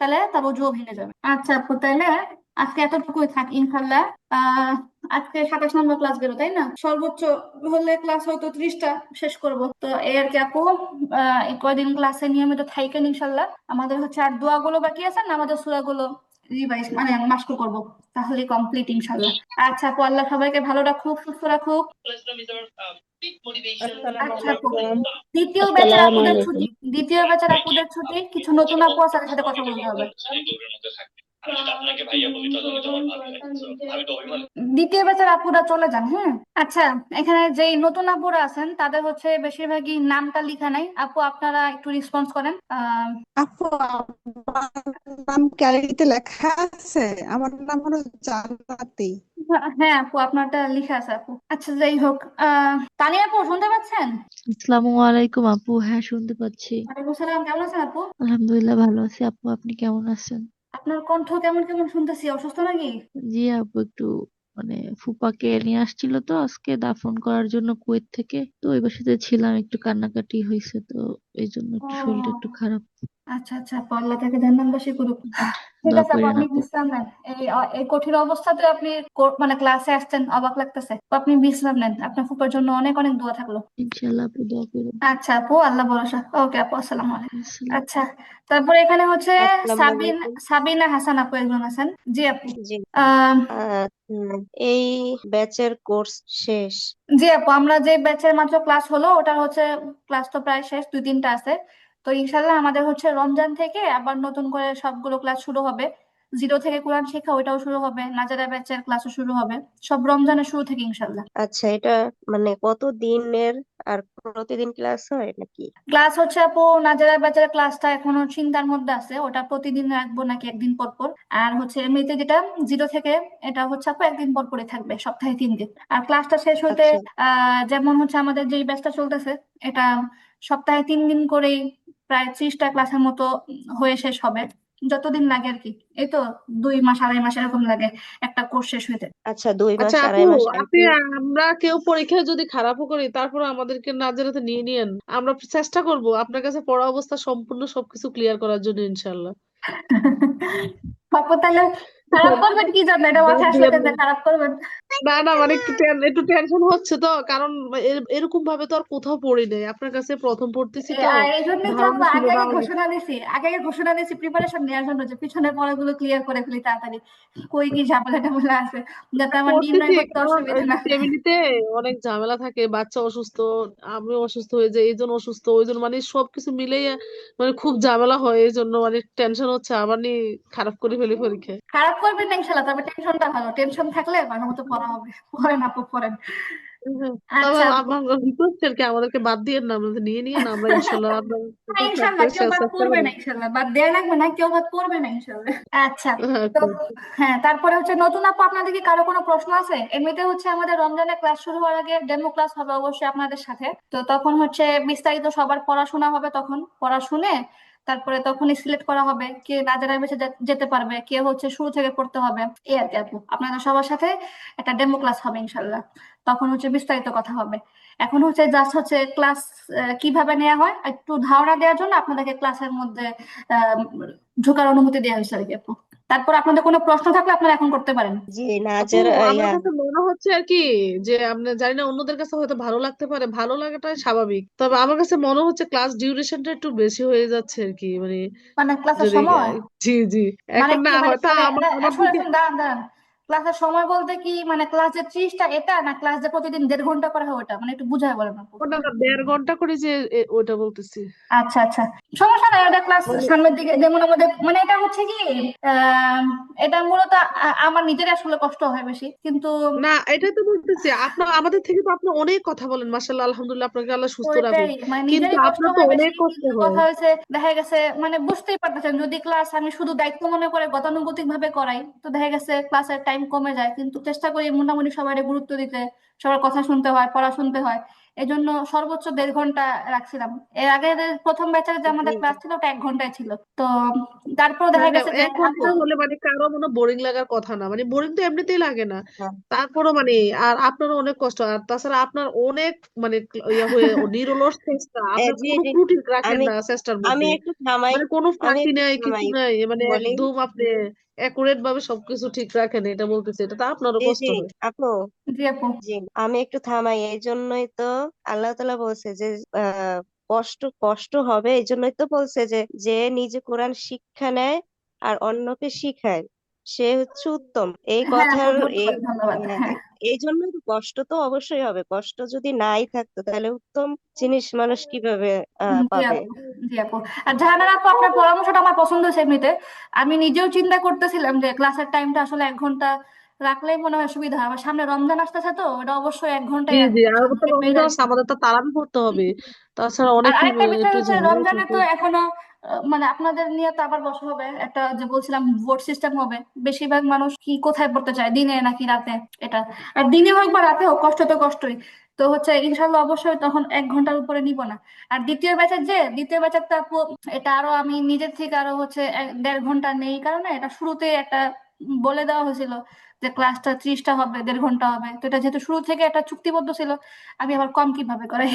তাহলে তার অজুও ভেঙে যাবে। আচ্ছা আপু, তাহলে আজকে এতটুকুই থাক ইনশাল্লাহ। আহ আজকে 27 নম্বর ক্লাস গেল, তাই না? সর্বোচ্চ হলে ক্লাস হয়তো 30টা শেষ করব, তো এই আর কি আপু। এই কয়দিন ক্লাসে নিয়মিত থাকেন ইনশাল্লাহ। আমাদের হচ্ছে আর দোয়াগুলো বাকি আছে না, আমাদের সূরাগুলো রিভাইজ মানে মাস্ক করব, তাহলে কমপ্লিট ইনশাল্লাহ। আচ্ছা আপু, আল্লাহ সবাইকে ভালো রাখুক, সুস্থ রাখুক। আসসালামু আচ্ছা আপু, আলাইকুম। দ্বিতীয় ব্যাচের আসসালামু আপুদের ছুটি, আলাইকুম। দ্বিতীয় ব্যাচের আপুদের ছুটি, কিছু নতুন আপু আছে, তাদের সাথে কথা বলতে হবে। দ্বিতীয় ব্যাচের আপুরা চলে যান, হ্যাঁ। আচ্ছা, এখানে যেই নতুন আপুরা আছেন তাদের হচ্ছে বেশিরভাগই নামটা লিখা নাই, আপু আপনারা একটু রেসপন্স করেন। আপু, আমার নাম ক্যারিতে লেখা আছে, আমার নাম হলো জান্নাতি। হ্যাঁ আপু, আপনারটা লিখা আছে আপু। আচ্ছা যাই হোক, তানিয়া আপু শুনতে পাচ্ছেন? আসসালামু আলাইকুম আপু, হ্যাঁ শুনতে পাচ্ছি। ওয়ালাইকুম সালাম, কেমন আছেন আপু? আলহামদুলিল্লাহ ভালো আছি আপু, আপনি কেমন আছেন? আপনার কণ্ঠ কেমন কেমন শুনতেছি, অসুস্থ নাকি? জি আপু, একটু মানে ফুপাকে নিয়ে আসছিল তো আজকে দাফন করার জন্য কুয়েত থেকে, তো ওই বাসাতে ছিলাম, একটু কান্নাকাটি হয়েছে, তো এই জন্য একটু শরীরটা একটু ও খারাপ। আচ্ছা আচ্ছা আপু, আল্লাহ তাকে জান্নাতবাসী করুক। ঠিক দোয়া আছে আপু, করেন আপনি আপু। বিশ্রাম নেন। এই কঠিন অবস্থাতে আপনি মানে ক্লাসে আসছেন, অবাক লাগতেছে, তো আপনি বিশ্রাম নেন। আপনার ফুপার জন্য অনেক অনেক দোয়া থাকলো। ইনশাল্লাহ আপু, দোয়া করেন। আচ্ছা আপু, আল্লাহ ভরসা। ওকে আপু, আসসালামু আলাইকুম। আসসালাম। আচ্ছা, তারপরে এখানে হচ্ছে আসসালামু আলাইকুম। সাবিনা হাসান আপু একজন আছেন। জি আপু। জি। আহ এই ব্যাচের কোর্স শেষ? জি আপু, আমরা যে ব্যাচের মাত্র ক্লাস হলো, ওটা হচ্ছে ক্লাস তো প্রায় শেষ, 2-3টা আছে। তো ইনশাল্লাহ আমাদের হচ্ছে রমজান থেকে আবার নতুন করে সবগুলো ক্লাস শুরু হবে। জিরো থেকে কোরআন শিক্ষা, ওইটাও শুরু হবে, নাজারা ব্যাচের ক্লাসও শুরু হবে, সব রমজানের শুরু থেকে ইনশাল্লাহ। আচ্ছা, এটা মানে কত দিনের আর প্রতিদিন ক্লাস হয় নাকি? ক্লাস হচ্ছে আপু, নাজারা ব্যাচের ক্লাসটা এখনো চিন্তার মধ্যে আছে, ওটা প্রতিদিন রাখবো নাকি একদিন পর পর। আর হচ্ছে এমনিতে যেটা জিরো থেকে, এটা হচ্ছে আপু একদিন পর পরে থাকবে, সপ্তাহে 3 দিন। আর ক্লাসটা শেষ হতে আচ্ছা, যেমন হচ্ছে আমাদের যেই ব্যাচটা চলতেছে, এটা সপ্তাহে 3 দিন করেই প্রায় 30টা ক্লাসের মতো হয়ে শেষ হবে, যতদিন লাগে আর কি। এই তো 2 মাস 2.5 মাস এরকম লাগে একটা কোর্স শেষ হইতে। আচ্ছা, 2 মাস আচ্ছা আপু, 2.5 মাস আর আপনি কি? আমরা কেউ পরীক্ষায় যদি খারাপও করি, তারপর আমাদেরকে নাজেরাতে নিয়ে নিয়েন, আমরা চেষ্টা করব আপনার কাছে পড়া অবস্থা সম্পূর্ণ সবকিছু ক্লিয়ার করার জন্য ইনশাল্লাহ। আপু তাহলে খারাপ করবেন কি জন্য, এটা মাথায় আসলে যে খারাপ করবেন? না না, মানে একটু টেনশন হচ্ছে তো, কারণ এরকম ভাবে তো আর কোথাও পড়ি নাই, আপনার কাছে প্রথম পড়তেছি তো, আর এই জন্যই তো ধারণা আমরা ছিল আগে না আগে আমাদের। ঘোষণা দিছি, আগে আগে ঘোষণা দিছি প্রিপারেশন নেওয়ার জন্য, যে পিছনের পড়াগুলো ক্লিয়ার করে ফেলি তাড়াতাড়ি, কই কি ঝামেলা টামেলা আছে, যাতে আমার নির্ণয় পড়তেছি, করতে কারণ অসুবিধা এই না যে হয়। ফ্যামিলিতে অনেক ঝামেলা থাকে, বাচ্চা অসুস্থ, আমিও অসুস্থ হয়ে যাই, এই জন্য অসুস্থ ওই জন্য, মানে সবকিছু মিলেই মানে খুব ঝামেলা হয়, এই জন্য মানে টেনশন হচ্ছে, আবার খারাপ করে ফেলি ফেলি পরীক্ষায়। খারাপ করবেন না ইনশাল্লাহ, তবে টেনশনটা ভালো, টেনশন থাকলে ভালো মতো পড়া হবে। পড়েন আপু পড়েন। তবে আচ্ছা, আমার রিকোয়েস্ট আর কি, আমাদেরকে বাদ দিয়ে না, আমরা নিয়ে নিয়ে না, আমরা ইনশাল্লাহ আমরা হ্যাঁ ইনশাল্লাহ কেউ বাদ চেষ্টা পড়বে করবো। না, ইনশাল্লাহ বাদ দেয়া লাগবে না, কেউ বাদ পড়বে না ইনশাল্লাহ। আচ্ছা, হ্যাঁ, তো হ্যাঁ তারপরে হচ্ছে নতুন আপু আপনাদের কি কারো কোনো প্রশ্ন আছে? এমনিতে হচ্ছে আমাদের রমজানের ক্লাস শুরু হওয়ার আগে ডেমো ক্লাস হবে অবশ্যই আপনাদের সাথে, তো তখন হচ্ছে বিস্তারিত সবার পড়াশোনা হবে, তখন পড়া শুনে তারপরে তখনই সিলেক্ট করা হবে কে নাজারা বেঁচে যেতে পারবে, কে হচ্ছে শুরু থেকে পড়তে হবে, এই আর কি আপু। আপনাদের সবার সাথে একটা ডেমো ক্লাস হবে ইনশাল্লাহ, তখন হচ্ছে বিস্তারিত কথা হবে। এখন হচ্ছে জাস্ট হচ্ছে ক্লাস কিভাবে নেওয়া হয় একটু ধারণা দেওয়ার জন্য আপনাদেরকে ক্লাসের মধ্যে আহ, ঢোকার অনুমতি দেওয়া হয়েছে আর কি আপু। তারপর আপনাদের কোনো প্রশ্ন থাকলে আপনারা এখন করতে পারেন। জি আপু নাজের আমার কাছে মনে হচ্ছে আর কি, যে আমরা জানি না অন্যদের কাছে হয়তো ভালো লাগতে পারে, ভালো লাগাটাই স্বাভাবিক, তবে আমার কাছে মনে হচ্ছে ক্লাস ডিউরেশনটা একটু বেশি হয়ে যাচ্ছে আর কি, মানে মানে ক্লাসের যদি সময় জি জি মানে এখন কি, না মানে হয়তো মানে আমার আমার শুনে দিকে শুনে দাঁড়ান দাঁড়ান, ক্লাসের সময় বলতে কি মানে ক্লাস যে 30টা এটা, না ক্লাস যে প্রতিদিন 1.5 ঘন্টা করে হয় ওটা, মানে একটু বুঝায় বলেন আপু। না না 1.5 ঘন্টা করে যে ওটা বলতেছি। আচ্ছা আচ্ছা, সমস্যা নাই, ওটা ক্লাস মানে সামনের দিকে যেমন আমাদের মানে এটা হচ্ছে কি আহ এটা মূলত আমার নিজের আসলে কষ্ট হয় বেশি, কিন্তু না এটাই তো বলতেছি, আপনার আমাদের থেকে তো আপনি অনেক কথা বলেন, মাশাআল্লাহ আলহামদুলিল্লাহ, আপনাকে আল্লাহ সুস্থ ওইটাই রাখুক, মানে কিন্তু নিজেরই কষ্ট আপনার তো হয় বেশি, অনেক কষ্ট কিন্তু হয়। কথা হয়েছে দেখা গেছে মানে বুঝতেই পারতেছেন যদি ক্লাস আমি শুধু দায়িত্ব মনে করে গতানুগতিক ভাবে করাই তো দেখা গেছে ক্লাসের টাইম কমে যায়, কিন্তু চেষ্টা করি মোটামুটি সবাই গুরুত্ব দিতে, সবার কথা শুনতে হয়, পড়া শুনতে হয়, এই জন্য সর্বোচ্চ 1.5 ঘন্টা রাখছিলাম। এর আগে যে প্রথম ব্যাচের যে আমাদের ক্লাস ছিল ওটা 1 ঘন্টায় ছিল, তো তারপর দেখা মানে গেছে যে 1 ঘন্টা হলে মানে কারো মনে বোরিং লাগার কথা না, মানে বোরিং তো এমনিতেই লাগে না, তারপরও মানে আর আপনারও অনেক কষ্ট, আর তাছাড়া আপনার অনেক মানে ইয়া হয়ে নিরলস চেষ্টা, আপনার জি কোনো জি ত্রুটি রাখেন আমি না চেষ্টার আমি মধ্যে, একটু থামাই, মানে কোনো আমি ফাঁকি একটু নাই, কিছু থামাই নাই, মানে বলি। একদম আপনি একুরেট ভাবে সবকিছু ঠিক রাখেন, এটা বলতেছে, এটা তো আপনারও জি কষ্ট জি হয়। আপু, জি আপু। জি আমি একটু থামাই, এই জন্যই তো আল্লাহ তাআলা বলছে যে কষ্ট কষ্ট হবে, এই জন্যই তো বলছে যে যে নিজে কোরআন শিক্ষা নেয় আর অন্যকে শিখায় সে হচ্ছে উত্তম, এই হ্যাঁ আপু কথার এই ধন্যবাদ ধন্যবাদ, হ্যাঁ। এই জন্যই তো কষ্ট তো অবশ্যই হবে, কষ্ট যদি নাই থাকতো তাহলে উত্তম জিনিস মানুষ কিভাবে জি পাবে। আপু, জি আপু। আর জাহানারা আপু আপনার পরামর্শটা আমার পছন্দ হয়েছে এমনিতে, আমি নিজেও চিন্তা করতেছিলাম যে ক্লাসের টাইমটা আসলে 1 ঘন্টা রাখলেই মনে হয় সুবিধা হয়, আবার সামনে রমজান আসতেছে তো এটা অবশ্যই 1 ঘন্টায় জি জি, রাখবো, আর তো সামনে পেয়ে রমজান যাবে। আসছে, আমাদের তো তাড়াতাড়ি করতে হবে, তাছাড়া আর অনেক আরেকটা বিষয় একটু হচ্ছে ঝামেলা আছে রমজানে তো। তো এখনো মানে আপনাদের নিয়ে তো আবার বসা হবে একটা, যে বলছিলাম ভোট সিস্টেম হবে, বেশিরভাগ মানুষ কি কোথায় পড়তে চায়, দিনে নাকি রাতে, এটা আর দিনে হোক বা রাতে হোক কষ্ট তো কষ্টই, তো হচ্ছে ইনশাল্লাহ অবশ্যই তখন 1 ঘন্টার উপরে নিব না। আর দ্বিতীয় ব্যাচের তো আপু এটা আরো আমি নিজের থেকে আরো হচ্ছে 1.5 ঘন্টা নেই, কারণে এটা শুরুতে একটা বলে দেওয়া হয়েছিল যে ক্লাসটা 30টা হবে, 1.5 ঘন্টা হবে, তো এটা যেহেতু শুরু থেকে একটা চুক্তিবদ্ধ ছিল আমি আবার কম কিভাবে করে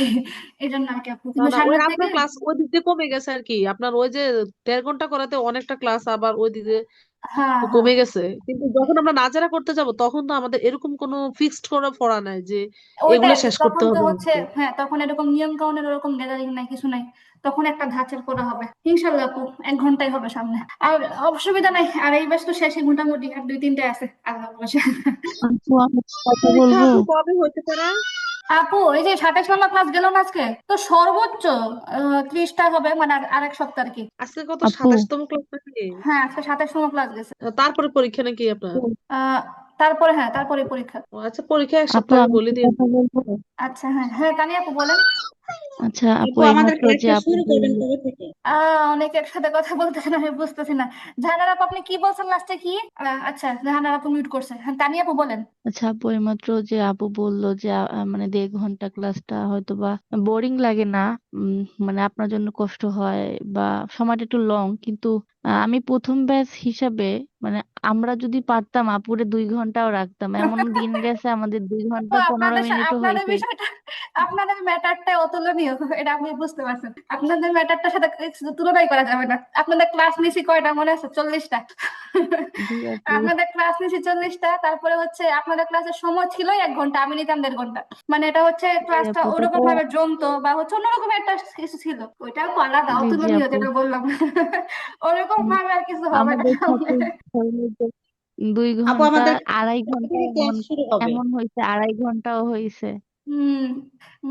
এই জন্য আর কি আপু, না কিন্তু না, ওই সামনের আপনার থেকে ক্লাস ওই দিক দিয়ে কমে গেছে আর কি, আপনার ওই যে 1.5 ঘন্টা করাতে অনেকটা ক্লাস আবার ওই দিকে হ্যাঁ হ্যাঁ কমে গেছে, কিন্তু যখন আমরা নাজারা করতে যাব তখন তো আমাদের এরকম কোনো ফিক্সড করা পড়া নাই যে এগুলো ওইটাই, শেষ করতে তখন তো হবে হচ্ছে আমাকে। হ্যাঁ তখন এরকম নিয়ম কানুনের ওরকম গ্যাদারিং নাই, কিছু নাই, তখন একটা ধাঁচের করা হবে ইনশাল্লাহ আপু, 1 ঘন্টাই হবে সামনে, আর অসুবিধা নাই, আর এই ব্যাস তো শেষে মোটামুটি আর 2-3টে আছে আল্লাহ বসে। আপু আমি একটা কথা পরীক্ষা বলবো। আপু কবে হইতে পারে? আপু এই যে 27 নম্বর ক্লাস গেল না আজকে, তো সর্বোচ্চ 30টা হবে, মানে আর এক সপ্তাহ আর কি। আজকে কত আপু 27তম ক্লাস নাকি? হ্যাঁ আজকে 27 নম্বর ক্লাস গেছে। তারপরে পরীক্ষা নাকি আপনার? আহ তারপরে হ্যাঁ তারপরে পরীক্ষা। ও আচ্ছা, পরীক্ষা এক আপু সপ্তাহ আগে আমি বলে একটা দিন। কথা বলবো। আচ্ছা হ্যাঁ হ্যাঁ তানি আপু বলেন। আচ্ছা আপু আপু আমাদের এইমাত্র যে ক্লাসটা আপু শুরু করবেন বললো, কবে থেকে? অনেক একসাথে কথা বলতেছেন আমি বুঝতেছি না। জাহানার আপু আপনি কি বলছেন লাস্টে কি? আচ্ছা জাহানার আপু মিউট করছে, হ্যাঁ তানি আপু বলেন। আচ্ছা আপু এইমাত্র যে আপু বললো যে মানে 1.5 ঘন্টা ক্লাসটা হয়তো বা বোরিং লাগে না, মানে আপনার জন্য কষ্ট হয় বা সময়টা একটু লং, কিন্তু আমি প্রথম ব্যাচ হিসাবে মানে আমরা যদি পারতাম আপুরে 2 ঘন্টাও রাখতাম, এমন দিন গেছে আমাদের 2 ঘন্টা তো 15 মিনিটও আপনাদের হয়েছে। বিষয়টা, আপনাদের ম্যাটারটা অতুলনীয়, এটা আপনি বুঝতে পারছেন, আপনাদের ম্যাটারটার সাথে কিছু তুলনাই করা যাবে না। আপনাদের ক্লাস নিছি কয়টা মনে আছে? 40টা। জি আপু। আপনাদের ক্লাস নিছি 40টা, তারপরে হচ্ছে আপনাদের ক্লাসের সময় ছিল 1 ঘন্টা, আমি নিতাম 1.5 ঘন্টা, মানে এটা হচ্ছে জি ক্লাসটা আপু ওরকম তারপর ভাবে জমতো বা হচ্ছে অন্যরকম একটা কিছু ছিল, ওইটাও আলাদা জি জি অতুলনীয় আপু। যেটা বললাম। ওরকম উম, ভাবে আর কিছু হবে না। আমাদের সাথে হলো যে দুই আপু ঘন্টা আমাদের আড়াই কবে ঘন্টা থেকে এমন ক্লাস শুরু হবে? এমন হয়েছে, 2.5 ঘন্টাও হয়েছে। হুম,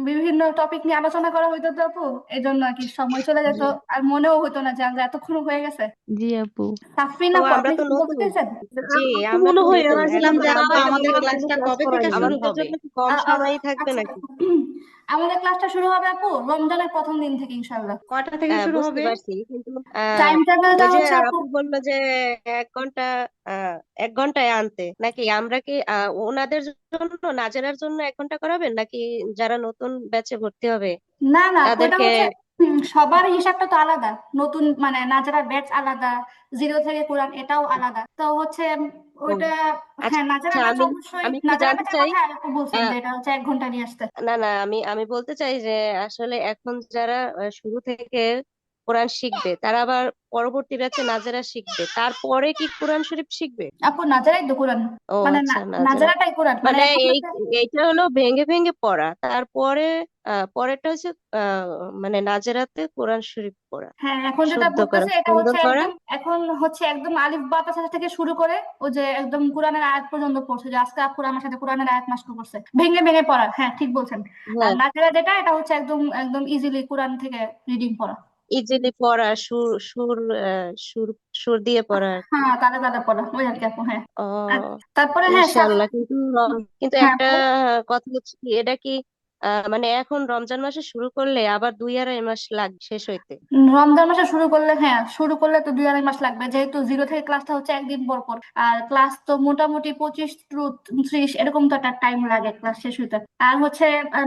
বিভিন্ন টপিক নিয়ে আলোচনা করা হইতো তো আপু, এই জন্য আর কি সময় চলে যেত, জি আর মনেও হতো না যে আমরা এতক্ষণ হয়ে গেছে। জি আপু। সাফরিন তো আপু, আমরা আপনি তো কিছু বলতে নতুন। চাইছেন? জি, আমার তো আমরা মনে তো হয় নতুন, এরা এখন যে যারা আমাদের আমাদের আমাদের ক্লাসটা কোনো কবে ক্লাস থেকে করায়নি। শুরু আমাদের হবে? জন্য কি কম সময় থাকবে আচ্ছা, নাকি? আমাদের ক্লাসটা শুরু হবে আপু রমজানের প্রথম দিন থেকে ইনশাল্লাহ। কয়টা থেকে শুরু বুঝতে হবে? পারছি, কিন্তু টাইম টেবিলটা ওই যে হচ্ছে আপু, আপু বললো যে 1 ঘন্টা, 1 ঘন্টায় আনতে, নাকি আমরা কি ওনাদের জন্য, নাজেরার জন্য 1 ঘন্টা করাবেন, নাকি যারা নতুন ব্যাচে ভর্তি হবে না না আপু, এটা তাদেরকে? হচ্ছে সবার হিসাবটা তো আলাদা, নতুন মানে নাজারা ব্যাচ আলাদা, জিরো থেকে কোরআন এটাও আলাদা, তো হচ্ছে ও, ওইটা। হ্যাঁ, নাজারা আচ্ছা, ব্যাচ আমি অবশ্যই, আমি একটু নাজারা জানতে ব্যাচের চাই। কথা আর একটু বলছেন আহ, যে এটা হচ্ছে 1 ঘন্টা নিয়ে আসতে। না না, আমি বলতে চাই যে আসলে এখন যারা শুরু থেকে কোরআন শিখবে, তারা আবার পরবর্তী ব্যাচে নাজেরা শিখবে, তারপরে কি কোরআন শরীফ শিখবে? আপু নাজারাই তো কোরআন, ও মানে আচ্ছা, নাজেরা। নাজারাটাই কোরআন, মানে মানে এখন হচ্ছে এইটা হলো ভেঙে ভেঙে পড়া, তারপরে পরেরটা হচ্ছে আহ, মানে নাজেরাতে কোরআন শরীফ পড়া, হ্যাঁ এখন যেটা শুদ্ধ করা, বলতেছে এটা সুন্দর হচ্ছে করা। একদম, এখন হচ্ছে একদম আলিফ বা তা থেকে শুরু করে ও যে একদম কোরআনের আয়াত পর্যন্ত পড়ছে, যে আজকে আপুর আমার সাথে কোরআনের আয়াত মাস্ক করছে, ভেঙে ভেঙে পড়া, হ্যাঁ ঠিক বলছেন। আর হ্যাঁ, নাজারা যেটা, এটা হচ্ছে একদম একদম ইজিলি কোরআন থেকে রিডিং পড়া। ইজিলি পড়া, সুর সুর সুর সুর দিয়ে পড়া আর কি। হ্যাঁ, তালে তালে পড়া, ওই আর কি আপু, হ্যাঁ। ও, আর তারপরে হ্যাঁ ইনশাল্লাহ। কিন্তু কিন্তু হ্যাঁ একটা আপু, কথা হচ্ছে কি, এটা কি মানে এখন রমজান মাসে শুরু করলে আবার 2-2.5 মাস লাগবে শেষ হইতে? রমজান মাসে শুরু করলে, হ্যাঁ শুরু করলে তো 2-2.5 মাস লাগবে, যেহেতু জিরো থেকে ক্লাসটা হচ্ছে একদিন পর পর, আর ক্লাস তো মোটামুটি 25 to 30 এরকম তো একটা টাইম লাগে ক্লাস শেষ হইতে। আর হচ্ছে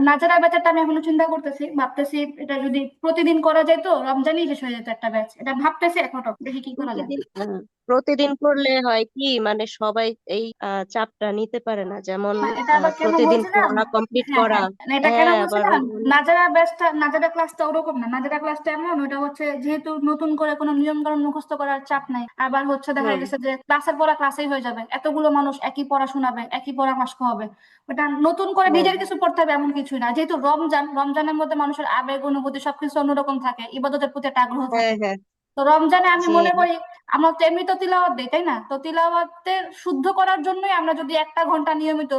নাজারা ব্যাচেরটা আমি এখনো চিন্তা করতেছি, ভাবতেছি এটা যদি প্রতিদিন করা যায় তো রমজানই শেষ হয়ে যেত একটা ব্যাচ, এটা ভাবতেছি এখনো, দেখি কি করা যায়। প্রতিদিন প্রতিদিন করলে হয় কি, মানে সবাই এই চাপটা নিতে পারে না, যেমন এটা আবার কেন প্রতিদিন বলছিলাম, পড়া কমপ্লিট হ্যাঁ করা। হ্যাঁ, মানে এটা কেন হ্যাঁ, আবার বলছিলাম, মানে নাজারা ব্যাচটা, নাজারা ক্লাসটা ওরকম না, নাজারা ক্লাসটা এমন, ওটা হচ্ছে যেহেতু নতুন করে কোনো নিয়ম কানুন মুখস্থ করার চাপ নাই, আবার হচ্ছে দেখা হুম, গেছে যে ক্লাসের পড়া ক্লাসেই হয়ে যাবে, এতগুলো মানুষ একই পড়া শোনাবে, একই পড়া মাস্ক হবে, ওটা নতুন করে হুম, নিজের কিছু পড়তে হবে এমন কিছুই না, যেহেতু রমজান, রমজানের মধ্যে মানুষের আবেগ অনুভূতি সবকিছু অন্যরকম থাকে, ইবাদতের প্রতি একটা আগ্রহ হ্যাঁ, থাকে। হ্যাঁ, তো রমজানে আমি জি। মনে করি, আমরা তো এমনি তো তিলাওয়াত দিই তাই না, তো তিলাওয়াতের শুদ্ধ করার জন্যই আমরা যদি 1 ঘন্টা নিয়মিত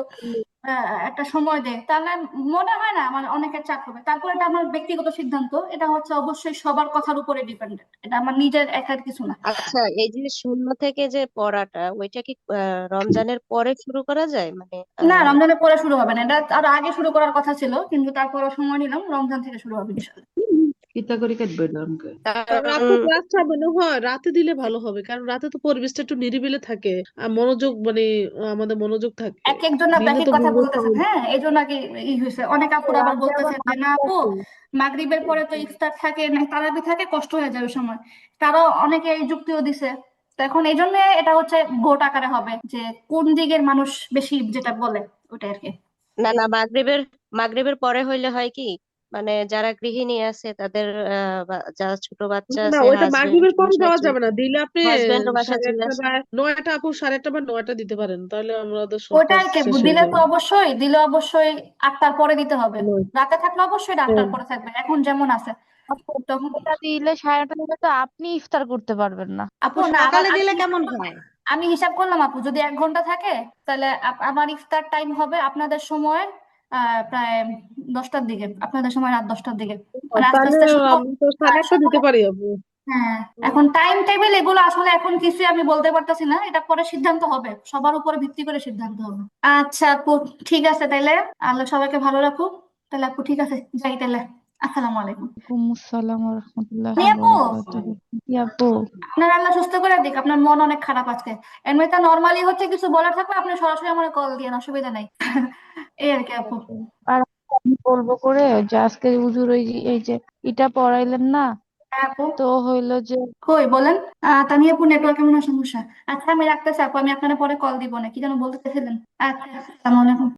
একটা সময় দেয়, তাহলে মনে হয় না মানে অনেকের চাপ হবে। তারপর এটা আমার ব্যক্তিগত সিদ্ধান্ত, এটা হচ্ছে অবশ্যই সবার কথার উপরে ডিপেন্ডেন্ট, এটা আমার নিজের একার কিছু না। আচ্ছা, এই যে শূন্য থেকে যে পড়াটা, ওইটা কি রমজানের পরে শুরু করা যায়, মানে না, রমজানের পরে শুরু হবে না, এটা আরো আগে শুরু করার কথা ছিল, কিন্তু তারপরে সময় নিলাম, রমজান থেকে শুরু হবে ইনশাল্লাহ। কিতা করে কাটবে আমাকে? তবে কারণ আপু ক্লাসটা মনে হয় রাতে দিলে ভালো হবে, কারণ রাতে তো পরিবেশটা একটু নিরিবিলি থাকে আর মনোযোগ মানে আমাদের মনোযোগ থাকে। এক একজন না দিনে এক এক তো কথা বুঝতে বলতেছেন, হ্যাঁ এই জন্য আর কি হয়েছে, অনেক আপুর আবার রাত জাগা বলতেছেন যে ভালো না আপু, আছে। মাগরিবের পরে তো ইফতার থাকে না, তারাবি থাকে, কষ্ট হয়ে যায় ওই সময়, তারাও অনেকে এই যুক্তিও দিছে। তো এখন এই জন্য এটা হচ্ছে ভোট আকারে হবে, যে কোন দিকের মানুষ বেশি যেটা বলে, ওটাই আর কি। না না, মাগরিবের পরে হইলে হয় কি, মানে যারা গৃহিণী আছে তাদের যারা ছোট বাচ্চা না, আছে, ওইটা হাজবেন্ড মাগরিবের পরে বাসায় দেওয়া চলে, যাবে না, দিলে আপনি হাজবেন্ডও বাসায় সাড়ে চলে আটটা আসে। বা নয়টা, আপু সাড়ে আটটা বা নয়টা দিতে পারেন, তাহলে আমাদের সব ওটা কাজ আর কি, শেষ হয়ে দিলে তো যাবে। অবশ্যই, দিলে অবশ্যই 8টার পরে দিতে হবে, নয়। রাতে থাকলে অবশ্যই 8টার হ্যাঁ। পরে থাকবে, এখন যেমন আছে আপু, তখন। এটা দিলে 9:30 দিলে তো আপনি ইফতার করতে পারবেন না। আপু আপু না, আবার সকালে আমি দিলে হিসাব কেমন করলাম, হয়? আমি হিসাব করলাম আপু, যদি 1 ঘন্টা থাকে তাহলে আমার ইফতার টাইম হবে আপনাদের সময় প্রায় 10টার দিকে, আপনাদের সময় রাত 10টার দিকে, মানে আস্তে তাহলে আস্তে সময় আমি তো সাড়ে আটটা দিতে সময়। পারি আপু। হ্যাঁ, এখন টাইম টেবিল এগুলো আসলে এখন কিছুই আমি বলতে পারতেছি না, এটা পরে সিদ্ধান্ত হবে, সবার উপরে ভিত্তি করে সিদ্ধান্ত হবে। আচ্ছা আপু, ঠিক আছে তাইলে, আল্লাহ সবাইকে ভালো রাখুক, তাহলে আপু ঠিক আছে, যাই তাহলে, আসসালামু আলাইকুম। ওয়ালাইকুম আসসালাম ওয়া রাহমাতুল্লাহি নি ওয়া আপু, বারাকাতুহু। জি আপু। আপনার আল্লাহ সুস্থ করে দিক, আপনার মন অনেক খারাপ আজকে, এমনিতে নর্মালি হচ্ছে কিছু বলার থাকলে আপনি সরাসরি আমার কল দিয়ে, অসুবিধা নাই। এই আর কি আপু। আর আমি বলবো করে যে আজকে হুজুর এই যে এটা পড়াইলেন না, হ্যাঁ আপু, তো হইলো যে কই বলেন। তানি আপু, নেটওয়ার্কে মনে হয় সমস্যা। আচ্ছা আমি রাখতেছি আপু, আমি আপনার পরে কল দিব না, কি যেন বলতে চাইছিলেন। আচ্ছা, আসসালামু আলাইকুম।